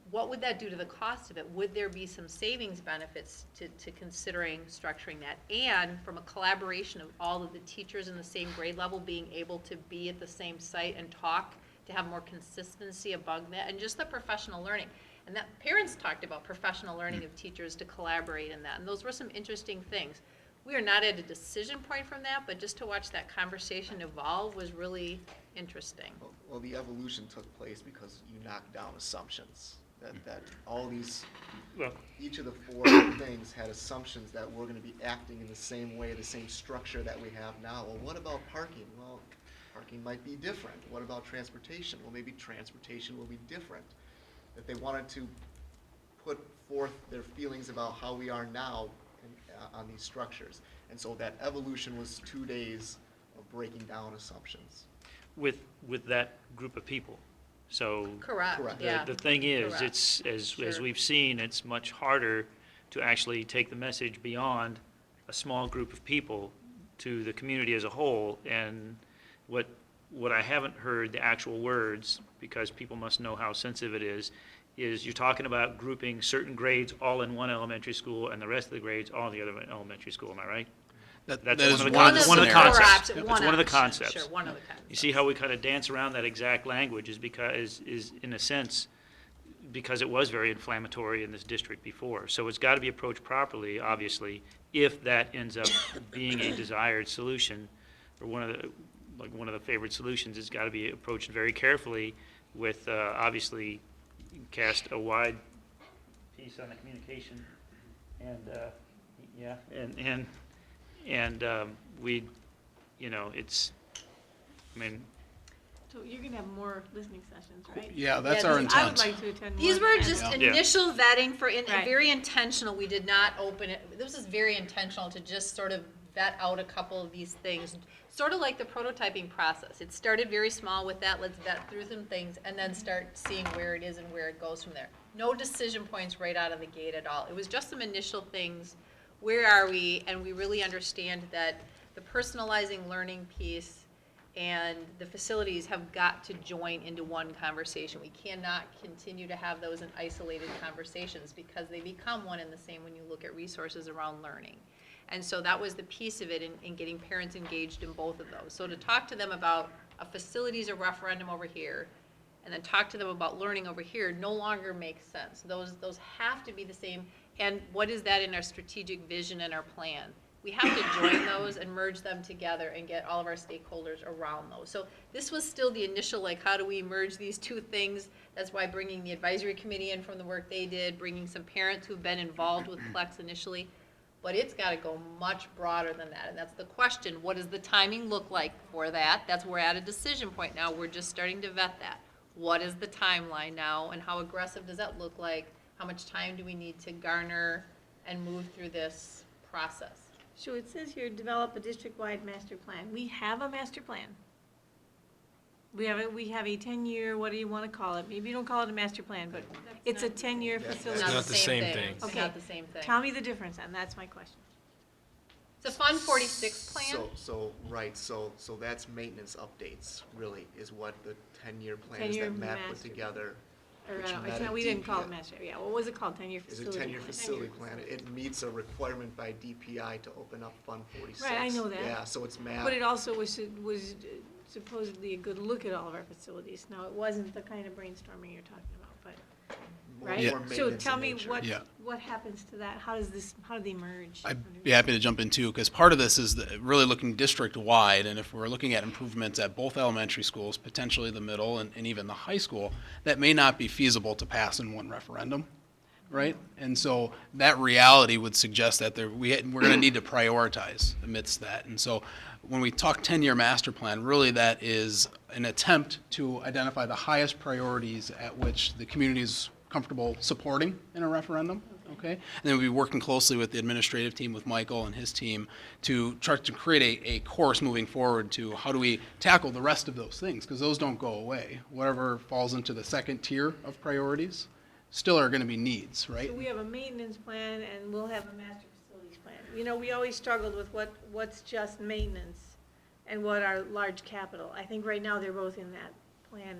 what would that do to the cost of it? Would there be some savings benefits to considering structuring that? And from a collaboration of all of the teachers in the same grade level being able to be at the same site and talk, to have more consistency among that, and just the professional learning. And that parents talked about professional learning of teachers to collaborate in that. And those were some interesting things. We are not at a decision point from that, but just to watch that conversation evolve was really interesting. Well, the evolution took place because you knocked down assumptions. That all these, each of the 4 things had assumptions that we're going to be acting in the same way, the same structure that we have now. Well, what about parking? Well, parking might be different. What about transportation? Well, maybe transportation will be different. That they wanted to put forth their feelings about how we are now on these structures. And so that evolution was 2 days of breaking down assumptions. with that group of people. So Correct, Correct. yeah. the thing is, Correct. it's, as Sure. we've seen, it's much harder to actually take the message beyond a small group of people to the community as a whole. And what I haven't heard, the actual words, because people must know how sensitive it is you're talking about grouping certain grades all in one elementary school and the rest of the grades all in the other elementary school, am I right? That's that is one of one the, of the one of the scenarios. concepts. Yep. It's One one of the option, concepts. sure, one of the concepts. You see how we kind of dance around that exact language is because, in a sense, because it was very inflammatory in this district before. So it's got to be approached properly, obviously, if that ends up being a desired solution, or one of the favored solutions. It's got to be approached very carefully with, obviously, cast a wide piece on the communication, and we, it's, I mean, So you're gonna have more listening sessions, right? Yeah, that's our I would intent. like to attend more. These were than just that. Yeah. initial vetting for, Right. very intentional. We did not open it, this is very intentional to just sort of vet out a couple of these things. Sort of like the prototyping process. It started very small with that, let's vet through some things, and then start seeing where it is and where it goes from there. No decision points right out of the gate at all. It was just some initial things. Where are we? And we really understand that the personalizing learning piece and the facilities have got to join into one conversation. We cannot continue to have those in isolated conversations because they become one and the same when you look at resources around learning. And so that was the piece of it in getting parents engaged in both of those. So to talk to them about a facilities or referendum over here, and then talk to them about learning over here no longer makes sense. Those have to be the same. And what is that in our strategic vision and our plan? We have to join those and merge them together and get all of our stakeholders around those. So this was still the initial, like, how do we merge these two things? That's why bringing the advisory committee in from the work they did, bringing some parents who've been involved with Plex initially. But it's got to go much broader than that. And that's the question. What does the timing look like for that? That's we're at a decision point now. We're just starting to vet that. What is the timeline now, and how aggressive does that look like? How much time do we need to garner and move through this process? So it says here, develop a district-wide master plan. We have a master plan. We have a 10-year, what do you want to call it? Maybe you don't call it a master plan, but it's a 10-year facility. Not not the same thing. It's Okay. not the same thing. Tell me the difference, and that's my question. It's a Fund 46 plan. So that's maintenance updates, really, is what the 10-year plan is 10-year that Matt put master together. Or, which it's met not, a we didn't call it DPI. master, yeah, what was it called, 10-year Is a facility? 10-year facility plan. It meets a requirement by DPI to open up Fund 46. Right, I know that. Yeah, so it's Matt. But it also was supposedly a good look at all of our facilities. Now, it wasn't the kind of brainstorming you're talking about, but, right? More So maintenance tell in me nature. Yeah. what happens to that? How do they merge? I'd be happy to jump in too, because part of this is really looking district-wide, and if we're looking at improvements at both elementary schools, potentially the middle and even the high school, that may not be feasible to pass in one referendum, right? And so that reality would suggest that we're going to need to prioritize amidst that. And so when we talk 10-year master plan, really that is an attempt to identify the highest priorities at which the community is comfortable supporting in a referendum, okay? And then we'll be working closely with the administrative team, with Michael and his team, to try to create a course moving forward to how do we tackle the rest of those things, because those don't go away. Whatever falls into the second tier of priorities still are going to be needs, right? So we have a maintenance plan and we'll have a master facilities plan. You know, we always struggled with what's just maintenance and what are large capital. I think right now they're both in that plan.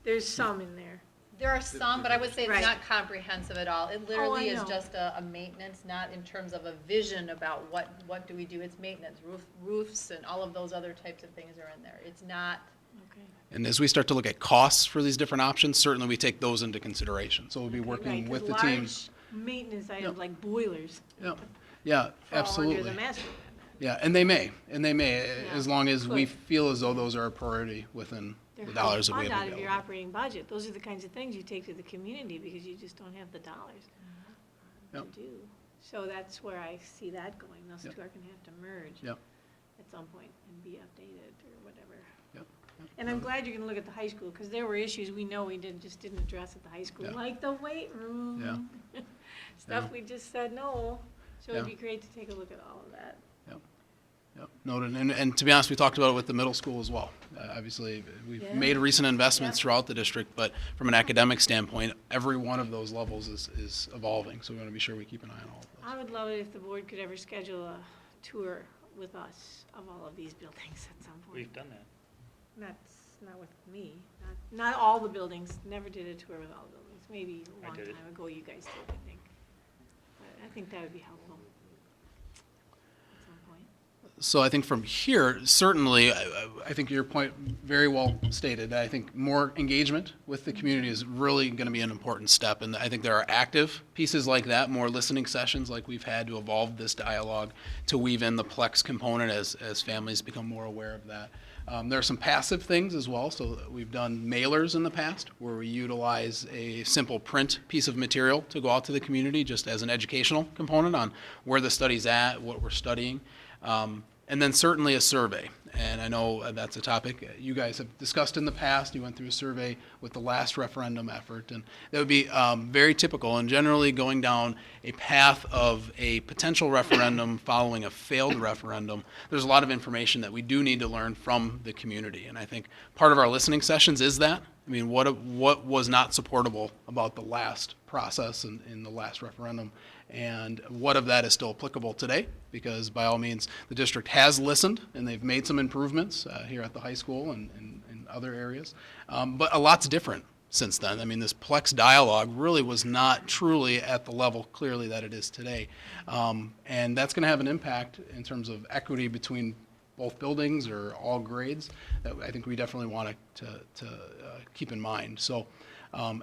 There's some in there. There are some, but I would say it's Right. not comprehensive at all. It literally I is know. just a maintenance, not in terms of a vision about what do we do. It's maintenance, roofs and all of those other types of things are in there. It's not, Okay. And as we start to look at costs for these different options, certainly we take those into consideration. So we'll be working Right, with 'cause the team. large maintenance items like boilers Yeah, fall absolutely. under the master plan. Yeah, and they may, as long as we Could. feel as though those are a priority within They're the dollars that hard we to have fund out of your available. operating budget. Those are the kinds of things you take to the community because you just don't have the dollars Yep. to do. So that's where I see that going. Those Yep. two are gonna have to merge Yep. at some point and be updated or whatever. Yep. And I'm glad you're gonna look at the high school, because there were issues we know we just didn't address at the high school, Yeah. like the weight room. Stuff Yeah. we just said no. So it'd Yeah. be great to take a look at all of that. Yep. Yep, noted. And to be honest, we talked about it with the middle school as well. Obviously, we've Yeah. made recent investments throughout the district, but from an academic standpoint, every one of those levels is evolving. So we want to be sure we keep an eye on all of those. I would love it if the board could ever schedule a tour with us of all of these buildings at some point. We've done that. Not with me, not all the buildings, never did a tour with all the buildings. Maybe a I long did it. time ago you guys did, I think. But I think that would be helpful at some point. So I think from here, certainly, I think your point very well stated. I think more engagement with the community is really going to be an important step. And I think there are active pieces like that, more listening sessions like we've had to evolve this dialogue, to weave in the Plex component as families become more aware of that. There are some passive things as well. So we've done mailers in the past where we utilize a simple print piece of material to go out to the community just as an educational component on where the study's at, what we're studying. And then certainly a survey. And I know that's a topic you guys have discussed in the past. You went through a survey with the last referendum effort. And that would be very typical and generally going down a path of a potential referendum following a failed referendum. There's a lot of information that we do need to learn from the community. And I think part of our listening sessions is that. I mean, what was not supportable about the last process in the last referendum? And what of that is still applicable today? Because by all means, the district has listened and they've made some improvements here at the high school and in other areas. But a lot's different since then. I mean, this Plex dialogue really was not truly at the level clearly that it is today. And that's going to have an impact in terms of equity between both buildings or all grades that I think we definitely want to keep in mind. So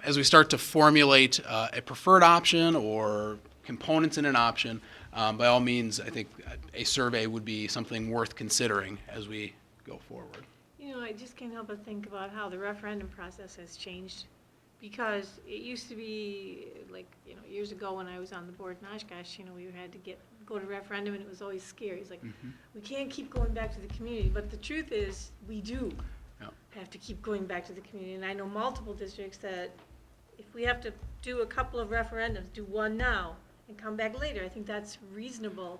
as we start to formulate a preferred option or components in an option, by all means, I think a survey would be something worth considering as we go forward. You know, I just can't help but think about how the referendum process has changed, because it used to be like, you know, years ago when I was on the board in Oshkosh, you know, we had to go to referendum and it was always scary. It's like, we can't keep going back to the community, but the truth is, we do have to keep going back to the community. And I know multiple districts that if we have to do a couple of referendums, do one now and come back later, I think that's reasonable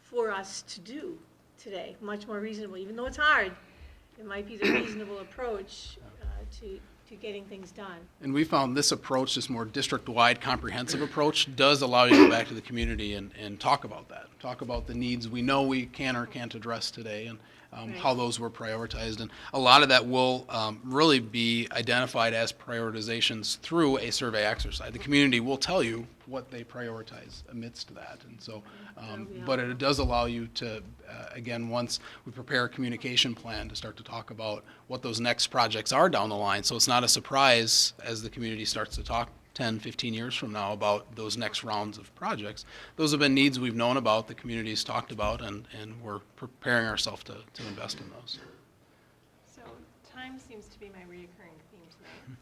for us to do today, much more reasonable. Even though it's hard, it might be the reasonable approach to getting things done. And we found this approach, this more district-wide comprehensive approach, does allow you to go back to the community and talk about that. Talk about the needs we know we can or can't address today and how those were prioritized. And a lot of that will really be identified as prioritizations through a survey exercise. The community will tell you what they prioritize amidst that. And so, but it does allow you to, again, once we prepare a communication plan, to start to talk about what those next projects are down the line. So it's not a surprise as the community starts to talk 10, 15 years from now about those next rounds of projects. Those have been needs we've known about, the community's talked about, and we're preparing ourselves to invest in those. So time seems to be my reoccurring theme tonight.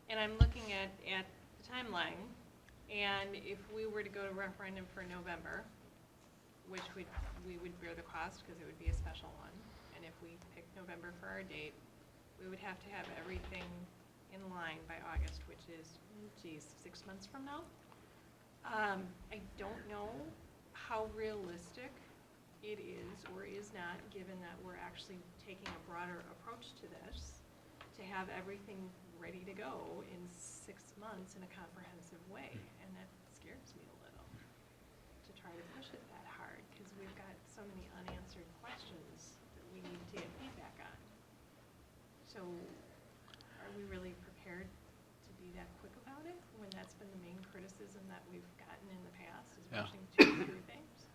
And I'm looking at the timeline, and if we were to go to referendum for November, which we would bear the cost because it would be a special one, and if we picked November for our date, we would have to have everything in line by August, which is, 6 months from now. I don't know how realistic it is or is not, given that we're actually taking a broader approach to this, to have everything ready to go in 6 months in a comprehensive way. And that scares me a little, to try to push it that hard, because we've got so many unanswered questions that we need to get feedback on. So are we really prepared to be that quick about it, when that's been the main criticism that we've gotten in the past, is rushing through things?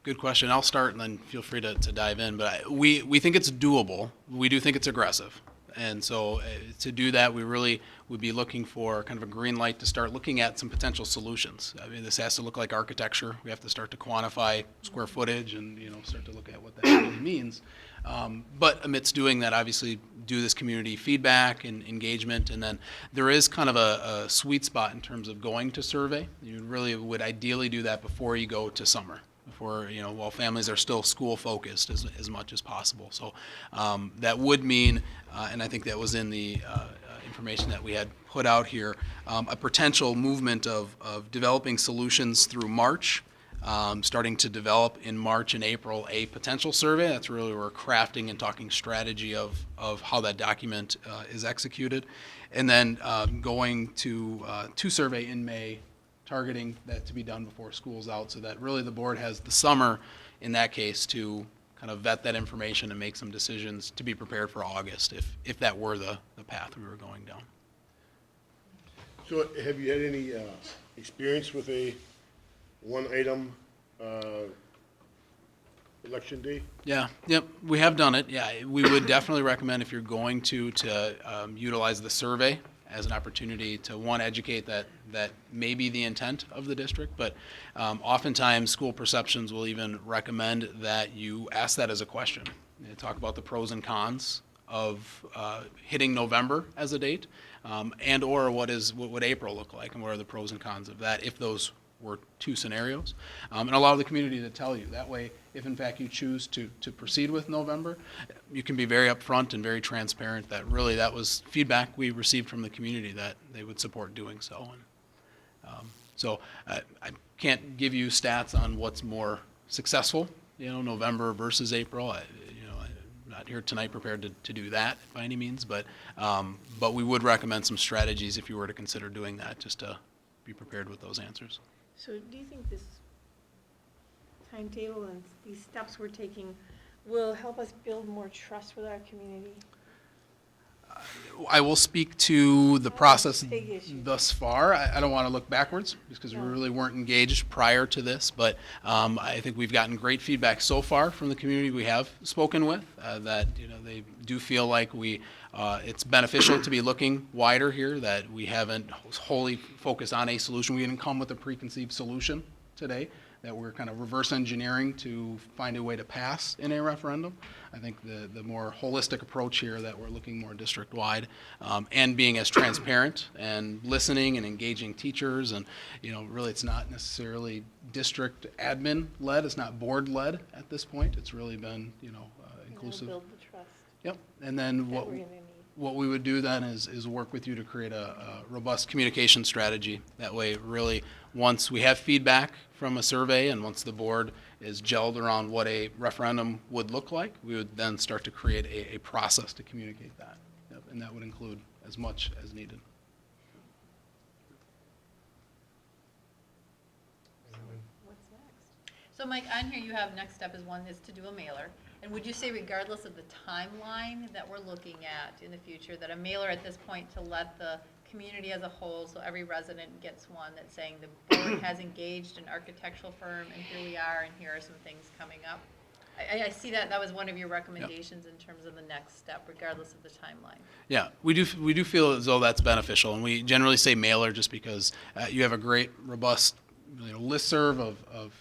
Good question. I'll start and then feel free to dive in. But we think it's doable. We do think it's aggressive. And so to do that, we really would be looking for kind of a green light to start looking at some potential solutions. I mean, this has to look like architecture. We have to start to quantify square footage and, you know, start to look at what that really means. But amidst doing that, obviously do this community feedback and engagement. And then there is kind of a sweet spot in terms of going to survey. You really would ideally do that before you go to summer, before, you know, while families are still school focused as much as possible. So that would mean, and I think that was in the information that we had put out here, a potential movement of developing solutions through March starting to develop in March and April a potential survey. That's really where we're crafting and talking strategy of how that document is executed. And then going to survey in May, targeting that to be done before school's out, so that really the board has the summer in that case to kind of vet that information and make some decisions to be prepared for August if that were the path we were going down. So have you had any experience with a one-item election day? Yeah, yep, we have done it. Yeah, we would definitely recommend if you're going to utilize the survey as an opportunity to, one, educate that may be the intent of the district, but oftentimes school perceptions will even recommend that you ask that as a question. You talk about the pros and cons of hitting November as a date, and or what would April look like, and what are the pros and cons of that if those were two scenarios, and allow the community to tell you. That way, if in fact you choose to proceed with November, you can be very upfront and very transparent that really that was feedback we received from the community that they would support doing so. And so I can't give you stats on what's more successful, November versus April. I'm not here tonight prepared to do that by any means, but we would recommend some strategies if you were to consider doing that, just to be prepared with those answers. So do you think this timetable and these steps we're taking will help us build more trust with our community? I will speak to the process big issue. thus far. I don't want to look backwards because we really weren't engaged prior to this, but I think we've gotten great feedback so far from the community we have spoken with, that they do feel like it's beneficial to be looking wider here, that we haven't wholly focused on a solution. We didn't come with a preconceived solution today, that we're kind of reverse engineering to find a way to pass in a referendum. I think the more holistic approach here, that we're looking more district-wide, and being as transparent and listening and engaging teachers, and really it's not necessarily district admin led, it's not board led at this point. It's really been inclusive. Build the trust. Yep. And then That we're gonna need. what we would do then is work with you to create a robust communication strategy. That way, really, once we have feedback from a survey and once the board is gelled around what a referendum would look like, we would then start to create a process to communicate that. Yep. And that would include as much as needed. What's next? So Mike, on here you have next step is to do a mailer. And would you say regardless of the timeline that we're looking at in the future, that a mailer at this point to let the community as a whole, so every resident gets one that's saying the board has engaged an architectural firm and here we are and here are some things coming up? I see that was one of your recommendations in terms of the next step, regardless of the timeline. Yeah, we do feel as though that's beneficial, and we generally say mailer just because you have a great, robust listserv of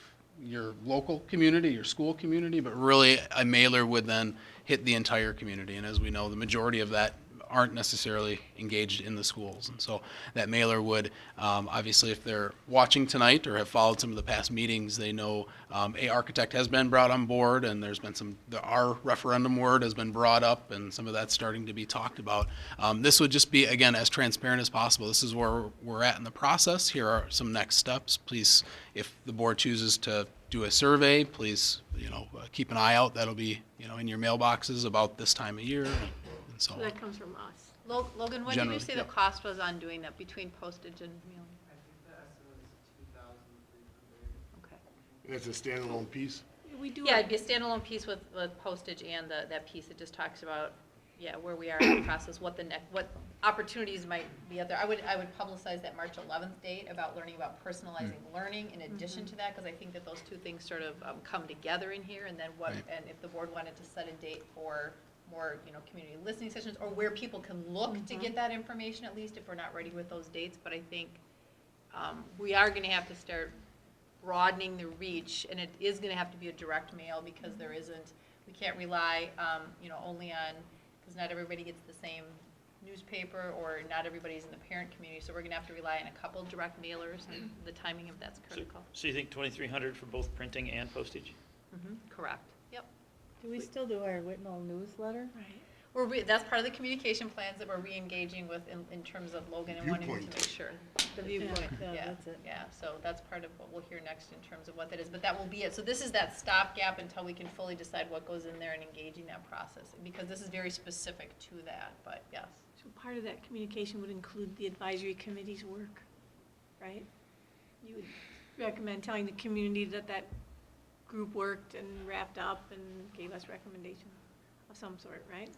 your local community, your school community, but really a mailer would then hit the entire community, and as we know, the majority of that aren't necessarily engaged in the schools. And so that mailer would, obviously if they're watching tonight or have followed some of the past meetings, they know a architect has been brought on board, and there's been our referendum word has been brought up, and some of that's starting to be talked about. This would just be, again, as transparent as possible. This is where we're at in the process. Here are some next steps. Please, if the board chooses to do a survey, please, keep an eye out. That'll be, in your mailboxes about this time of year. And so that comes from us. Logan, what did you say the cost was on doing that between postage and mailing? I think the estimate is $2,300. Okay. And it's a standalone piece? We do. Yeah, it'd be a standalone piece with postage and that piece that just talks about, where we are in the process, what opportunities might be out there. I would publicize that March 11th date about learning about personalizing learning in addition to that, because I think that those two things sort of come together in here, and then and if the board wanted to set a date for more, community listening sessions, or where people can look to get that information, at least if we're not ready with those dates. But I think we are going to have to start broadening the reach, and it is going to have to be a direct mail, because we can't rely, only on, because not everybody gets the same newspaper, or not everybody's in the parent community, so we're going to have to rely on a couple direct mailers, and the timing of that's critical. So you think $2,300 for both printing and postage? Correct. Yep. Do we still do our Whitnall newsletter? Right. That's part of the communication plans that we're re-engaging with in terms of Logan and wanting to Viewpoint. make sure. The viewpoint, yeah, so that's part of what we'll hear next in terms of what that is, but that will be it. So this is that stopgap until we can fully decide what goes in there and engaging that process, because this is very specific to that, but yes. So part of that communication would include the advisory committee's work, right? You would recommend telling the community that that group worked and wrapped up and gave us recommendations of some sort, right?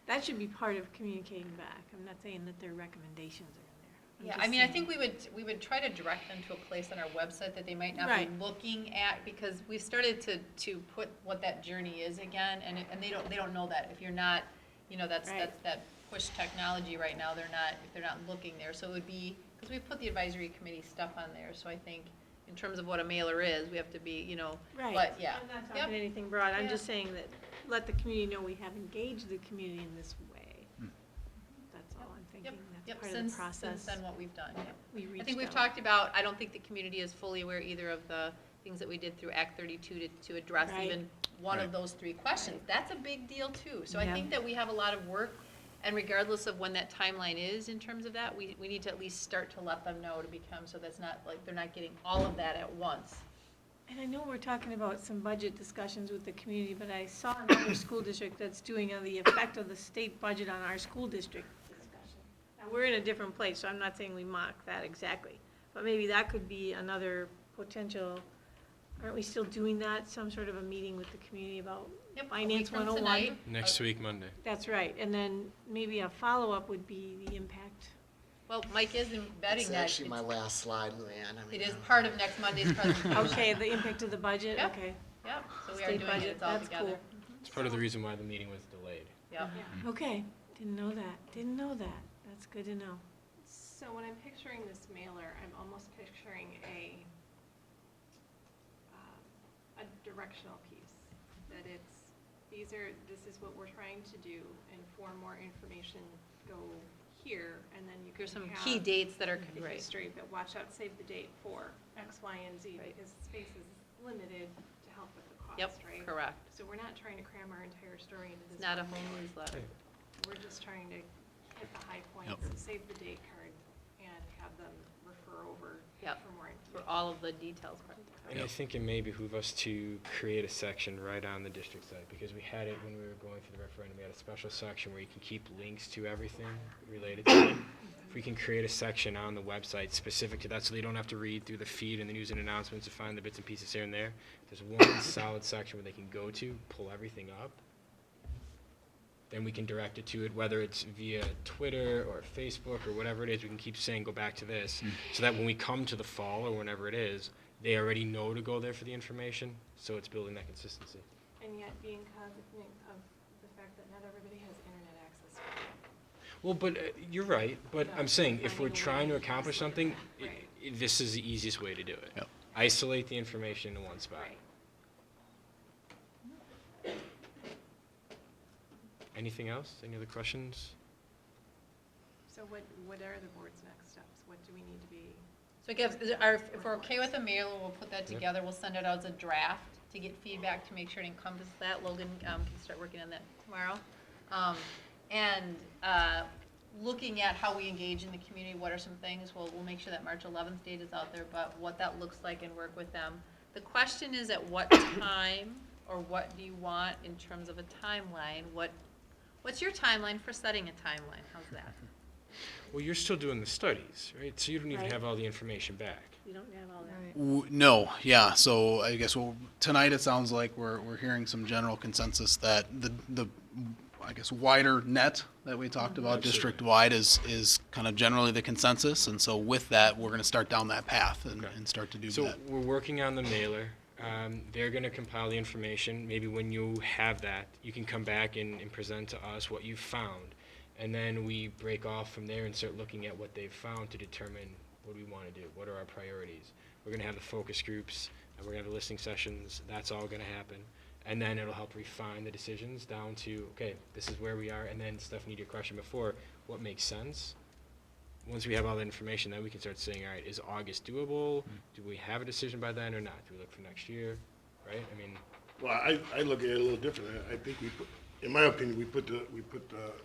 That should be part of communicating back. I'm not saying that their recommendations are in there. I'm Yeah, just I mean, I saying- think we would try to direct them to a place on our website that they might not Right. be looking at, because we've started to put what that journey is again, and they don't know that. If you're not, that's that push technology right now, if they're not looking there. So it would be, because we've put the advisory committee stuff on there, so I think in terms of what a mailer is, we have to be, Right. but yeah. I'm not Yep. talking anything broad. I'm Yeah. just saying that let the community know we have engaged the community in this way. That's all I'm thinking. That's Yep, part of the process. since then what we've done, yep. We I reached think we've out. talked about, I don't think the community is fully aware either of the things that we did through Act 32 to address Right. even one Right. of those three questions. That's a big deal too. So I Yeah. think that we have a lot of work, and regardless of when that timeline is in terms of that, we need to at least start to let them know to become, so that's not, like, they're not getting all of that at once. And I know we're talking about some budget discussions with the community, but I saw another school district that's doing the effect of the state budget on our school district discussion. Now, we're in a different place, so I'm not saying we mock that exactly, but maybe that could be another potential, aren't we still doing that, some sort of a meeting with the community about Yep, a Finance week from 101? tonight. Next week, Monday. That's right, and then maybe a follow-up would be the impact. Well, Mike is embedding It's that. actually my last slide, Luann. I mean, It is part of next Monday's presentation. Okay, the impact of the budget, Yep. okay. Yep, so we are State doing it, budget, it's all that's together. cool. It's part of the reason why the meeting was delayed. Yep. Okay, didn't know that, that's good to know. So when I'm picturing this mailer, I'm almost picturing a directional piece, that this is what we're trying to do, and for more information, go here, and then you There's can some have key dates that are, the right. history, but watch out, save the date for X, Y, and Z, Right. because space is limited to help with the cost, Yep, right? correct. So we're not trying to cram our entire story into this. It's not a one whole mailer. newsletter. We're just trying to hit the high points, Yep. save the date card, and have them refer over Yep. for more information. For all of the details. And I think it may behoove us to create a section right on the district site, because we had it when we were going through the referendum. We had a special section where you can keep links to everything related to it. If we can create a section on the website specific to that, so they don't have to read through the feed and the news and announcements to find the bits and pieces here and there. There's one solid section where they can go to, pull everything up. Then we can direct it to it, whether it's via Twitter or Facebook or whatever it is. We can keep saying, go back to this, so that when we come to the fall or whenever it is, they already know to go there for the information, so it's building that consistency. And yet being cognizant of the fact that not everybody has internet access. Well, but you're right, but I'm saying if we're Finding a trying to way to accomplish isolate something, that, right. this is the easiest way to do it. Yep. Isolate the information in one spot. Right. Anything else? Any other questions? So what are the board's next steps? What do we need to be? So if we're okay with the mailer, we'll put that Yep. together, we'll send it out as a draft to get feedback to make sure it encompasses that. Logan can start working on that tomorrow. Looking at how we engage in the community, what are some things, we'll make sure that March 11th date is out there, but what that looks like and work with them. The question is at what time, or what do you want in terms of a timeline? What's your timeline for setting a timeline? How's that? Well, you're still doing the studies, right? So you don't even Right. have all the information back. You don't have all that. No, yeah, so I guess, tonight it sounds like we're hearing some general consensus that the I guess, wider net that we talked about, district-wide, is kind of generally the consensus, and so with that, we're gonna start down that path and start to do So that. we're working on the mailer. They're going to compile the information. Maybe when you have that, you can come back and present to us what you've found. And then we break off from there and start looking at what they've found to determine what we want to do. What are our priorities? We're going to have the focus groups, and we're going to have the listening sessions. That's all going to happen. And then it'll help refine the decisions down to, okay, this is where we are. And then, Stephanie, to your question before, what makes sense? Once we have all the information, then we can start saying, all right, is August doable? Do we have a decision by then or not? Do we look for next year, right? I mean, Well, I look at it a little differently. I think in my opinion, we put the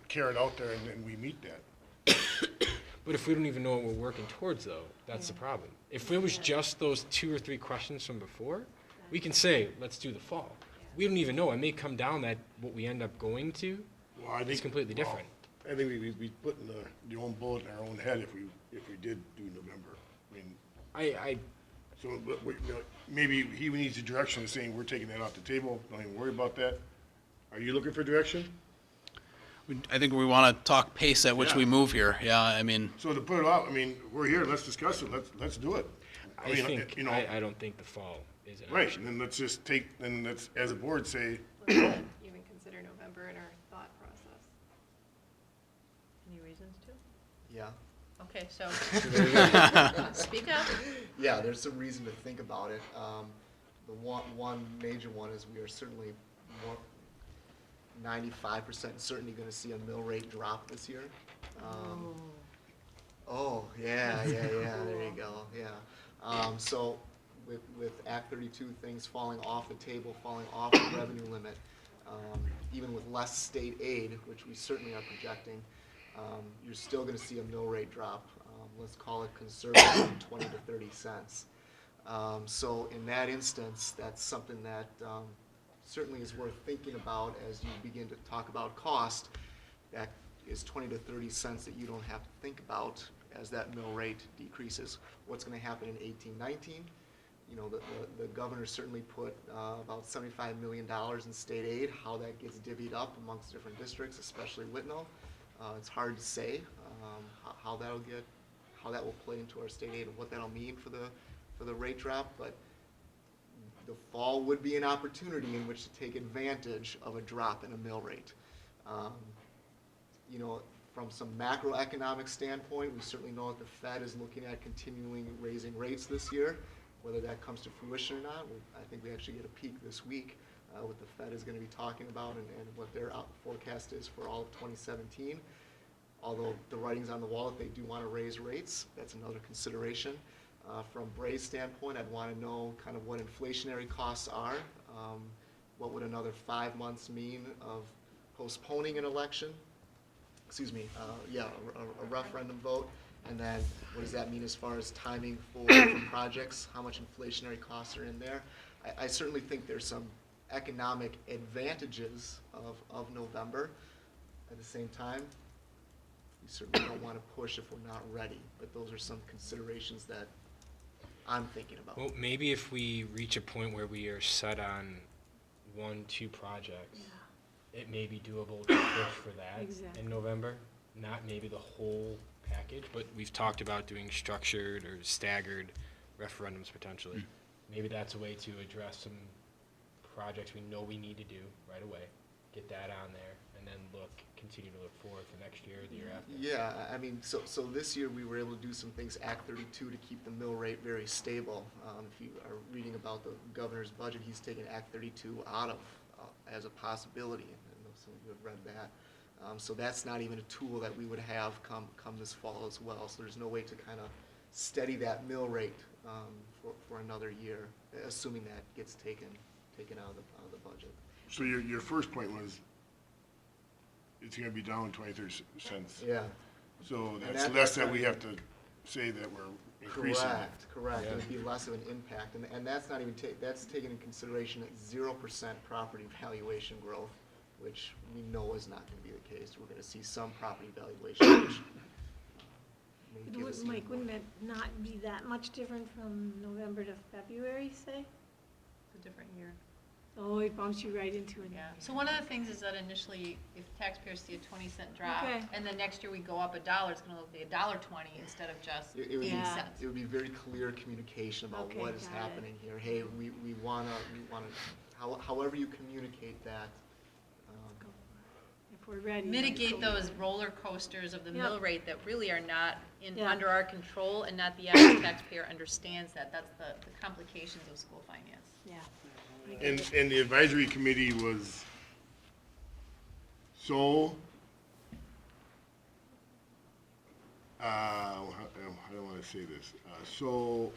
carrot out there and we meet that. But if we don't even know what we're working towards, though, that's the problem. If it was just those 2 or 3 questions from before, we can say, let's do the fall. We don't even know. It may come down that what we end up going to is completely different. I think we put in the own bullet in our own head if we did do November. I mean, so but maybe he needs a direction of saying we're taking that off the table. Don't even worry about that. Are you looking for direction? I think we want to talk pace at which we move here. Yeah, I mean. So to put it out, I mean, we're here. Let's discuss it. Let's do it. I think I don't think the fall is an right. option. And then let's just let's as a board say. Even consider November in our thought process. Any reasons to? Yeah. Okay, so speak up. Yeah, there's some reason to think about it. The one major one is we are certainly more 95% certainly going to see a mill rate drop this year. Oh, yeah, there you go, yeah. So with Act 32 things falling off the table, falling off the revenue limit, even with less state aid, which we certainly are projecting, you're still going to see a mill rate drop. Let's call it conservative, 20 to 30 cents. So in that instance, that's something that certainly is worth thinking about as you begin to talk about cost. That is 20 to 30 cents that you don't have to think about as that mill rate decreases. What's going to happen in 18-19? You know, the governor certainly put about $75 million in state aid. How that gets divvied up amongst different districts, especially Whitnall, it's hard to say how that will play into our state aid and what that'll mean for the rate drop. But the fall would be an opportunity in which to take advantage of a drop in a mill rate. You know, from some macroeconomic standpoint, we certainly know that the Fed is looking at continuing raising rates this year. Whether that comes to fruition or not, I think we actually get a peek this week what the Fed is going to be talking about and what their forecast is for all of 2017. Although the writing's on the wall that they do want to raise rates, that's another consideration. From Bray's standpoint, I'd want to know kind of what inflationary costs are. What would another 5 months mean of postponing an election? Excuse me, a referendum vote. And then what does that mean as far as timing for projects? How much inflationary costs are in there? I certainly think there's some economic advantages of November. At the same time, we certainly don't want to push if we're not ready. But those are some considerations that I'm thinking about. Well, maybe if we reach a point where we are set on 1-2 projects, it may be doable to push for that in November. Not maybe the whole package, but we've talked about doing structured or staggered referendums potentially. Maybe that's a way to address some projects we know we need to do right away, get that on there, and then continue to look forward for next year or the year after. Yeah, I mean, so this year we were able to do some things, Act 32, to keep the mill rate very stable. If you are reading about the governor's budget, he's taken Act 32 out of as a possibility, and some of you have read that. So that's not even a tool that we would have come this fall as well. So there's no way to kind of steady that mill rate for another year, assuming that gets taken out of the budget. So your first point was it's going to be down 23 cents. Yeah. So that's less that we have to say that we're increasing. Correct. It would be less of an impact, and that's not even that's taken into consideration at 0% property valuation growth, which we know is not going to be the case. We're going to see some property valuation. Mike, wouldn't that not be that much different from November to February, say? It's a different year. Oh, it bumps you right into it. Yeah. So one of the things is that initially, if taxpayers see a 20-cent drop, and then next year we go up $1, it's going to be $1.20 instead of just 80 cents. It would be very clear communication about what is happening here. Hey, we want to, however you communicate that. If we're ready. Mitigate those roller coasters of the mill rate that really are not under our control, and not the average taxpayer understands that. That's the complications of school finance. Yeah. And the advisory committee was so, how do I want to say this? So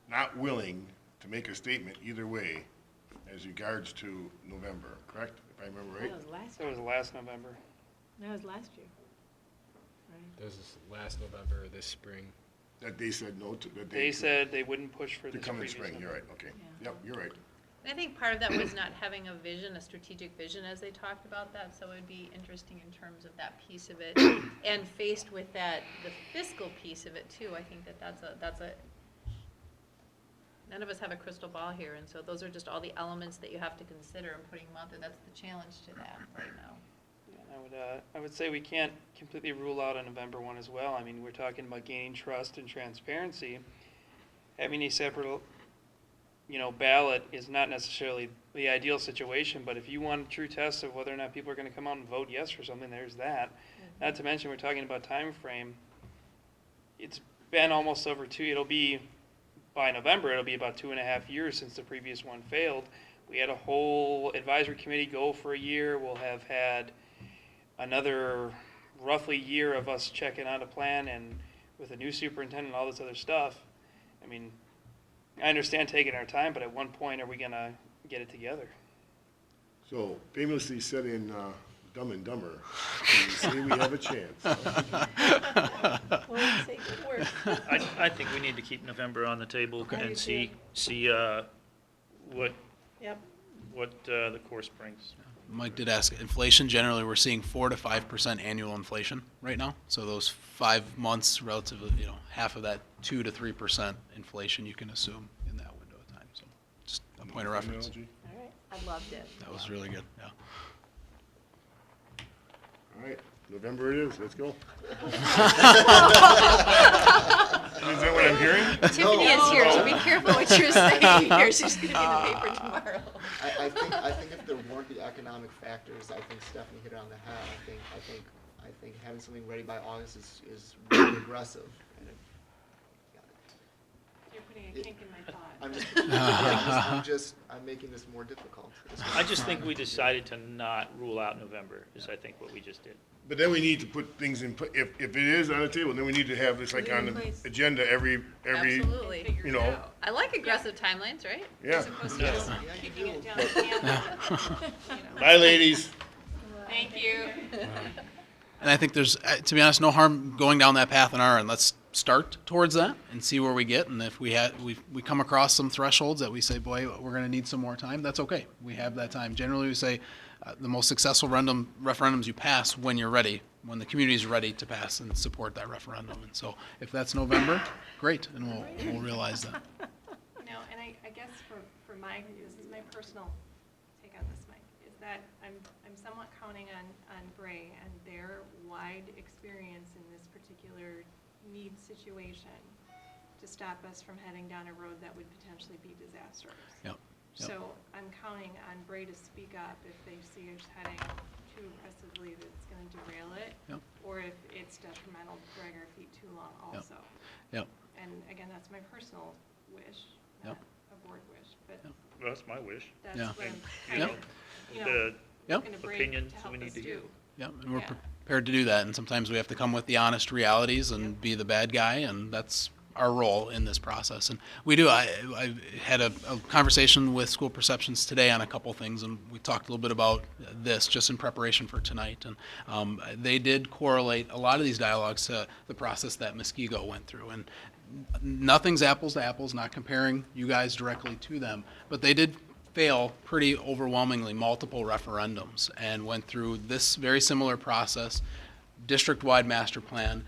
not willing to make a statement either way as regards to November, correct? If I remember right? That was last That was last November. That was last year. Right. This is last November or this spring. That they said no to, that They said they wouldn't push for to this come in previous spring, you're number. right, okay. Yep, you're right. I think part of that was not having a vision, a strategic vision as they talked about that, so it would be interesting in terms of that piece of it. And faced with that, the fiscal piece of it too, I think that's a, none of us have a crystal ball here, and so those are just all the elements that you have to consider in putting them out there. That's the challenge to that right now. I would say we can't completely rule out a November one as well. I mean, we're talking about gaining trust and transparency. Having a separate, ballot is not necessarily the ideal situation, but if you want a true test of whether or not people are going to come out and vote yes for something, there's that. Mm-hmm. Not to mention, we're talking about time frame. It's been almost over by November, it'll be about 2.5 years since the previous one failed. We had a whole advisory committee go for a year. We'll have had another roughly year of us checking out a plan, and with a new superintendent and all this other stuff. I mean, I understand taking our time, but at one point are we going to get it together? So famously said in Dumb and Dumber, you say we have a chance. I think we need to keep November on the table and see what the course brings. Mike did ask, inflation, generally, we're seeing 4 to 5% annual inflation right now. So those 5 months, relatively, half of that 2 to 3% inflation you can assume in that window of time. So just a point of reference. Analogy. All right, I loved it. That was really good, yeah. All right, November it is, let's go. Is that what I'm hearing? Tiffany is here, so be careful what you're saying here. She's going to be in the paper tomorrow. I think if there weren't the economic factors, I think Stephanie hit it on the head. I think having something ready by August is really aggressive. And You're putting a kink in my thought. I'm making this more difficult. I just think we decided to not rule out November, is I think what we just did. But then we need to put things in, if it is on the table, then we need to have this like on the agenda every, Absolutely. out. I like aggressive timelines, right? Yeah. As opposed to just kicking it down the can. Bye, ladies. Thank you. And I think there's, to be honest, no harm going down that path on our end. Let's start towards that and see where we get. And if we come across some thresholds that we say, boy, we're going to need some more time, that's okay. We have that time. Generally, we say the most successful referendums you pass when you're ready, when the community is ready to pass and support that referendum. And so if that's November, great, and we'll realize that. And I guess for this is my personal take on this, Mike, is that I'm somewhat counting on Bray and their wide experience in this particular need situation to stop us from heading down a road that would potentially be disastrous. Yep. So I'm counting on Bray to speak up if they see us heading too aggressively that it's going to derail it, or if it's detrimental to drag our feet too long also. Yep. And again, that's my personal wish, not a board wish, but Well, that's my wish. that's Yeah. what I'm And, kind of, the looking to Bray opinions to help we need us to hear. do. Yep, and we're prepared to do that. And sometimes we have to come with the honest realities and be the bad guy, and that's our role in this process. And we do. I had a conversation with School Perceptions today on a couple things, and we talked a little bit about this just in preparation for tonight. And they did correlate a lot of these dialogues to the process that Muskego went through. And nothing's apples to apples, not comparing you guys directly to them, but they did fail pretty overwhelmingly multiple referendums and went through this very similar process, district-wide master plan,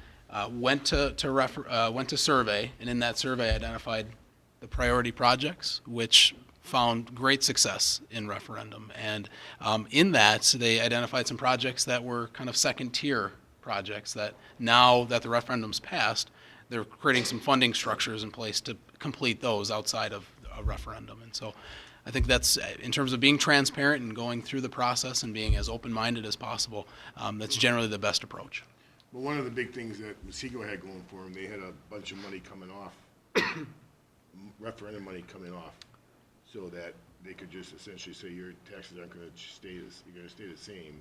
went to survey, and in that survey identified the priority projects, which found great success in referendum. And in that, they identified some projects that were kind of second-tier projects that now that the referendum's passed, they're creating some funding structures in place to complete those outside of a referendum. And so I think that's, in terms of being transparent and going through the process and being as open-minded as possible, that's generally the best approach. But one of the big things that Muskego had going for them, they had a bunch of money coming off, referendum money coming off, so that they could just essentially say your taxes aren't going to stay, you're going to stay the same.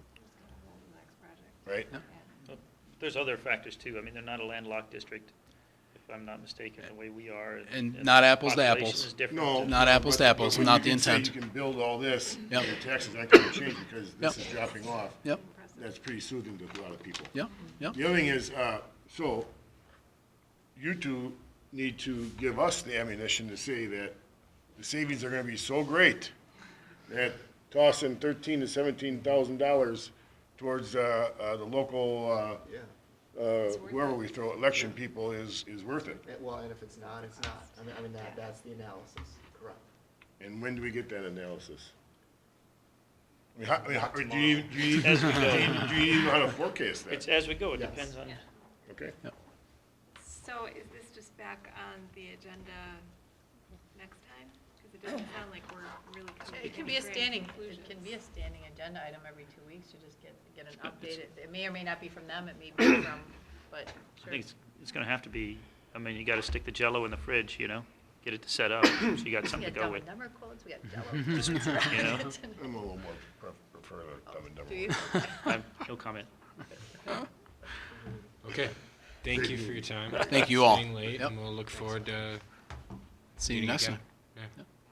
Right? There's other factors too. I mean, they're not a landlocked district. If I'm not mistaken, the way we are. And not apples to population apples. is different. No. Not apples to but- apples, but when not you the can say intent. You can build all this, and Yep. your taxes aren't gonna change because this Yep. is dropping off. Yep. That's pretty soothing to a lot of people. Yep, yep. The other thing is, so, you two need to give us the ammunition to say that the savings are gonna be so great that tossing $13,000 to $17,000 towards, the local, whoever we throw, election people is worth it. Well, and if it's not, it's not. I mean, that's the analysis, correct. And when do we get that analysis? Do you even As we go. know how to forecast that? It's as we go, it Yes. depends on, Okay. So is this just back on the agenda next time? Because it doesn't sound like we're really. It can be a standing, it can be a standing agenda item every 2 weeks, you just get an update. It may or may not be from them, it may be from, but I sure. think it's gonna have to be, I mean, you gotta stick the Jell-O in the fridge, you know? Get it to set up, so you got something to go with. We got Dumb and Dumber quotes, we got Jell-O quotes. You know? I'm a little more prefer to Dumb and Dumber. Do you? No comment. Okay, thank you for your time. Thank you all. It's getting late, Yep. and we'll look forward to See you meeting next again. time. Yeah.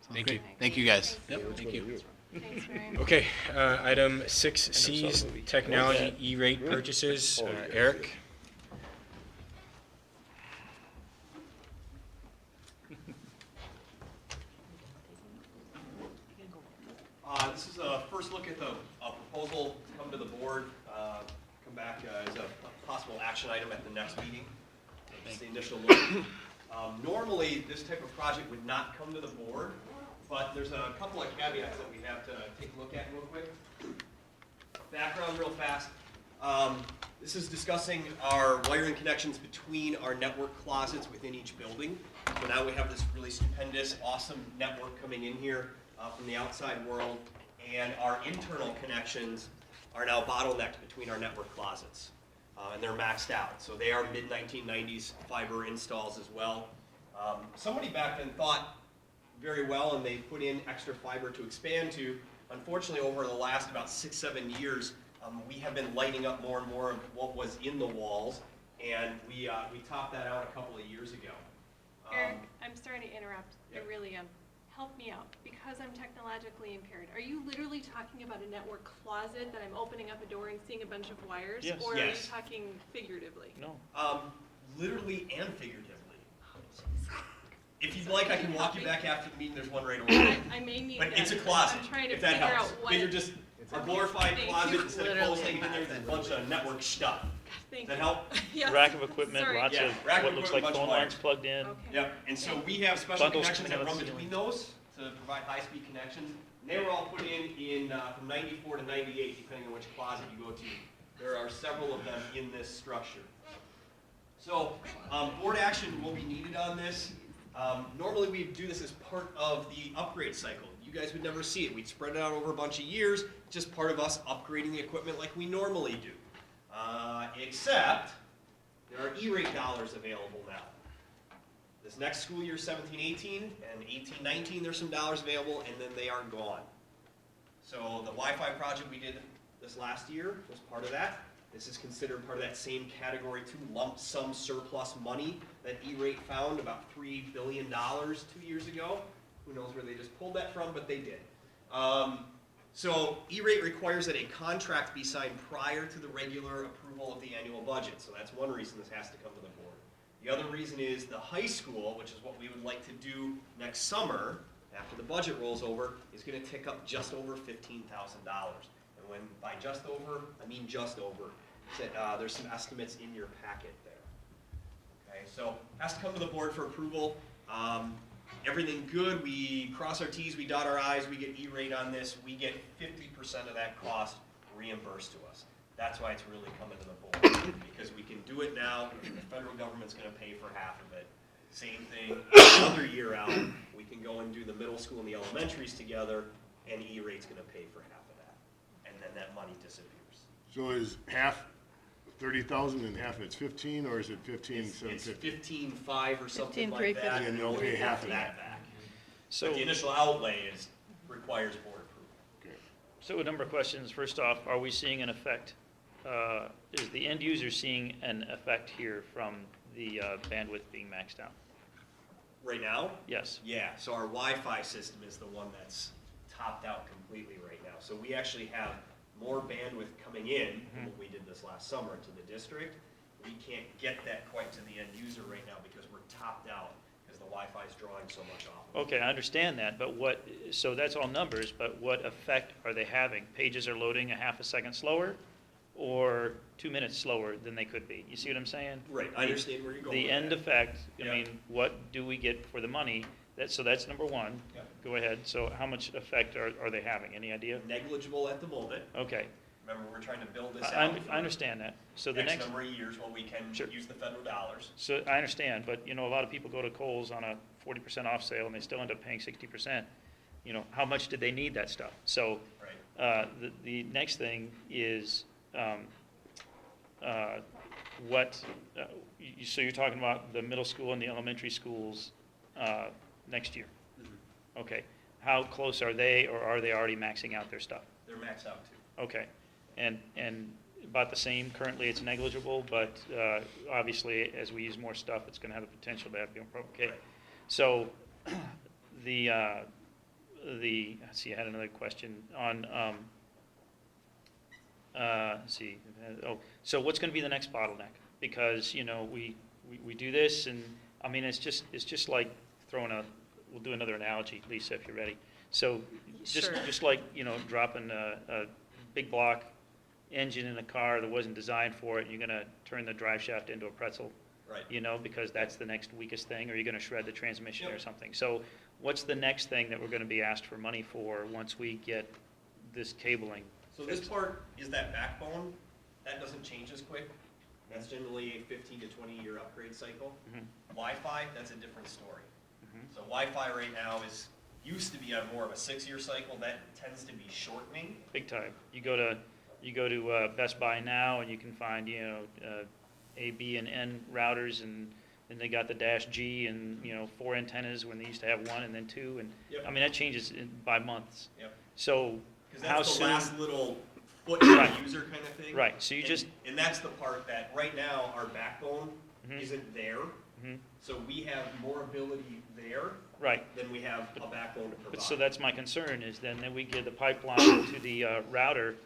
Sounds Thank great. you. Thank you, guys. Yep, thank you. Thanks very much. Okay, item 6C's movie. technology E-rate purchases. Eric? This is a first look at the proposal come to the board, come back as a possible action item at the next meeting. Just the initial look. Normally, this type of project would not come to the board, but there's a couple of caveats that we have to take a look at real quick. Background real fast. This is discussing our wiring connections between our network closets within each building. So now we have this really stupendous, awesome network coming in here from the outside world, and our internal connections are now bottlenecked between our network closets. And they're maxed out. So they are mid-1990s fiber installs as well. Somebody back then thought very well, and they put in extra fiber to expand to. Unfortunately, over the last about 6-7 years, we have been lighting up more and more of what was in the walls, and we topped that out a couple of years ago. Eric, I'm sorry to interrupt. Yeah. I really am. Help me out, because I'm technologically impaired. Are you literally talking about a network closet that I'm opening up a door and seeing a bunch of wires? Yes. Or Yes. are you talking figuratively? No. Literally and figuratively. If you'd like, I can walk you back after the meeting. There's one right over there. I may need But that. it's a closet, I'm trying to if that figure helps. out what. Figure just a glorified Thank closet you. instead of clothes hanging in there, there's a bunch of network stuff. Thank Does that you. help? Yes. Rack of equipment, Sorry. lots Yeah, of rack of what looks like equipment, phone bunch of lines plugged in. Okay. Yep, and so we have special Bundles connections that coming out run of the between those to provide high-speed connections. And they were all put in from 94 to 98, depending on which closet you go to. There are several of them in this structure. So, board action will be needed on this. Normally we do this as part of the upgrade cycle. You guys would never see it. We'd spread it out over a bunch of years, just part of us upgrading the equipment like we normally do. Except, there are E-rate dollars available now. This next school year, 17-18, and 18-19, there's some dollars available, and then they are gone. So the Wi-Fi project we did this last year was part of that. This is considered part of that same category 2 lump sum surplus money that E-rate found about $3 billion 2 years ago. Who knows where they just pulled that from, but they did. So E-rate requires that a contract be signed prior to the regular approval of the annual budget. So that's one reason this has to come to the board. The other reason is the high school, which is what we would like to do next summer, after the budget rolls over, is going to tick up just over $15,000. And when by just over, I mean just over. There's some estimates in your packet there. Okay, so has to come to the board for approval. Everything good, we cross our T's, we dot our I's, we get E-rate on this, we get 50% of that cost reimbursed to us. That's why it's really coming to the board, because we can do it now, the federal government's gonna pay for half of it. Same thing, another year out, we can go and do the middle school and the elementaries together, and E-rate's gonna pay for half of that. And then that money disappears. So is half 30,000 and half it's 15, or is it 15, It's 750? 15.5 or something like that. 15,350. And they'll pay half of that back. So- But the initial outlay requires board approval. So a number of questions. First off, are we seeing an effect? Is the end user seeing an effect here from the bandwidth being maxed out? Right now? Yes. Yeah, so our Wi-Fi system is the one that's topped out completely right now. So we actually have more bandwidth coming in than what we did this last summer to the district. We can't get that quite to the end user right now because we're topped out because the Wi-Fi is drawing so much off of it. Okay, I understand that, but what, so that's all numbers, but what effect are they having? Pages are loading a half a second slower or 2 minutes slower than they could be? You see what I'm saying? Right, I understand where you're going The with end that. effect, I Yeah. mean, what do we get for the money? So that's number one. Yeah. Go ahead. So how much effect are they having? Any idea? Negligible at the moment. Okay. Remember, we're trying to build this I out for understand that. So the X next, number of years while we can use the federal dollars. so I understand, but you know, a lot of people go to Kohl's on a 40% off sale and they still end up paying 60%. You know, how much did they need that stuff? So the next thing is so you're talking about the middle school and the elementary schools next year? Okay. How close are they, or are they already maxing out their stuff? They're maxed out too. Okay. And about the same, currently it's negligible, but obviously as we use more stuff, it's going to have the potential to have, okay. So let's see, I had another question on, let's see, so what's going to be the next bottleneck? Because, you know, we do this, and, I mean, it's just like throwing we'll do another analogy, Lisa, if you're ready. So just like, you know, dropping a big block engine in a car that wasn't designed for it, and you're going to turn the drive shaft into a pretzel. Right. You know, because that's the next weakest thing, or you're going to shred the transmission or something. So what's the next thing that we're going to be asked for money for once we get this cabling? So this part is that backbone. That doesn't change as quick. That's generally a 15 to 20 year upgrade cycle. Wi-Fi, that's a different story. So Wi-Fi right now used to be on more of a 6-year cycle. That tends to be shortening. Big time. You go to Best Buy now, and you can find, you know, A, B, and N routers, and then they got the -G and, you know, 4 antennas when they used to have 1 and then 2, and I mean that changes by months. Yep. So Because how that's the soon? last little foot to the user kind of thing. Right. So you and that's the part that right now our backbone isn't there. So we have more ability there than we have a backbone to provide. But so that's my concern, is then we get the pipeline to the router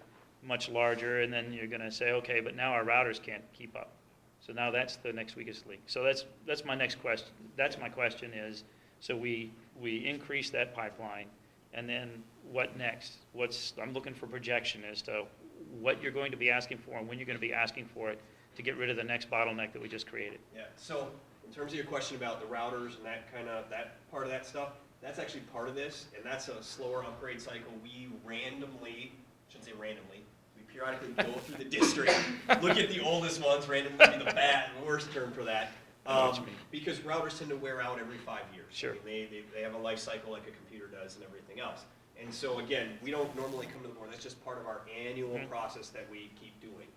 much larger, and then you're going to say, okay, but now our routers can't keep up. So now that's the next weakest link. So that's my next question. That's my question is, so we increase that pipeline, and then what next? I'm looking for projection as to what you're going to be asking for and when you're going to be asking for it to get rid of the next bottleneck that we just created. Yeah, so in terms of your question about the routers and that part of that stuff, that's actually part of this, and that's a slower upgrade cycle. We shouldn't say randomly, we periodically go through the district, look at the oldest ones, randomly be the worst term for that, because routers tend to wear out every 5 years. Sure. I mean, they have a life cycle like a computer does and everything else. And so again, we don't normally come to the board, that's just part of our annual process that we keep doing.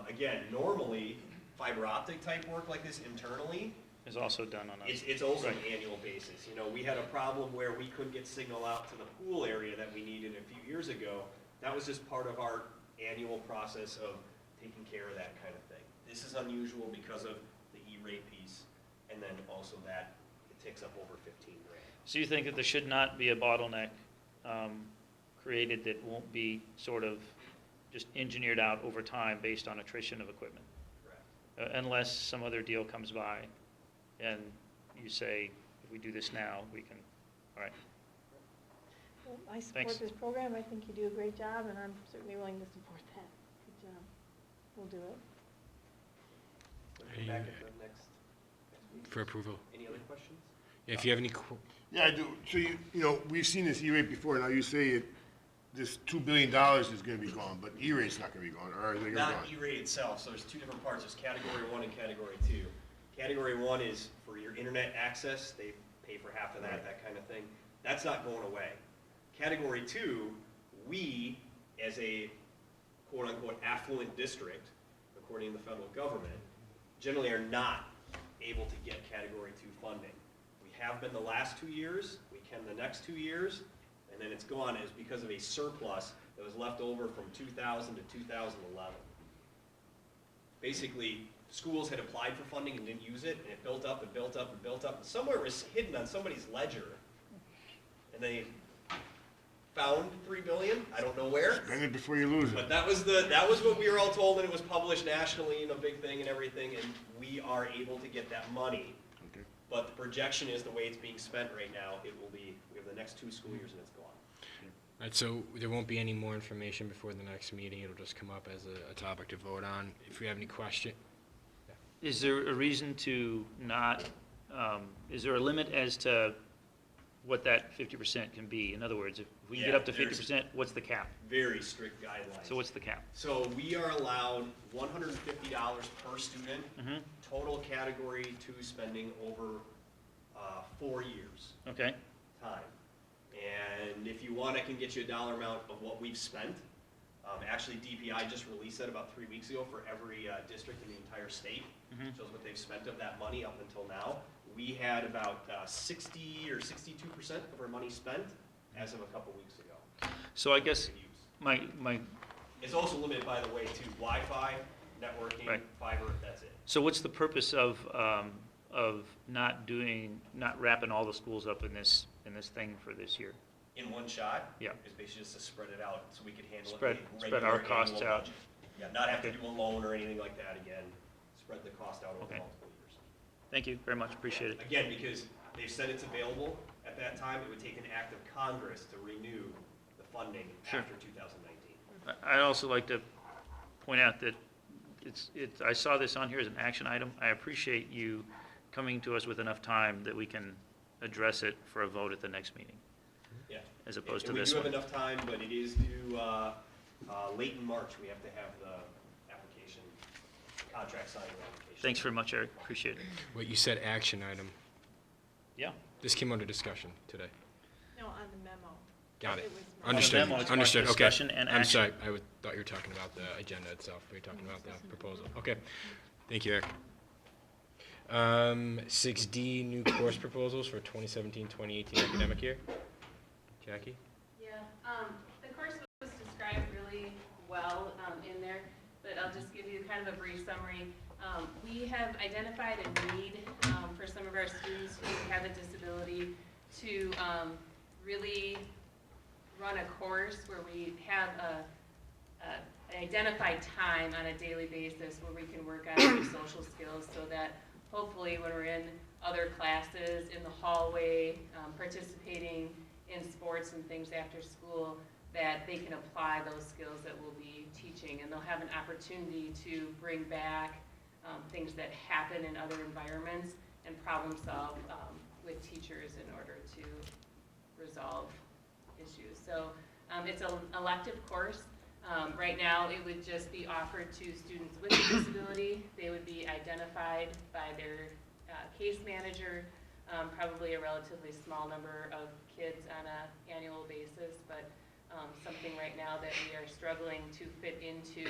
Again, normally, fiber optic type work like this internally is also done on us. It's also an annual basis. You know, we had a problem where we couldn't get signal out to the pool area that we needed a few years ago. That was just part of our annual process of taking care of that kind of thing. This is unusual because of the E-rate piece, and then also that it takes up over 15 grand. So you think that there should not be a bottleneck created that won't be sort of just engineered out over time based on attrition of equipment? Correct. Unless some other deal comes by and you say, if we do this now, we can, all right. Well, I support Thanks. this program. I think you do a great job, and I'm certainly willing to support that. Good job. We'll do it. Back at the next week. For approval. Any other questions? Yeah, if you have any, Yeah, I do. So you know, we've seen this E-rate before. Now you say this $2 billion is going to be gone, but E-rate's not going to be gone, or are they going to be gone? Not E-rate itself, so there's two different parts. There's Category 1 and Category 2. Category 1 is for your internet access. They pay for half of that kind of thing. That's not going away. Category 2, we, as a quote-unquote affluent district, according to the federal government, generally are not able to get Category 2 funding. We have been the last 2 years, we can the next 2 years, and then it's gone as because of a surplus that was left over from 2000 to 2011. Basically, schools had applied for funding and didn't use it, and it built up and built up and built up. And somewhere it was hidden on somebody's ledger, and they found $3 billion. I don't know where. Spend it before you lose it. But that was what we were all told, and it was published nationally and a big thing and everything, and we are able to get that money. Okay. But the projection is the way it's being spent right now, we have the next 2 school years and it's gone. All right, so there won't be any more information before the next meeting. It'll just come up as a topic to vote on. If we have any question. Is there a reason to not, is there a limit as to what that 50% can be? In other words, if we get up to 50%, what's the cap? Very strict guidelines. So what's the cap? So we are allowed $150 per student, total Category 2 spending over 4 years. Okay. Time. And if you want, I can get you a dollar amount of what we've spent. Actually, DPI just released that about 3 weeks ago for every district in the entire state. Shows what they've spent of that money up until now. We had about 60 or 62% of our money spent as of a couple weeks ago. So I guess my It's also limited, by the way, to Wi-Fi, networking, Right. fiber, that's it. So what's the purpose of not wrapping all the schools up in this thing for this year? In one shot? Yeah. Is basically just to spread it out so we could handle Spread it. with a our regular costs annual out. budget. Yeah, not have to Okay. do a loan or anything like that again. Spread the cost out over Okay. multiple years. Thank you very much, appreciate it. Again, because they've said it's available at that time, it would take an act of Congress to renew the funding Sure. after 2019. I'd also like to point out that I saw this on here as an action item. I appreciate you coming to us with enough time that we can address it for a vote at the next meeting. Yeah. As opposed And to this we do one. have enough time, but it is due late in March. We have to have the application, contract signed and application. Thanks very much, Eric, appreciate it. What you said, action item. Yeah. This came under discussion today. No, on the memo. Got it. was Understood. memo, it's marked Understood. Okay. discussion and I'm action. sorry. Thought you were talking about the agenda itself. We were talking about the proposal. Okay. Thank you, Eric. 6D, new course proposals for 2017-2018 academic year. Jackie? Yeah, the course was described really well in there, but I'll just give you kind of a brief summary. We have identified a need for some of our students who have a disability to really run a course where we have an identified time on a daily basis where we can work on some social skills so that hopefully when we're in other classes, in the hallway, participating in sports and things after school, that they can apply those skills that we'll be teaching. And they'll have an opportunity to bring back things that happen in other environments and problem solve with teachers in order to resolve issues. So it's an elective course. Right now, it would just be offered to students with a disability. They would be identified by their case manager, probably a relatively small number of kids on an annual basis, but something right now that we are struggling to fit into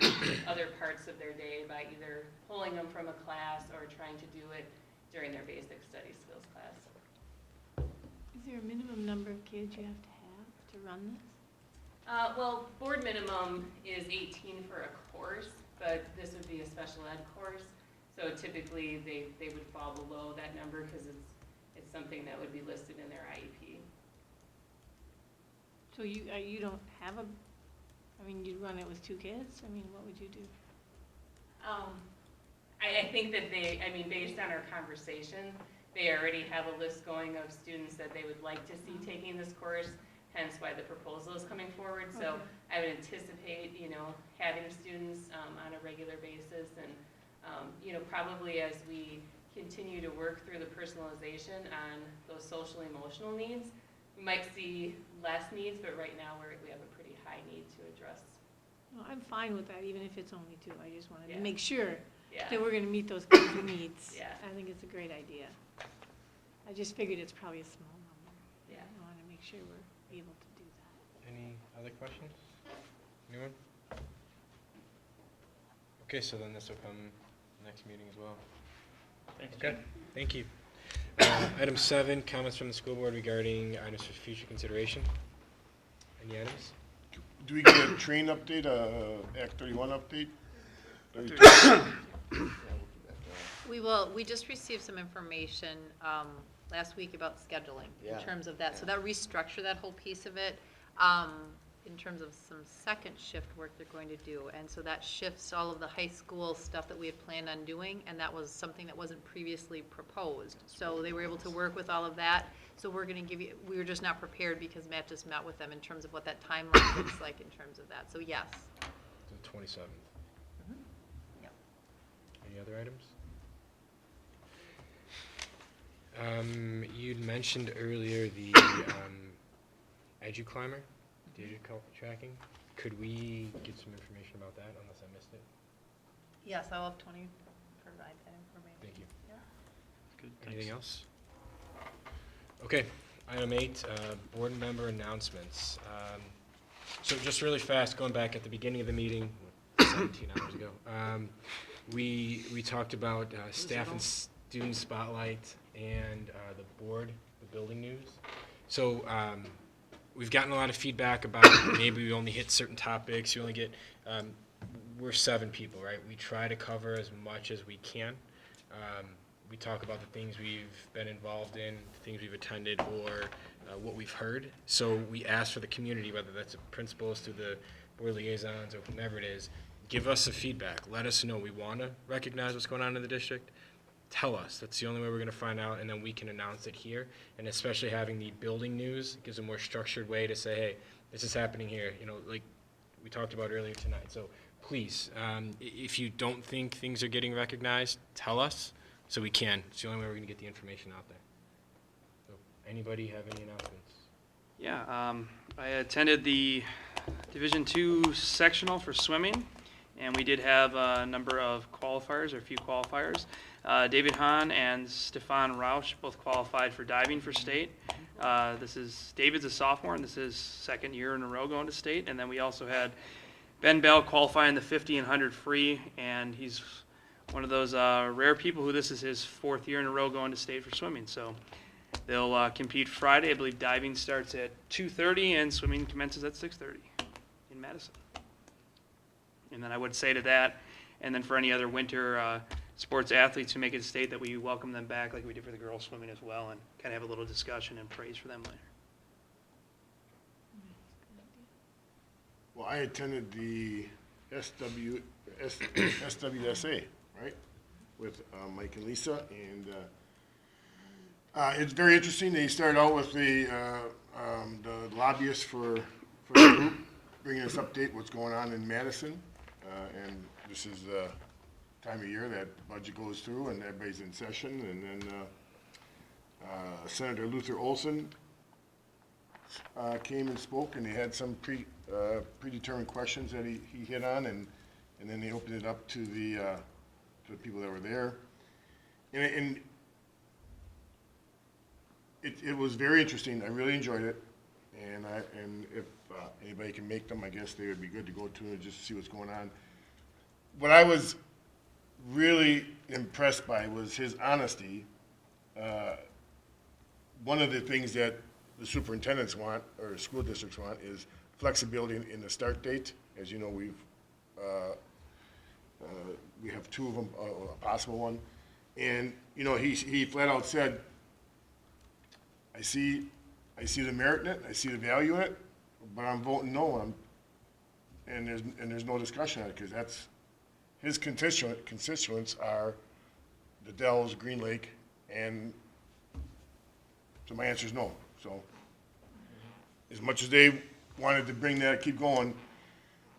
other parts of their day by either pulling them from a class or trying to do it during their basic study skills class. Is there a minimum number of kids you have to run this? Well, board minimum is 18 for a course, but this would be a special ed course. So typically, they would fall below that number because it's something that would be listed in their IEP. So you don't have you'd run it with 2 kids? I mean, what would you do? I think that based on our conversation, they already have a list going of students that they would like to see taking this course, hence why the proposal is coming forward. So I would anticipate, having students on a regular basis and, probably as we continue to work through the personalization on those social emotional needs, we might see less needs, but right now we have a pretty high need to address. Well, I'm fine with that, even if it's only 2. I just wanted Yeah. to make sure Yeah. that we're going to meet those kinds of needs. Yeah. I think it's a great idea. I just figured it's probably a small number. Yeah. I want to make sure we're able to do that. Any other questions? Anyone? Okay, so then this will come next meeting as well. Thanks, Okay, Jim. thank you. Item 7, comments from the school board regarding items for future consideration. Any items? Do we get a train update, Act 31 update? 32? We just received some information last week about scheduling Yeah, in terms of that. So that restructure that whole piece of it, in terms of some second shift work they're going to do. And so that shifts all of the high school stuff that we had planned on doing, and that was something that wasn't previously proposed. So they were able to work with all of that. So we're gonna give you, we were just not prepared because Matt just met with them in terms of what that timeline looks like in terms of that. So yes. The 27th. Yep. Any other items? You'd mentioned earlier the EduClimber, data tracking. Could we get some information about that, unless I missed it? Yes, I'll have Tony provide that information. Thank you. Yeah. Good, Anything thanks. else? Okay, item 8, board member announcements. So just really fast, going back at the beginning of the meeting, 17 hours ago, we talked about staff and student spotlight and the board, the building news. So we've gotten a lot of feedback about maybe we only hit certain topics, you only get, we're 7 people, right? We try to cover as much as we can. We talk about the things we've been involved in, the things we've attended, or what we've heard. So we ask for the community, whether that's the principals through the board liaisons or whomever it is, give us a feedback. Let us know. We want to recognize what's going on in the district. Tell us. That's the only way we're going to find out, and then we can announce it here. And especially having the building news gives a more structured way to say, hey, this is happening here, you know, like we talked about earlier tonight. So please, if you don't think things are getting recognized, tell us so we can. It's the only way we're going to get the information out there. So anybody have any announcements? Yeah, I attended the Division II sectional for swimming, and we did have a number of qualifiers, or a few qualifiers. David Hahn and Stefan Rausch both qualified for diving for state. David's a sophomore, and this is second year in a row going to state. And then we also had Ben Bell qualifying the 50 and 100 free, and he's one of those rare people who this is his 4th year in a row going to state for swimming. So they'll compete Friday. I believe diving starts at 2:30 and swimming commences at 6:30 in Madison. And then I would say to that, and then for any other winter sports athletes who make it to state, that we welcome them back like we did for the girls swimming as well, and kind of have a little discussion and praise for them later. Well, I attended the SWSA, right, with Mike and Lisa, and it's very interesting. They started out with the lobbyists for the group, bringing us update what's going on in Madison, and this is the time of year that budget goes through and everybody's in session, and then Senator Luther Olson came and spoke, and they had some predetermined questions that he hit on, and then they opened it up to the people that were there, and it was very interesting. I really enjoyed it, and if anybody can make them, I guess they would be good to go to and just see what's going on. What I was really impressed by was his honesty. One of the things that the superintendents want, or school districts want, is flexibility in the start date. As you know, we have 2 of them, a possible one. And, you know, he flat out said, I see the merit in it, I see the value in it, but I'm voting no. And there's no discussion on it, because that's his constituents are the Dells, Green Lake, and so my answer is no. So as much as they wanted to bring that, keep going,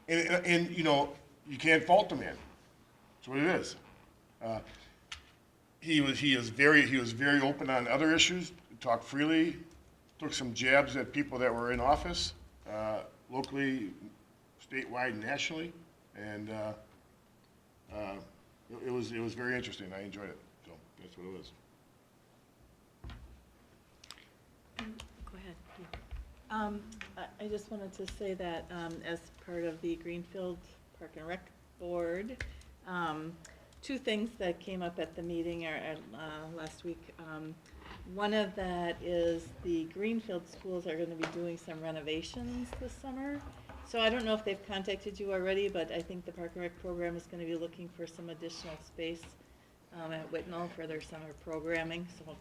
and you know, you can't fault the man. That's what it is. He was very open on other issues, talked freely, took some jabs at people that were in office, locally, statewide, and nationally, and it was very interesting. I enjoyed it. So that's what it was. Go ahead. I just wanted to say that as part of the Greenfield Park and Rec Board, 2 things that came up at the meeting last week. One of that is the Greenfield schools are going to be doing some renovations this summer. So I don't know if they've contacted you already, but I think the Park and Rec program is going to be looking for some additional space at Whitnall for their summer programming, so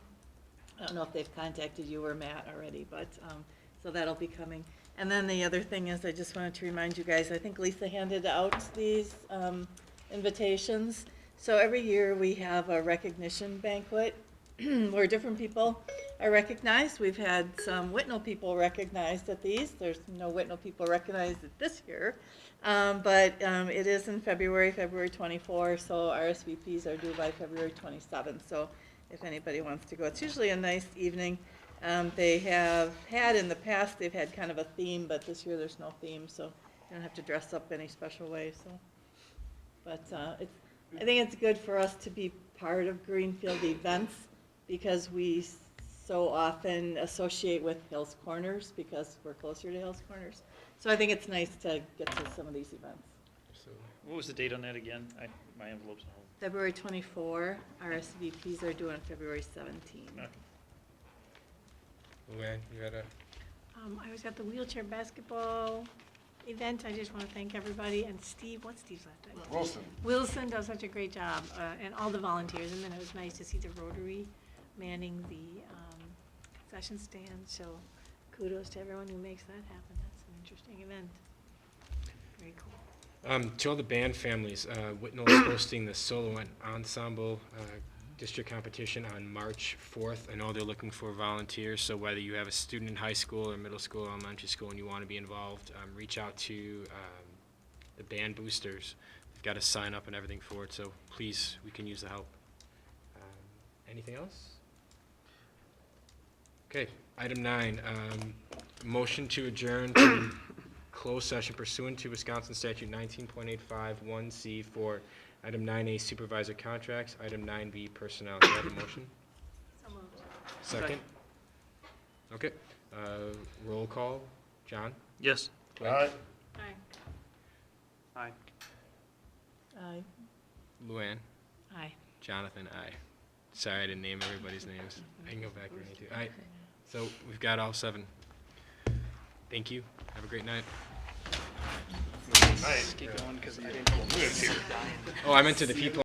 I don't know if they've contacted you or Matt already, but, so that'll be coming. And then the other thing is, I just wanted to remind you guys, I think Lisa handed out these invitations. So every year we have a recognition banquet where different people are recognized. We've had some Whitnall people recognized at these. There's no Whitnall people recognized at this year. But it is in February 24, so RSVPs are due by February 27th. So if anybody wants to go, it's usually a nice evening. They have had in the past, they've had kind of a theme, but this year there's no theme, so you don't have to dress up any special way. So, but I think it's good for us to be part of Greenfield events because we so often associate with Hills Corners because we're closer to Hills Corners. So I think it's nice to get to some of these events. What was the date on that again? My envelope's at home. February 24, RSVPs are due on February 17. Okay. Luann, you had a? I was at the wheelchair basketball event. I just want to thank everybody. And Steve, what's Steve's last name? Wilson. Wilson does such a great job, and all the volunteers. And then it was nice to see the Rotary manning the concession stand. So kudos to everyone who makes that happen. That's an interesting event. Very cool. To all the band families, Whitnall is hosting the solo and ensemble district competition on March 4th. I know they're looking for volunteers, so whether you have a student in high school or middle school or elementary school and you want to be involved, reach out to the band boosters. They've got to sign up and everything for it, so please, we can use the help. Anything else? Okay, item 9, motion to adjourn to closed session pursuant to Wisconsin Statute 19.851C for item 9A supervisor contracts, item 9B personnel. Do I have a motion? So moved. Second? Okay, roll call. John? Yes. Glenn? Aye. Aye. Aye. Aye. Luann? Aye. Jonathan? Aye. Sorry, I didn't name everybody's names. I can go back if I need to. All right, so we've got all 7. Thank you. Have a great night. Keep going, because I didn't. Oh, I meant to the people.